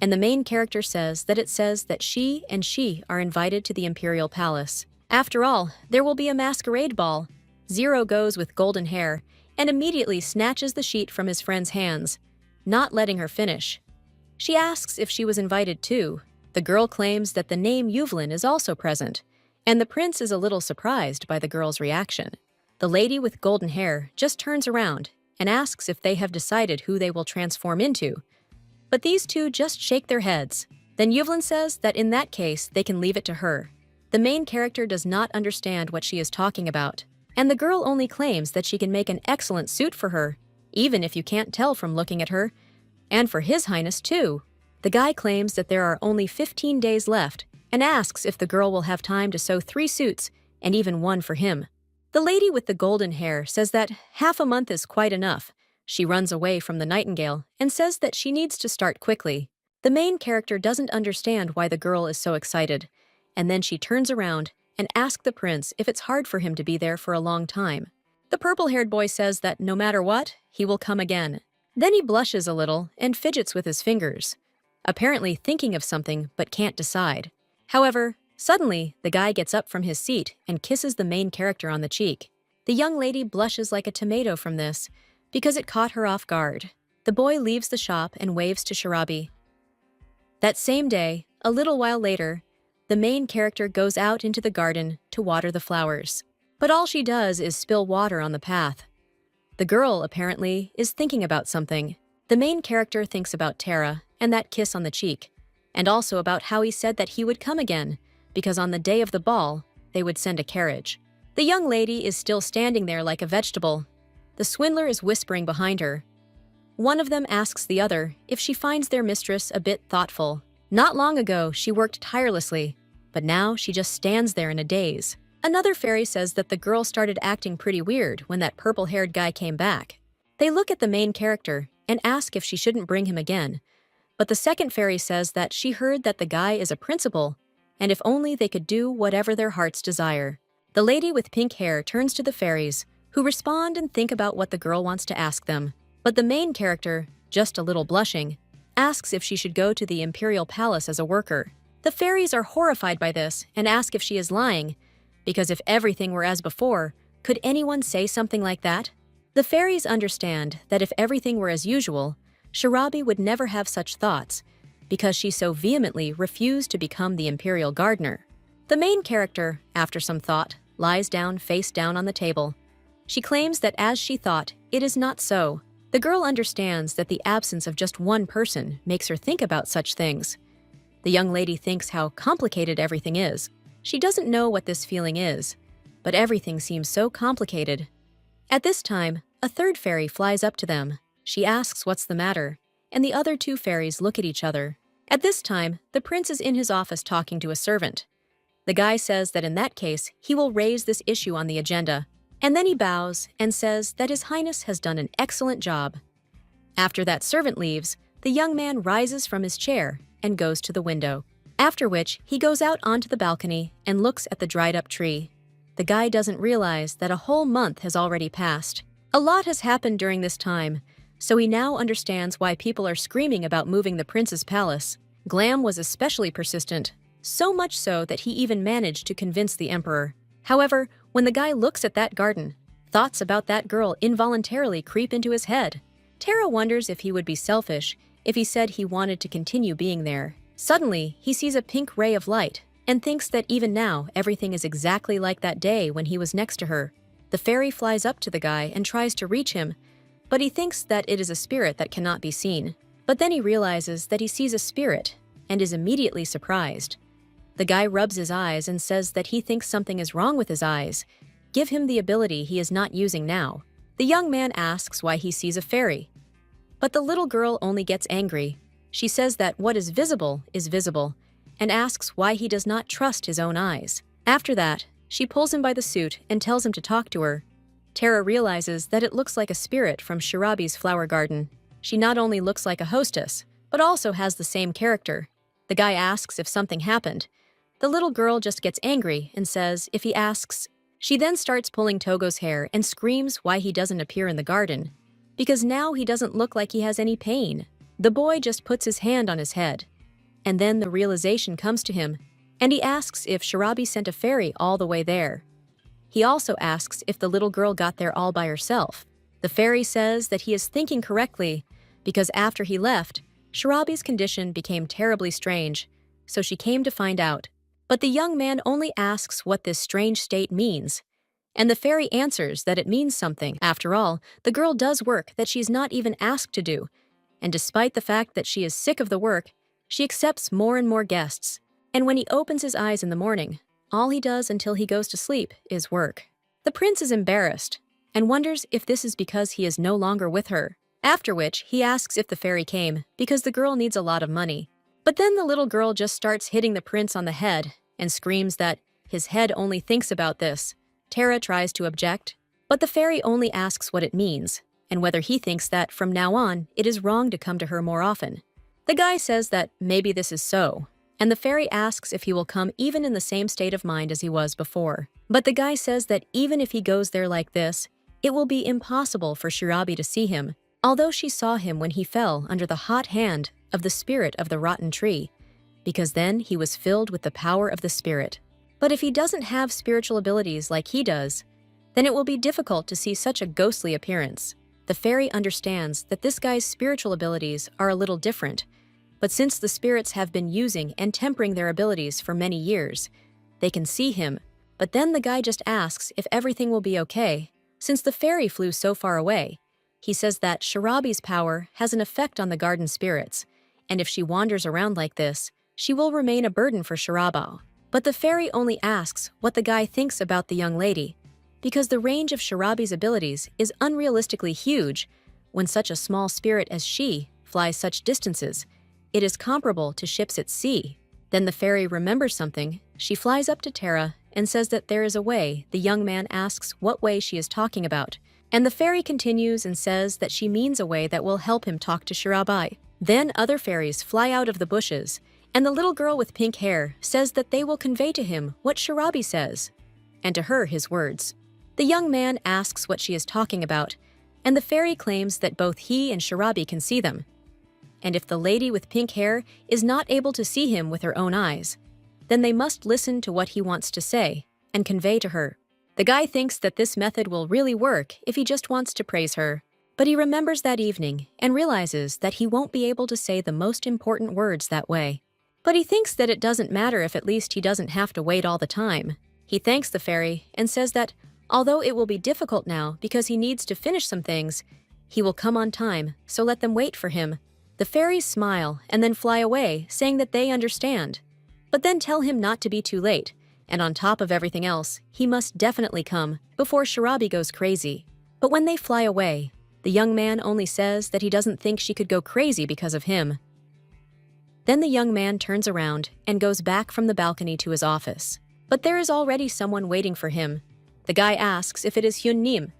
And the main character says that she and she are invited to the Imperial Palace. After all, there will be a masquerade ball. Zero goes with golden hair and immediately snatches the sheet from his friend's hands, not letting her finish. She asks if she was invited too. The girl claims that the name Yuvlin is also present, and the prince is a little surprised by the girl's reaction. The lady with golden hair just turns around and asks if they have decided who they will transform into. But these two just shake their heads. Then Yuvlin says that in that case, they can leave it to her. The main character does not understand what she is talking about, and the girl only claims that she can make an excellent suit for her, even if you can't tell from looking at her, and for His Highness too. The guy claims that there are only 15 days left and asks if the girl will have time to sew 3 suits and even one for him. The lady with the golden hair says that half a month is quite enough. She runs away from the nightingale and says that she needs to start quickly. The main character doesn't understand why the girl is so excited, and then she turns around and asks the prince if it's hard for him to be there for a long time. The purple-haired boy says that no matter what, he will come again. Then he blushes a little and fidgets with his fingers, apparently thinking of something but can't decide. However, suddenly, the guy gets up from his seat and kisses the main character on the cheek. The young lady blushes like a tomato from this, because it caught her off guard. The boy leaves the shop and waves to Shirabi. That same day, a little while later, the main character goes out into the garden to water the flowers. But all she does is spill water on the path. The girl, apparently, is thinking about something. The main character thinks about Tara and that kiss on the cheek, and also about how he said that he would come again, because on the day of the ball, they would send a carriage. The young lady is still standing there like a vegetable. The swindler is whispering behind her. One of them asks the other if she finds their mistress a bit thoughtful. Not long ago, she worked tirelessly, but now she just stands there in a daze. Another fairy says that the girl started acting pretty weird when that purple-haired guy came back. They look at the main character and ask if she shouldn't bring him again. But the second fairy says that she heard that the guy is a principal, and if only they could do whatever their hearts desire. The lady with pink hair turns to the fairies, who respond and think about what the girl wants to ask them. But the main character, just a little blushing, asks if she should go to the Imperial Palace as a worker. The fairies are horrified by this and ask if she is lying, because if everything were as before, could anyone say something like that? The fairies understand that if everything were as usual, Shirabi would never have such thoughts, because she so vehemently refused to become the Imperial Gardener. The main character, after some thought, lies down face down on the table. She claims that as she thought, it is not so. The girl understands that the absence of just one person makes her think about such things. The young lady thinks how complicated everything is. She doesn't know what this feeling is, but everything seems so complicated. At this time, a third fairy flies up to them. She asks what's the matter, and the other 2 fairies look at each other. At this time, the prince is in his office talking to a servant. The guy says that in that case, he will raise this issue on the agenda, and then he bows and says that His Highness has done an excellent job. After that servant leaves, the young man rises from his chair and goes to the window, after which he goes out onto the balcony and looks at the dried-up tree. The guy doesn't realize that a whole month has already passed. A lot has happened during this time, so he now understands why people are screaming about moving the prince's palace. Glam was especially persistent, so much so that he even managed to convince the emperor. However, when the guy looks at that garden, thoughts about that girl involuntarily creep into his head. Tara wonders if he would be selfish if he said he wanted to continue being there. Suddenly, he sees a pink ray of light and thinks that even now everything is exactly like that day when he was next to her. The fairy flies up to the guy and tries to reach him, but he thinks that it is a spirit that cannot be seen. But then he realizes that he sees a spirit and is immediately surprised. The guy rubs his eyes and says that he thinks something is wrong with his eyes. Give him the ability he is not using now. The young man asks why he sees a fairy. But the little girl only gets angry. She says that what is visible, and asks why he does not trust his own eyes. After that, she pulls him by the suit and tells him to talk to her. Tara realizes that it looks like a spirit from Shirabi's flower garden. She not only looks like a hostess, but also has the same character. The guy asks if something happened. The little girl just gets angry and says if he asks She then starts pulling Togo's hair and screams why he doesn't appear in the garden, because now he doesn't look like he has any pain. The boy just puts his hand on his head. And then the realization comes to him, and he asks if Shirabi sent a fairy all the way there. He also asks if the little girl got there all by herself. The fairy says that he is thinking correctly, because after he left, Shirabi's condition became terribly strange, so she came to find out. But the young man only asks what this strange state means, and the fairy answers that it means something. After all, the girl does work that she's not even asked to do, and despite the fact that she is sick of the work, she accepts more and more guests. And when he opens his eyes in the morning, all he does until he goes to sleep is work. The prince is embarrassed and wonders if this is because he is no longer with her. After which, he asks if the fairy came because the girl needs a lot of money. But then the little girl just starts hitting the prince on the head and screams that his head only thinks about this. Tara tries to object, but the fairy only asks what it means and whether he thinks that from now on it is wrong to come to her more often. The guy says that maybe this is so, and the fairy asks if he will come even in the same state of mind as he was before. But the guy says that even if he goes there like this, it will be impossible for Shirabi to see him, although she saw him when he fell under the hot hand of the spirit of the rotten tree, because then he was filled with the power of the spirit. But if he doesn't have spiritual abilities like he does, then it will be difficult to see such a ghostly appearance. The fairy understands that this guy's spiritual abilities are a little different, but since the spirits have been using and tempering their abilities for many years, they can see him. But then the guy just asks if everything will be okay, since the fairy flew so far away. He says that Shirabi's power has an effect on the garden spirits, and if she wanders around like this, she will remain a burden for Shirabo. But the fairy only asks what the guy thinks about the young lady, because the range of Shirabi's abilities is unrealistically huge. When such a small spirit as she flies such distances, it is comparable to ships at sea. Then the fairy remembers something. She flies up to Tara and says that there is a way. The young man asks what way she is talking about, and the fairy continues and says that she means a way that will help him talk to Shirabai. Then other fairies fly out of the bushes, and the little girl with pink hair says that they will convey to him what Shirabi says, and to her his words. The young man asks what she is talking about, and the fairy claims that both he and Shirabi can see them. And if the lady with pink hair is not able to see him with her own eyes, then they must listen to what he wants to say and convey to her. The guy thinks that this method will really work if he just wants to praise her, but he remembers that evening and realizes that he won't be able to say the most important words that way. But he thinks that it doesn't matter if at least he doesn't have to wait all the time. He thanks the fairy and says that although it will be difficult now because he needs to finish some things, he will come on time, so let them wait for him. The fairies smile and then fly away, saying that they understand, but then tell him not to be too late, and on top of everything else, he must definitely come before Shirabi goes crazy. But when they fly away, the young man only says that he doesn't think she could go crazy because of him. Then the young man turns around and goes back from the balcony to his office. But there is already someone waiting for him. The guy asks if it is Hyun Nim.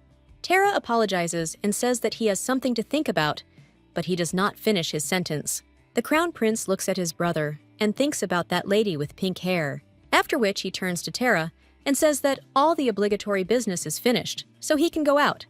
Tara apologizes and says that he has something to think about, but he does not finish his sentence. The crown prince looks at his brother and thinks about that lady with pink hair, after which he turns to Tara and says that all the obligatory business is finished, so he can go out,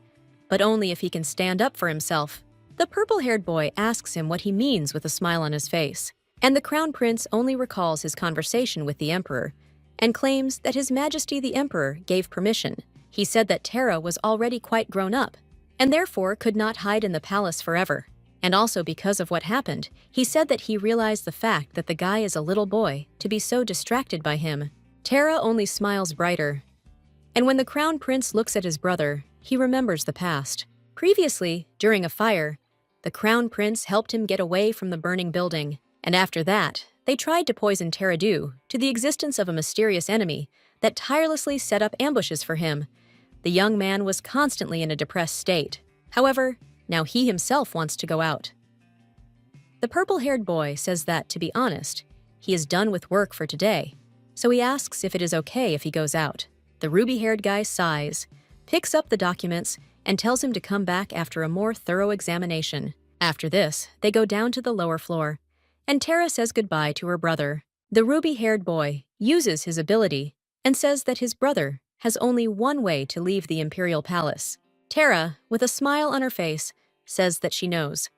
but only if he can stand up for himself. The purple-haired boy asks him what he means with a smile on his face, and the crown prince only recalls his conversation with the emperor and claims that His Majesty the Emperor gave permission. He said that Tara was already quite grown up and therefore could not hide in the palace forever. And also because of what happened, he said that he realized the fact that the guy is a little boy to be so distracted by him. Tara only smiles brighter. And when the crown prince looks at his brother, he remembers the past. Previously, during a fire, the crown prince helped him get away from the burning building, and after that, they tried to poison Tara due to the existence of a mysterious enemy that tirelessly set up ambushes for him. The young man was constantly in a depressed state. However, now he himself wants to go out. The purple-haired boy says that, to be honest, he is done with work for today, so he asks if it is okay if he goes out. The ruby-haired guy sighs, picks up the documents, and tells him to come back after a more thorough examination. After this, they go down to the lower floor, and Tara says goodbye to her brother. The ruby-haired boy uses his ability and says that his brother has only one way to leave the imperial palace. Tara, with a smile on her face, says that she knows.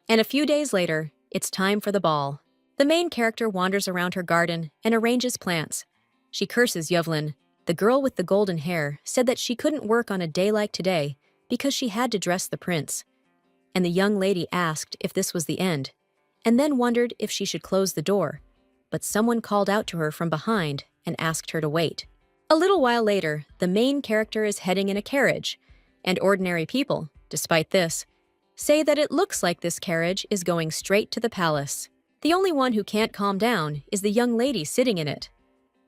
And a few days later, it's time for the ball. The main character wanders around her garden and arranges plants. She curses Yevlin. The girl with the golden hair said that she couldn't work on a day like today because she had to dress the prince. And the young lady asked if this was the end, and then wondered if she should close the door. But someone called out to her from behind and asked her to wait. A little while later, the main character is heading in a carriage, and ordinary people, despite this, say that it looks like this carriage is going straight to the palace. The only one who can't calm down is the young lady sitting in it.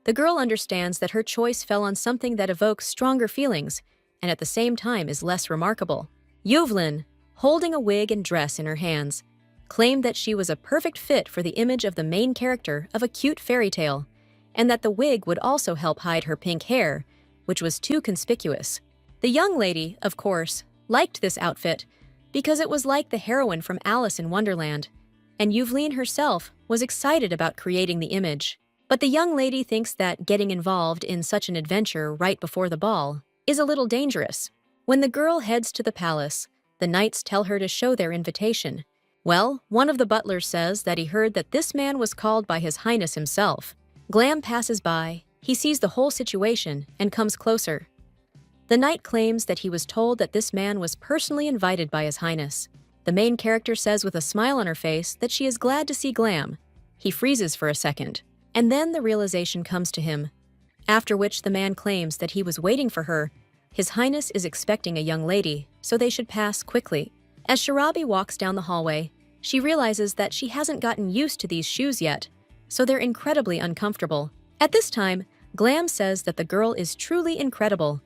The girl understands that her choice fell on something that evokes stronger feelings and at the same time is less remarkable. Yuvlin, holding a wig and dress in her hands, claimed that she was a perfect fit for the image of the main character of a cute fairy tale, and that the wig would also help hide her pink hair, which was too conspicuous. The young lady, of course, liked this outfit because it was like the heroine from Alice in Wonderland, and Yuvlin herself was excited about creating the image. But the young lady thinks that getting involved in such an adventure right before the ball is a little dangerous. When the girl heads to the palace, the knights tell her to show their invitation. Well, one of the butlers says that he heard that this man was called by His Highness himself. Glam passes by, he sees the whole situation, and comes closer. The knight claims that he was told that this man was personally invited by His Highness. The main character says with a smile on her face that she is glad to see Glam. He freezes for a second, and then the realization comes to him. After which the man claims that he was waiting for her. His Highness is expecting a young lady, so they should pass quickly. As Shirabi walks down the hallway, she realizes that she hasn't gotten used to these shoes yet, so they're incredibly uncomfortable. At this time, Glam says that the girl is truly incredible.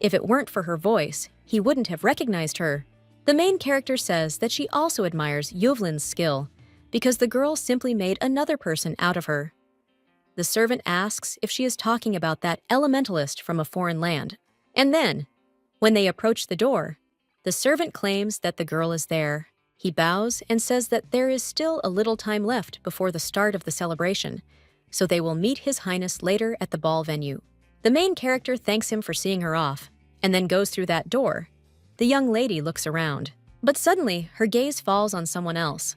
If it weren't for her voice, he wouldn't have recognized her. The main character says that she also admires Yuvlin's skill, because the girl simply made another person out of her. The servant asks if she is talking about that elementalist from a foreign land. And then, when they approach the door, the servant claims that the girl is there. He bows and says that there is still a little time left before the start of the celebration, so they will meet His Highness later at the ball venue. The main character thanks him for seeing her off, and then goes through that door. The young lady looks around, but suddenly her gaze falls on someone else.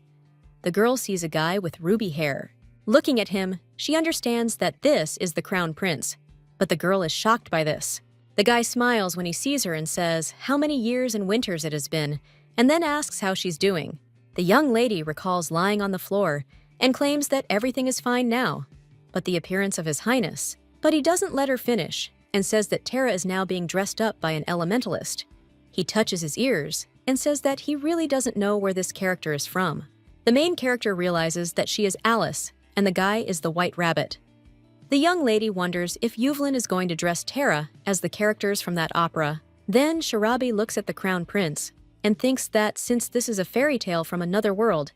The girl sees a guy with ruby hair. Looking at him, she understands that this is the crown prince, but the girl is shocked by this. The guy smiles when he sees her and says how many years and winters it has been, and then asks how she's doing. The young lady recalls lying on the floor and claims that everything is fine now, but the appearance of His Highness. But he doesn't let her finish and says that Tara is now being dressed up by an elementalist. He touches his ears and says that he really doesn't know where this character is from. The main character realizes that she is Alice and the guy is the White Rabbit. The young lady wonders if Yuvlin is going to dress Tara as the characters from that opera. Then Shirabi looks at the crown prince and thinks that since this is a fairy tale from another world,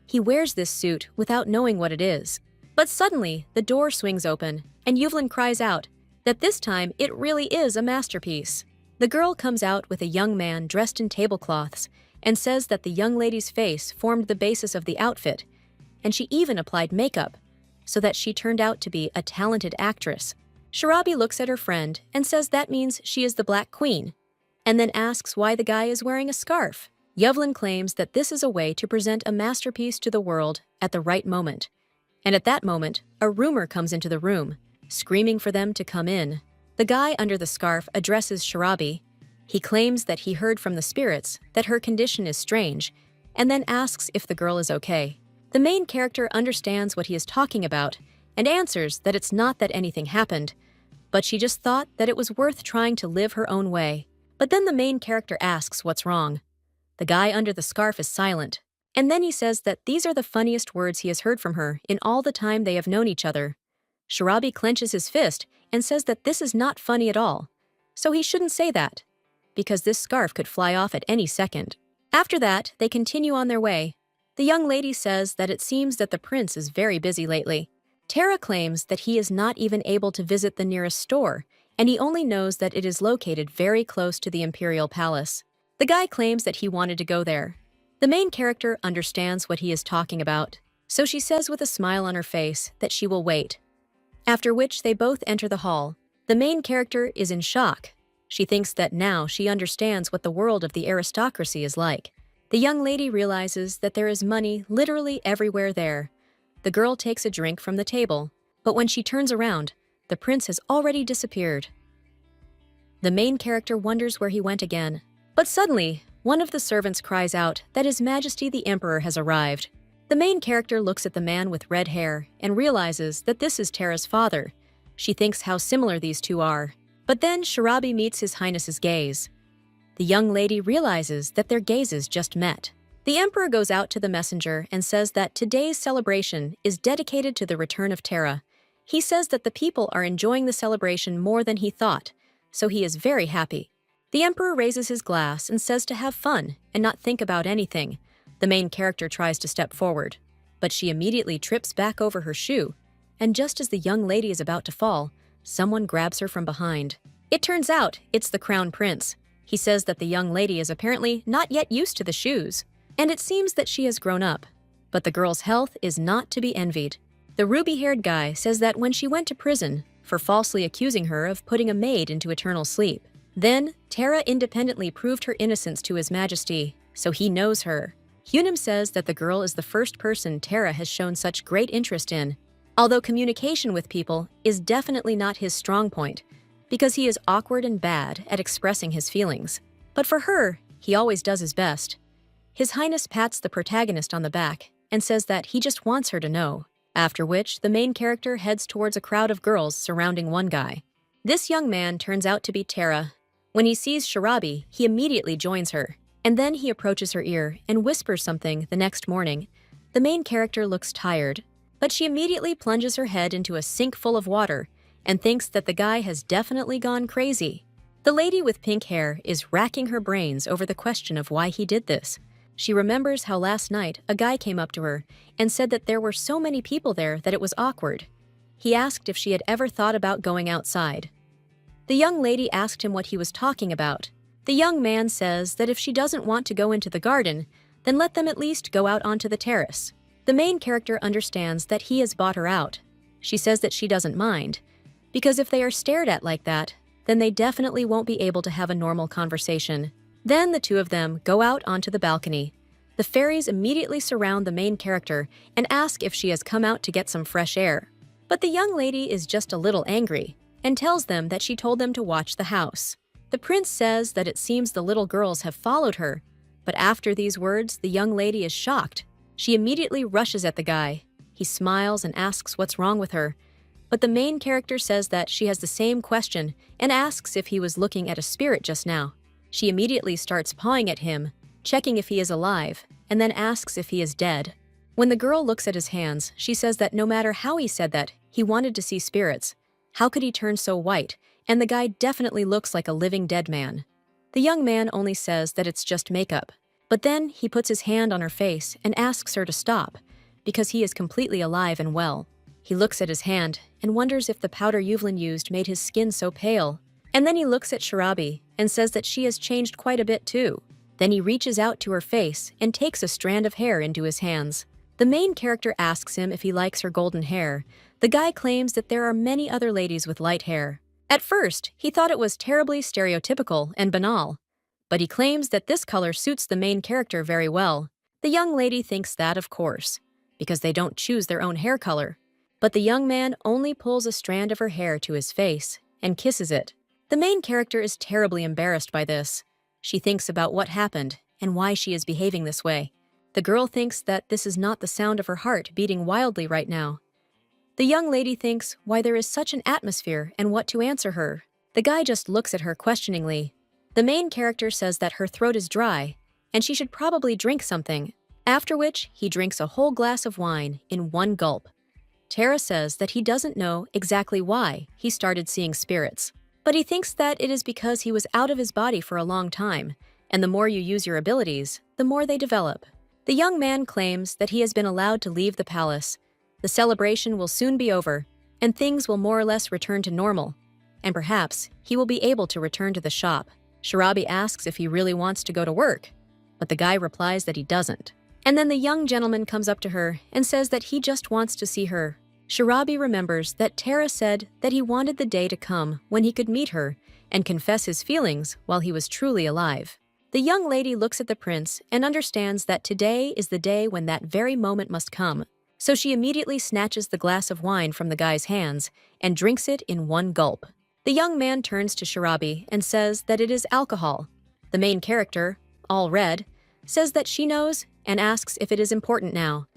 he wears this suit without knowing what it is. But suddenly, the door swings open and Yuvlin cries out that this time it really is a masterpiece. The girl comes out with a young man dressed in tablecloths and says that the young lady's face formed the basis of the outfit, and she even applied makeup, so that she turned out to be a talented actress. Shirabi looks at her friend and says that means she is the Black Queen, and then asks why the guy is wearing a scarf. Yuvlin claims that this is a way to present a masterpiece to the world at the right moment. And at that moment, a rumor comes into the room, screaming for them to come in. The guy under the scarf addresses Shirabi. He claims that he heard from the spirits that her condition is strange, and then asks if the girl is okay. The main character understands what he is talking about and answers that it's not that anything happened, but she just thought that it was worth trying to live her own way. But then the main character asks what's wrong. The guy under the scarf is silent, and then he says that these are the funniest words he has heard from her in all the time they have known each other. Shirabi clenches his fist and says that this is not funny at all, so he shouldn't say that, because this scarf could fly off at any second. After that, they continue on their way. The young lady says that it seems that the prince is very busy lately. Tara claims that he is not even able to visit the nearest store, and he only knows that it is located very close to the imperial palace. The guy claims that he wanted to go there. The main character understands what he is talking about, so she says with a smile on her face that she will wait. After which they both enter the hall. The main character is in shock. She thinks that now she understands what the world of the aristocracy is like. The young lady realizes that there is money literally everywhere there. The girl takes a drink from the table, but when she turns around, the prince has already disappeared. The main character wonders where he went again. But suddenly, one of the servants cries out that His Majesty the Emperor has arrived. The main character looks at the man with red hair and realizes that this is Tara's father. She thinks how similar these two are. But then Shirabi meets His Highness's gaze. The young lady realizes that their gazes just met. The emperor goes out to the messenger and says that today's celebration is dedicated to the return of Tara. He says that the people are enjoying the celebration more than he thought, so he is very happy. The emperor raises his glass and says to have fun and not think about anything. The main character tries to step forward, but she immediately trips back over her shoe, and just as the young lady is about to fall, someone grabs her from behind. It turns out it's the crown prince. He says that the young lady is apparently not yet used to the shoes, and it seems that she has grown up. But the girl's health is not to be envied. The ruby-haired guy says that when she went to prison for falsely accusing her of putting a maid into eternal sleep, then Tara independently proved her innocence to His Majesty, so he knows her. Hunim says that the girl is the first person Tara has shown such great interest in, although communication with people is definitely not his strong point, because he is awkward and bad at expressing his feelings. But for her, he always does his best. His Highness pats the protagonist on the back and says that he just wants her to know, after which the main character heads towards a crowd of girls surrounding one guy. This young man turns out to be Tara. When he sees Shirabi, he immediately joins her, and then he approaches her ear and whispers something the next morning. The main character looks tired, but she immediately plunges her head into a sink full of water and thinks that the guy has definitely gone crazy. The lady with pink hair is racking her brains over the question of why he did this. She remembers how last night a guy came up to her and said that there were so many people there that it was awkward. He asked if she had ever thought about going outside. The young lady asked him what he was talking about. The young man says that if she doesn't want to go into the garden, then let them at least go out onto the terrace. The main character understands that he has bought her out. She says that she doesn't mind, because if they are stared at like that, then they definitely won't be able to have a normal conversation. Then the two of them go out onto the balcony. The fairies immediately surround the main character and ask if she has come out to get some fresh air. But the young lady is just a little angry and tells them that she told them to watch the house. The prince says that it seems the little girls have followed her, but after these words, the young lady is shocked. She immediately rushes at the guy. He smiles and asks what's wrong with her, but the main character says that she has the same question and asks if he was looking at a spirit just now. She immediately starts pawing at him, checking if he is alive, and then asks if he is dead. When the girl looks at his hands, she says that no matter how he said that, he wanted to see spirits. How could he turn so white? And the guy definitely looks like a living dead man. The young man only says that it's just makeup, but then he puts his hand on her face and asks her to stop, because he is completely alive and well. He looks at his hand and wonders if the powder Yuvlin used made his skin so pale. And then he looks at Shirabi and says that she has changed quite a bit too. Then he reaches out to her face and takes a strand of hair into his hands. The main character asks him if he likes her golden hair. The guy claims that there are many other ladies with light hair. At first, he thought it was terribly stereotypical and banal, but he claims that this color suits the main character very well. The young lady thinks that, of course, because they don't choose their own hair color. But the young man only pulls a strand of her hair to his face and kisses it. The main character is terribly embarrassed by this. She thinks about what happened and why she is behaving this way. The girl thinks that this is not the sound of her heart beating wildly right now. The young lady thinks why there is such an atmosphere and what to answer her. The guy just looks at her questioningly. The main character says that her throat is dry and she should probably drink something, after which he drinks a whole glass of wine in one gulp. Tara says that he doesn't know exactly why he started seeing spirits, but he thinks that it is because he was out of his body for a long time, and the more you use your abilities, the more they develop. The young man claims that he has been allowed to leave the palace. The celebration will soon be over, and things will more or less return to normal, and perhaps he will be able to return to the shop. Shirabi asks if he really wants to go to work, but the guy replies that he doesn't. And then the young gentleman comes up to her and says that he just wants to see her Shirabi remembers that Tara said that he wanted the day to come when he could meet her and confess his feelings while he was truly alive. The young lady looks at the prince and understands that today is the day when that very moment must come, so she immediately snatches the glass of wine from the guy's hands and drinks it in one gulp. The young man turns to Shirabi and says that it is alcohol. The main character, all red, says that she knows and asks if it is important now,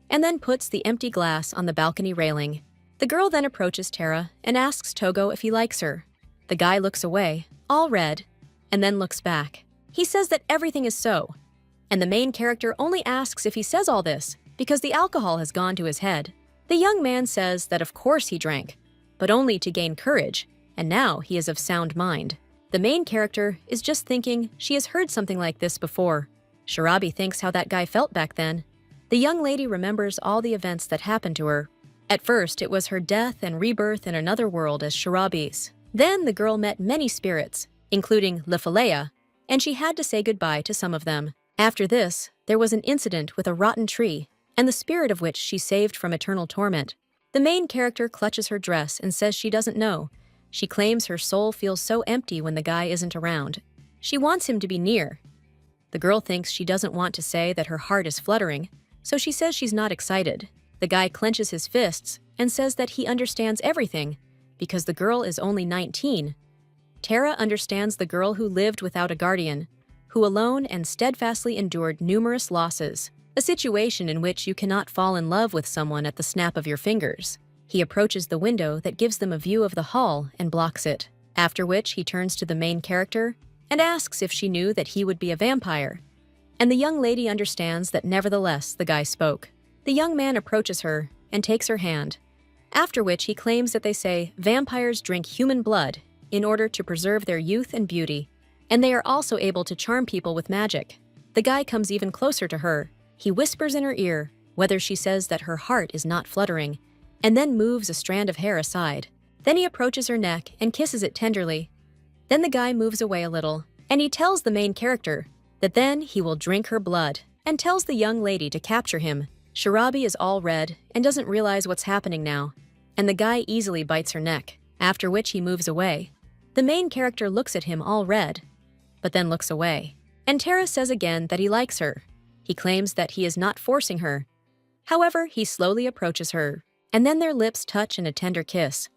and then puts the empty glass on the balcony railing. The girl then approaches Tara and asks Togo if he likes her. The guy looks away, all red, and then looks back. He says that everything is so, and the main character only asks if he says all this because the alcohol has gone to his head. The young man says that of course he drank, but only to gain courage, and now he is of sound mind. The main character is just thinking she has heard something like this before. Shirabi thinks how that guy felt back then. The young lady remembers all the events that happened to her. At first, it was her death and rebirth in another world as Shirabi's. Then the girl met many spirits, including Lifalea, and she had to say goodbye to some of them. After this, there was an incident with a rotten tree, and the spirit of which she saved from eternal torment. The main character clutches her dress and says she doesn't know. She claims her soul feels so empty when the guy isn't around. She wants him to be near. The girl thinks she doesn't want to say that her heart is fluttering, so she says she's not excited. The guy clenches his fists and says that he understands everything because the girl is only 19. Tara understands the girl who lived without a guardian, who alone and steadfastly endured numerous losses, a situation in which you cannot fall in love with someone at the snap of your fingers. He approaches the window that gives them a view of the hall and blocks it, after which he turns to the main character and asks if she knew that he would be a vampire. And the young lady understands that nevertheless the guy spoke. The young man approaches her and takes her hand, after which he claims that they say vampires drink human blood in order to preserve their youth and beauty, and they are also able to charm people with magic. The guy comes even closer to her. He whispers in her ear whether she says that her heart is not fluttering, and then moves a strand of hair aside. Then he approaches her neck and kisses it tenderly. Then the guy moves away a little, and he tells the main character that then he will drink her blood, and tells the young lady to capture him. Shirabi is all red and doesn't realize what's happening now, and the guy easily bites her neck, after which he moves away. The main character looks at him all red, but then looks away. And Tara says again that he likes her. He claims that he is not forcing her. However, he slowly approaches her, and then their lips touch in a tender kiss.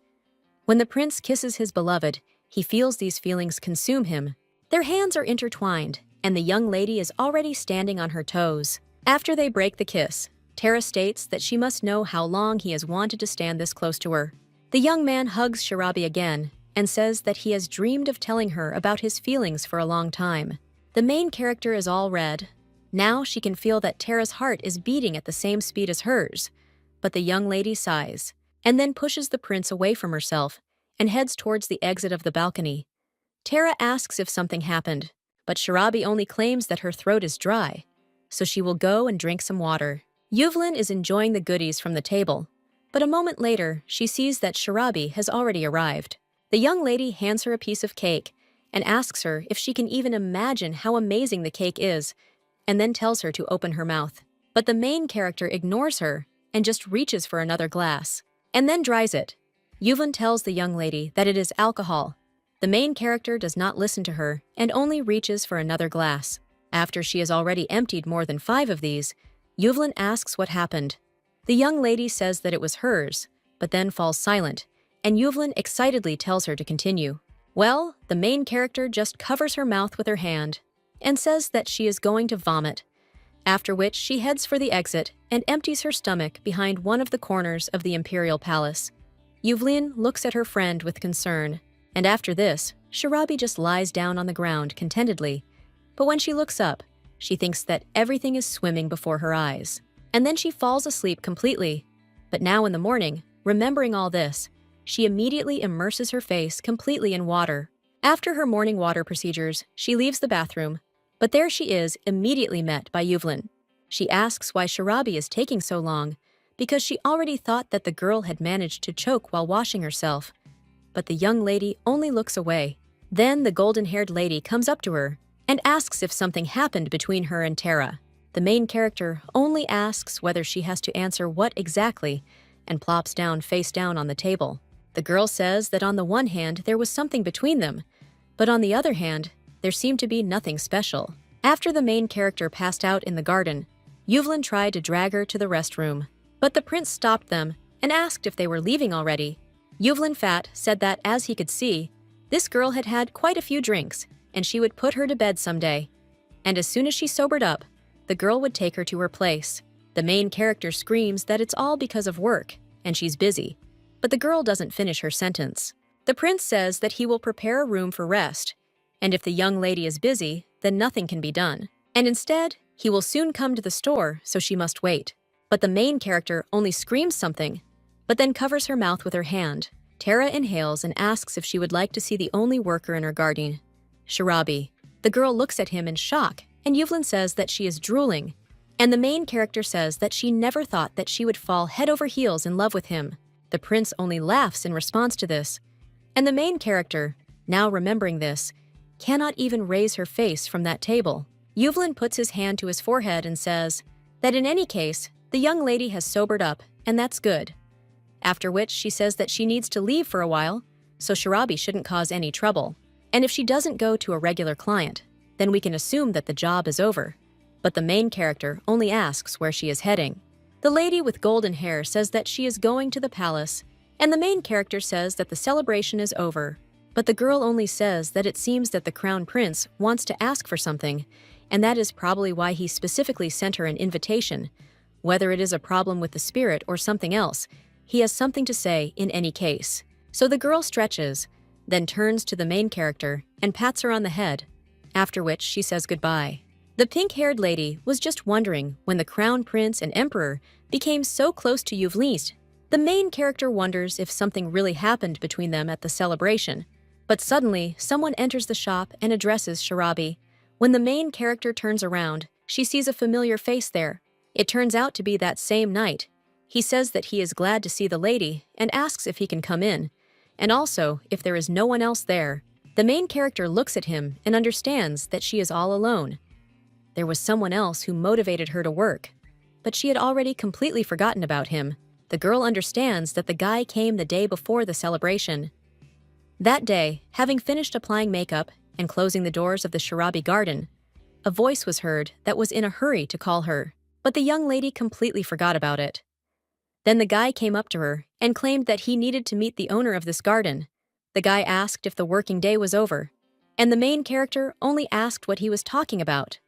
When the prince kisses his beloved, he feels these feelings consume him. Their hands are intertwined, and the young lady is already standing on her toes. After they break the kiss, Tara states that she must know how long he has wanted to stand this close to her. The young man hugs Shirabi again and says that he has dreamed of telling her about his feelings for a long time. The main character is all red. Now she can feel that Tara's heart is beating at the same speed as hers, but the young lady sighs and then pushes the prince away from herself and heads towards the exit of the balcony. Tara asks if something happened, but Shirabi only claims that her throat is dry, so she will go and drink some water. Yuvlin is enjoying the goodies from the table, but a moment later she sees that Shirabi has already arrived. The young lady hands her a piece of cake and asks her if she can even imagine how amazing the cake is, and then tells her to open her mouth. But the main character ignores her and just reaches for another glass, and then dries it. Yuvlin tells the young lady that it is alcohol. The main character does not listen to her and only reaches for another glass. After she has already emptied more than 5 of these, Yuvlin asks what happened. The young lady says that it was hers, but then falls silent, and Yuvlin excitedly tells her to continue. Well, the main character just covers her mouth with her hand and says that she is going to vomit, after which she heads for the exit and empties her stomach behind one of the corners of the imperial palace. Yuvlin looks at her friend with concern, and after this, Shirabi just lies down on the ground contentedly. But when she looks up, she thinks that everything is swimming before her eyes. And then she falls asleep completely. But now in the morning, remembering all this, she immediately immerses her face completely in water. After her morning water procedures, she leaves the bathroom, but there she is immediately met by Yuvlin. She asks why Shirabi is taking so long, because she already thought that the girl had managed to choke while washing herself. But the young lady only looks away. Then the golden-haired lady comes up to her and asks if something happened between her and Tara. The main character only asks whether she has to answer what exactly, and plops down face down on the table. The girl says that on the one hand there was something between them, but on the other hand, there seemed to be nothing special. After the main character passed out in the garden, Yuvlin tried to drag her to the restroom, but the prince stopped them and asked if they were leaving already. Yuvlin Fat said that, as he could see, this girl had had quite a few drinks, and she would put her to bed someday. And as soon as she sobered up, the girl would take her to her place. The main character screams that it's all because of work, and she's busy, but the girl doesn't finish her sentence. The prince says that he will prepare a room for rest, and if the young lady is busy, then nothing can be done. And instead, he will soon come to the store, so she must wait. But the main character only screams something, but then covers her mouth with her hand. Tara inhales and asks if she would like to see the only worker in her garden, Shirabi. The girl looks at him in shock, and Yuvlin says that she is drooling. And the main character says that she never thought that she would fall head over heels in love with him. The prince only laughs in response to this, and the main character, now remembering this, cannot even raise her face from that table. Yuvlin puts his hand to his forehead and says that in any case, the young lady has sobered up, and that's good. After which she says that she needs to leave for a while, so Shirabi shouldn't cause any trouble. And if she doesn't go to a regular client, then we can assume that the job is over. But the main character only asks where she is heading. The lady with golden hair says that she is going to the palace, and the main character says that the celebration is over. But the girl only says that it seems that the crown prince wants to ask for something, and that is probably why he specifically sent her an invitation. Whether it is a problem with the spirit or something else, he has something to say in any case. So the girl stretches, then turns to the main character and pats her on the head, after which she says goodbye. The pink-haired lady was just wondering when the crown prince and emperor became so close to Yuvlin. The main character wonders if something really happened between them at the celebration, but suddenly someone enters the shop and addresses Shirabi. When the main character turns around, she sees a familiar face there. It turns out to be that same knight. He says that he is glad to see the lady and asks if he can come in, and also if there is no one else there. The main character looks at him and understands that she is all alone. There was someone else who motivated her to work, but she had already completely forgotten about him. The girl understands that the guy came the day before the celebration. That day, having finished applying makeup and closing the doors of the Shirabi garden, a voice was heard that was in a hurry to call her, but the young lady completely forgot about it. Then the guy came up to her and claimed that he needed to meet the owner of this garden. The guy asked if the working day was over, and the main character only asked what he was talking about.